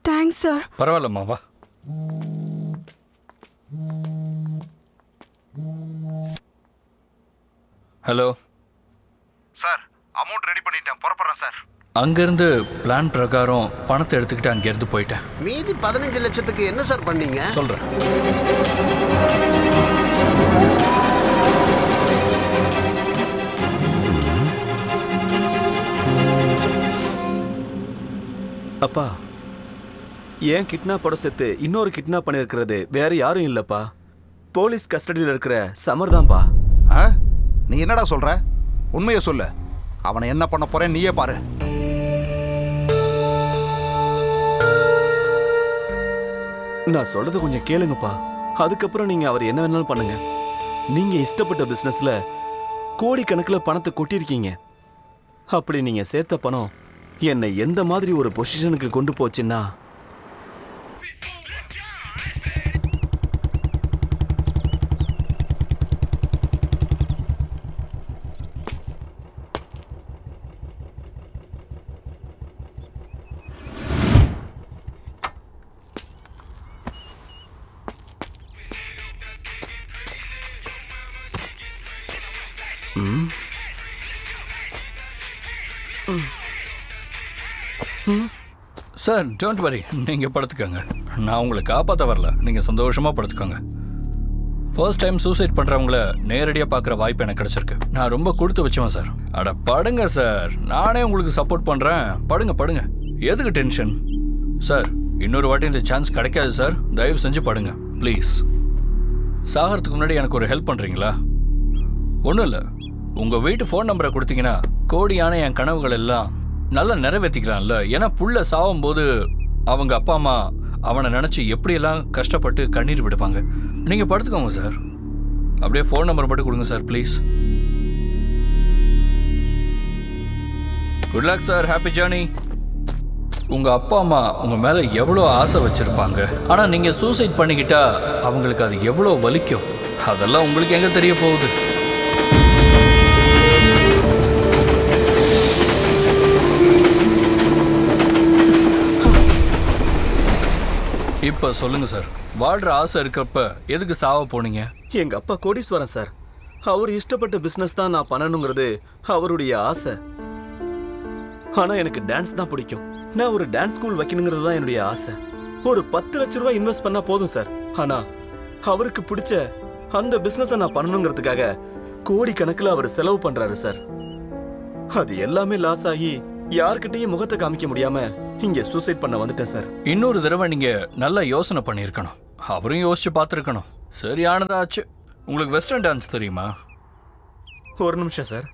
Thanks sir. பரவாயில்லம்மா வா. ஹலோ சார், அமௌண்ட் ரெடி பண்ணிட்டேன், புறப்படுறேன் சார். அங்கேருந்து பிளான் பிரகாரம் பணத்தை எடுத்துக்கிட்டு அங்கேருந்து போயிட்டேன். மீதி 15 லட்சத்துக்கு என்ன சார் பண்ணீங்க? சொல்கிறேன். அப்பா, ஏன் கிட்னாப்போட சேர்த்து இன்னொரு கிட்னாப் பண்ணியிருக்கிறது வேற யாரும் இல்லப்பா, போலீஸ் கஸ்டடியில் இருக்கிற சமர் தான்ப்பா. நீ என்னடா சொல்ற? உண்மையை சொல்லு. அவனை என்ன பண்ண போறேன் நீயே பாரு. நான் சொல்றத கொஞ்சம் கேளுங்கப்பா, அதுக்கப்புறம் நீங்க அவர் என்ன வேணாலும் பண்ணுங்க. நீங்க இஷ்டப்பட்ட பிசினஸ்ல கோடிக்கணக்கில் பணத்தை கொட்டிருக்கீங்க. அப்படி நீங்க சேர்த்த பணம் என்னை எந்த மாதிரி ஒரு பொசிஷனுக்கு கொண்டு போச்சுன்னா, சார் டோன்ட் வரி, நீங்கள் படுத்துக்கோங்க. நான் உங்களை காப்பாற்ற வரல, நீங்கள் சந்தோஷமாக படுத்துக்கோங்க. ஃபர்ஸ்ட் டைம் சூசைட் பண்ணுறவங்கள நேரடியாக பார்க்குற வாய்ப்பு எனக்கு கிடச்சிருக்கு. நான் ரொம்ப கொடுத்து வச்சுவேன் சார். அட படுங்க சார், நானே உங்களுக்கு சப்போர்ட் பண்ணுறேன். படுங்க படுங்க, எதுக்கு டென்ஷன்? சார் இன்னொரு வாட்டி இந்த சான்ஸ் கிடைக்காது சார், தயவு செஞ்சு படுங்க ப்ளீஸ். சாகிறதுக்கு முன்னாடி எனக்கு ஒரு ஹெல்ப் பண்ணுறீங்களா? ஒன்றும் இல்லை, உங்கள் வீட்டு ஃபோன் நம்பரை கொடுத்தீங்கன்னா கோடியான என் கனவுகள் எல்லாம் நல்லா நிறைவேற்றிக்கிறான்ல. ஏன்னா புள்ள சாகும்போது அவங்க அப்பா அம்மா அவனை நினச்சி எப்படியெல்லாம் கஷ்டப்பட்டு கண்ணீர் விடுவாங்க. நீங்கள் படுத்துக்கோங்க சார், அப்படியே ஃபோன் நம்பர் மட்டும் கொடுங்க sir please. Good luck sir, happy journey. உங்கள் அப்பா அம்மா உங்கள் மேலே எவ்வளோ ஆசை வச்சுருப்பாங்க, ஆனால் நீங்கள் சூசைட் பண்ணிக்கிட்டா அவங்களுக்கு அது எவ்வளோ வலிக்கும், அதெல்லாம் உங்களுக்கு எங்கே தெரிய போகுது? இப்போ சொல்லுங்க சார், வாழ்ற ஆசை இருக்கப்ப எதுக்கு சாவ போனீங்க? எங்க அப்பா கோடீஸ்வரன் சார், அவர் இஷ்டப்பட்ட பிசினஸ் தான் நான் பண்ணணுங்கிறது அவருடைய ஆசை. ஆனா எனக்கு டான்ஸ் தான் பிடிக்கும். நான் ஒரு டான்ஸ் ஸ்கூல் வைக்கணுங்கிறது தான் என்னுடைய ஆசை. ஒரு 10 லட்ச ரூபாய் இன்வெஸ்ட் பண்ணா போதும் சார். ஆனா அவருக்கு பிடிச்ச அந்த பிசினஸை நான் பண்ணணுங்கிறதுக்காக கோடிக்கணக்கில் அவர் செலவு பண்றாரு சார். அது எல்லாமே லாஸ் ஆகி யார்கிட்டையும் முகத்தை காமிக்க முடியாம இங்க சூசைட் பண்ண வந்துட்டேன் சார். இன்னொரு தடவை நீங்க நல்லா யோசனை பண்ணியிருக்கணும், அவரும் யோசிச்சு பார்த்துருக்கணும். சரியானதாச்சு. உங்களுக்கு வெஸ்டர்ன் டான்ஸ் தெரியுமா? ஒரு நிமிஷம் சார்.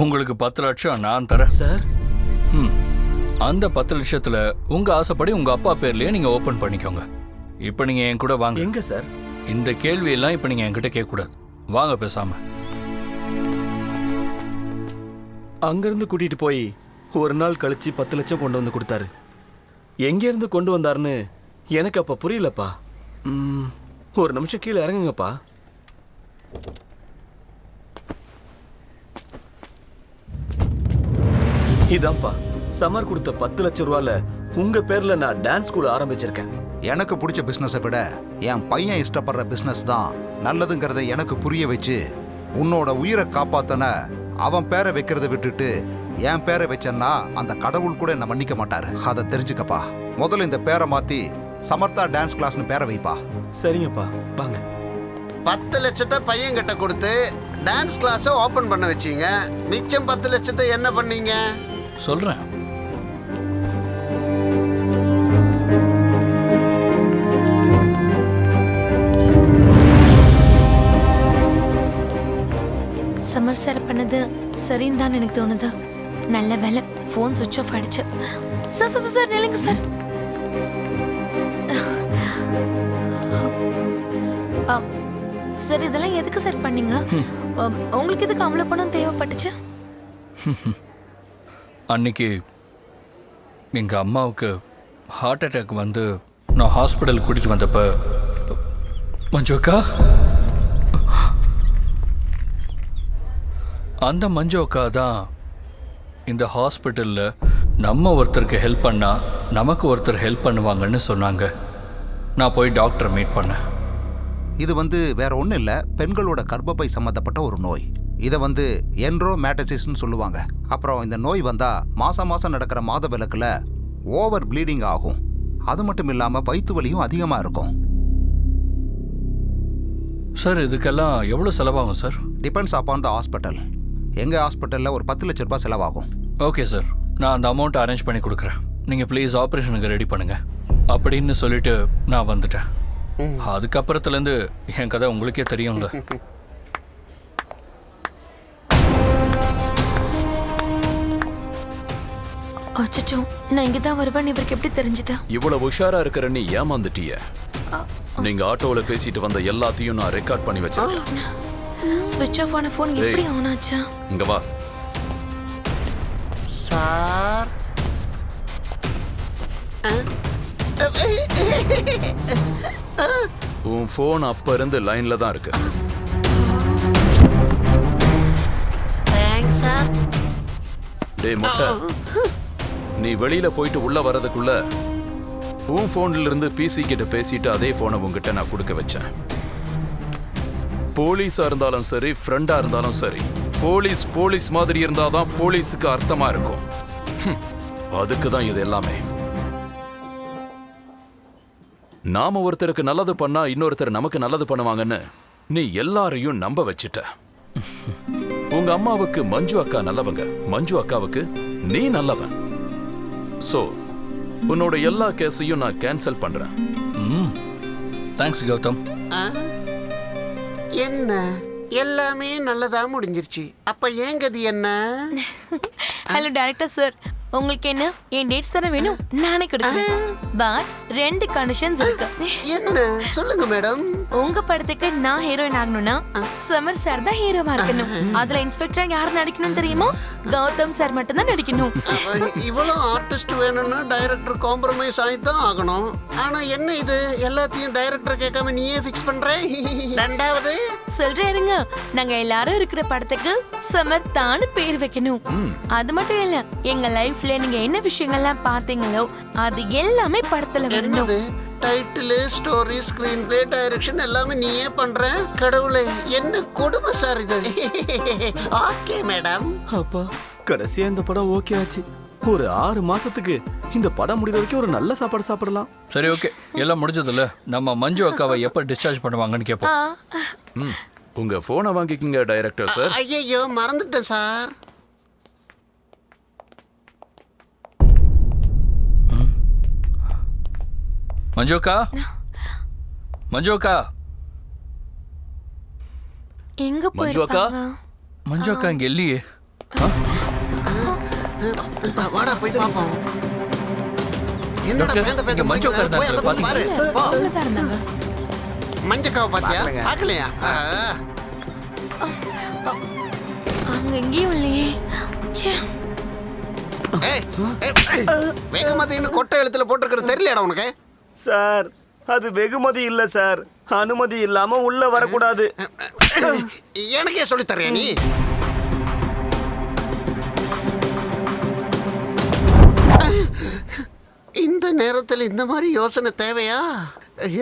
உங்களுக்கு 10 லட்சம் நான் தரேன் சார். அந்த 10 லட்சத்துல உங்க ஆசைப்படி உங்க அப்பா பேர்லயே நீங்க ஓபன் பண்ணிக்கோங்க. இப்போ நீங்க என் கூட வாங்க. எங்க சார்? இந்த கேள்வி எல்லாம் இப்போ நீங்க என்கிட்ட கேட்க கூடாது. வாங்க பேசாம. அங்கிருந்து கூட்டிட்டு போய் ஒரு நாள் கழிச்சு 10 லட்சம் கொண்டு வந்து கொடுத்தாரு. எங்க இருந்து கொண்டு வந்தாருன்னு எனக்கு அப்ப புரியலப்பா. ஒரு நிமிஷம் கீழே இறங்குங்கப்பா. இதான்ப்பா சமர் கொடுத்த 10 லட்சம் ரூபால உங்க பேர்ல நான் டான்ஸ் ஸ்கூல் ஆரம்பிச்சிருக்கேன். எனக்கு பிடிச்ச பிசினஸை விட என் பையன் இஷ்டப்படுற பிசினஸ் தான் நல்லதுங்கிறத எனக்கு புரிய வச்சு உன்னோட உயிரை காப்பாத்தன அவன் பேரை வைக்கிறத விட்டுட்டு என் பேரை வச்சேன்னா அந்த கடவுள் கூட என்ன மன்னிக்க மாட்டாரு. அதை தெரிஞ்சுக்கப்பா. முதல்ல இந்த பேரை மாத்தி சமர்த்தா டான்ஸ் கிளாஸ்னு பேரை வைப்பா. சரிங்கப்பா வாங்க. 10 லட்சத்தை பையன் கிட்ட கொடுத்து டான்ஸ் கிளாஸை ஓபன் பண்ண வச்சீங்க. மிச்சம் 10 லட்சத்தை என்ன பண்ணீங்க? சொல்றேன். சமர் சார் பண்ணது சரின்னு தான் எனக்கு தோணுது. நல்ல வேலை ஃபோன் சுவிட்ச் ஆஃப் ஆயிடுச்சு. சார் சார் சார் நில்லுங்க சார். சார் இதெல்லாம் எதுக்கு சார் பண்ணீங்க? உங்களுக்கு எதுக்கு அவ்வளோ பணம் தேவைப்பட்டுச்சு? அன்னைக்கு எங்கள் அம்மாவுக்கு ஹார்ட் அட்டாக் வந்து நான் ஹாஸ்பிட்டலுக்கு கூட்டிகிட்டு வந்தப்ப மஞ்சு அக்கா, அந்த மஞ்சு அக்கா தான் இந்த ஹாஸ்பிட்டலில் நம்ம ஒருத்தருக்கு ஹெல்ப் பண்ணால் நமக்கு ஒருத்தர் ஹெல்ப் பண்ணுவாங்கன்னு சொன்னாங்க. நான் போய் டாக்டரை மீட் பண்ணேன். இது வேற ஒன்றும் இல்லை, பெண்களோட கர்ப்பப்பை சம்மந்தப்பட்ட ஒரு நோய். இதை என்ட்ரோமேட்டசிஸ்ன்னு சொல்லுவாங்க. அப்புறம் இந்த நோய் வந்தால் மாதம் நடக்கிற மாத விலக்கில் ஓவர் ப்ளீடிங் ஆகும். அது மட்டும் இல்லாமல் வயிற்று வலியும் அதிகமாக இருக்கும். சார் இதுக்கெல்லாம் எவ்வளோ செலவாகும் sir? Depends upon the hospital. எங்கள் ஹாஸ்பிட்டலில் ஒரு 10 லட்ச ரூபாய் செலவாகும். ஓகே சார், நான் அந்த அமௌண்ட்டை அரேஞ்ச் பண்ணி கொடுக்குறேன். நீங்கள் ப்ளீஸ் ஆப்ரேஷனுக்கு ரெடி பண்ணுங்கள் அப்படின்னு சொல்லிட்டு நான் வந்துட்டேன். அதுக்கப்புறத்துலேருந்து என் கதை உங்களுக்கே தெரியும்ல. அச்சோ, நான் இங்கே தான் வருவேன். இவருக்கு எப்படி தெரிஞ்சுது? இவ்வளவு உஷாரா இருக்கிற நீ ஏமாந்துட்டிய. நீங்க ஆட்டோவில் பேசிட்டு வந்த எல்லாத்தையும் நான் ரெக்கார்ட் பண்ணி வச்சிருக்கேன். ஸ்விட்ச் ஆஃப் ஆன ஃபோன் எப்படி ஆன் ஆச்சு? இங்க வா சார். உன் ஃபோன் அப்ப இருந்து லைன்ல தான் இருக்கு. Thanks sir. டேய் மொட்டை, நீ வெளியில போயிட்டு உள்ள வர்றதுக்குள்ள உன் ஃபோன்ல இருந்து பிசி கிட்ட பேசிட்டு அதே போனை உங்ககிட்ட நான் கொடுக்க வச்சேன். போலீஸா இருந்தாலும் சரி, ஃப்ரெண்டா இருந்தாலும் சரி, போலீஸ் மாதிரி இருந்தாதான் போலீஸுக்கு அர்த்தமா இருக்கும். அதுக்கு தான் இது எல்லாமே. நாம ஒருத்தருக்கு நல்லது பண்ணா இன்னொருத்தர் நமக்கு நல்லது பண்ணுவாங்கன்னு நீ எல்லாரையும் நம்ப வச்சிட்ட. உங்க அம்மாவுக்கு மஞ்சு அக்கா நல்லவங்க, மஞ்சு அக்காவுக்கு நீ நல்லவன். சோ உன்னோட எல்லா கேஸையும் நான் கேன்சல் பண்றேன். தேங்க்ஸ் கௌதம். என்ன எல்லாமே நல்லதா முடிஞ்சிருச்சு. அப்ப ஏன் கதி என்ன? ஹலோ டைரக்டர் சார், உங்களுக்கு என்ன என் டேட்ஸ் தானே வேணும்? நானே கொடுக்கிறேன். பட் 2 கண்டிஷன்ஸ் இருக்கு. என்ன சொல்லுங்க மேடம்? உங்க படத்துக்கு நான் ஹீரோயின் ஆகணும்னா சமர் சார் தான் ஹீரோவா இருக்கணும். அதுல இன்ஸ்பெக்டர் யார் நடிக்கணும் தெரியுமா? கௌதம் சார் மட்டும் தான் நடிக்கணும். இவ்வளவு ஆர்டிஸ்ட் வேணும்னா டைரக்டர் காம்ப்ரமைஸ் ஆயிதான் ஆகணும். ஆனா என்ன இது எல்லாத்தையும் டைரக்டர் கேட்காம நீயே ஃபிக்ஸ் பண்ற? ரெண்டாவது சொல்றேன் இருங்க, நாங்க எல்லாரும் இருக்கிற படத்துக்கு சமர் தான் பேர் வைக்கணும். அது மட்டும் இல்ல, எங்க லைஃப்ல நீங்க என்ன விஷயங்கள்லாம் பாத்தீங்களோ அது எல்லாமே படத்துல வரணும். Title, story, screen play, direction எல்லாமே நீயே பண்ற. கடவுளே, என்ன கொடுமை சார் இது. Okay madam. அப்பா கடைசியா இந்த படம் ஓகே ஆச்சு. ஒரு 6 மாசத்துக்கு இந்த படம் முடிகிற வரைக்கும் ஒரு நல்ல சாப்பாடு சாப்பிடலாம். சரி ஓகே, எல்லாம் முடிஞ்சதில்ல. நம்ம மஞ்சு அக்காவை எப்போ டிஸ்சார்ஜ் பண்ணுவாங்கன்னு கேட்போம். உங்க போனை வாங்கிக்கங்க டைரக்டர் சார். ஐயோ மறந்துட்டேன் சார். மஞ்சு அக்கா, மஞ்சு அக்கா, எங்க மஞ்சு அக்கா, மஞ்சு அக்கா இங்க இல்லையே. வாடா போய் பாப்போம். என்னடா மஞ்சு அக்கா இருந்தாங்க பாரு. உள்ளதா இருந்தாங்க. மஞ்சக்காவை பாத்தியா? பார்க்கலையா? அங்க எங்கேயும் இல்லையே. வெகுமதின்னு கொட்டை எழுத்துல போட்டிருக்கிறது தெரியலடா உனக்கு? சார் அது வெகுமதி இல்ல சார், அனுமதி இல்லாம உள்ள வரக்கூடாது. எனக்கே சொல்லித் தர்றியா நீ? இந்த நேரத்தில் இந்த மாதிரி யோசனை தேவையா?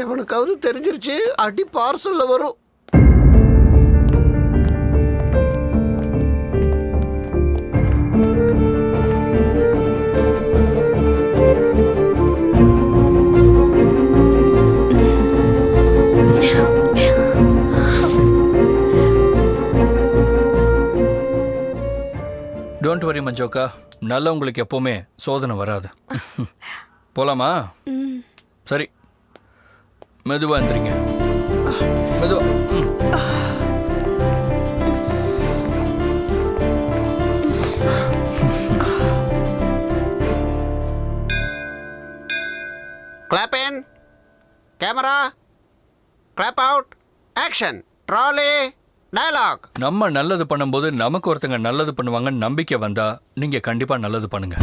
எவனுக்காவது தெரிஞ்சிருச்சு அடி பார்சல்ல வரும். டோன்ட் வரி மஞ்சோக்கா, நல்லா உங்களுக்கு எப்போவுமே சோதனை வராது. போலாமா? சரி, மெதுவா எந்திரிங்க. மெதுவா. Clap in, camera, clap out, action, trolley, dialogue. நம்ம நல்லது பண்ணும்போது நமக்கு ஒருத்தங்க நல்லது பண்ணுவாங்கன்னு நம்பிக்கை வந்தா நீங்க கண்டிப்பா நல்லது பண்ணுங்க.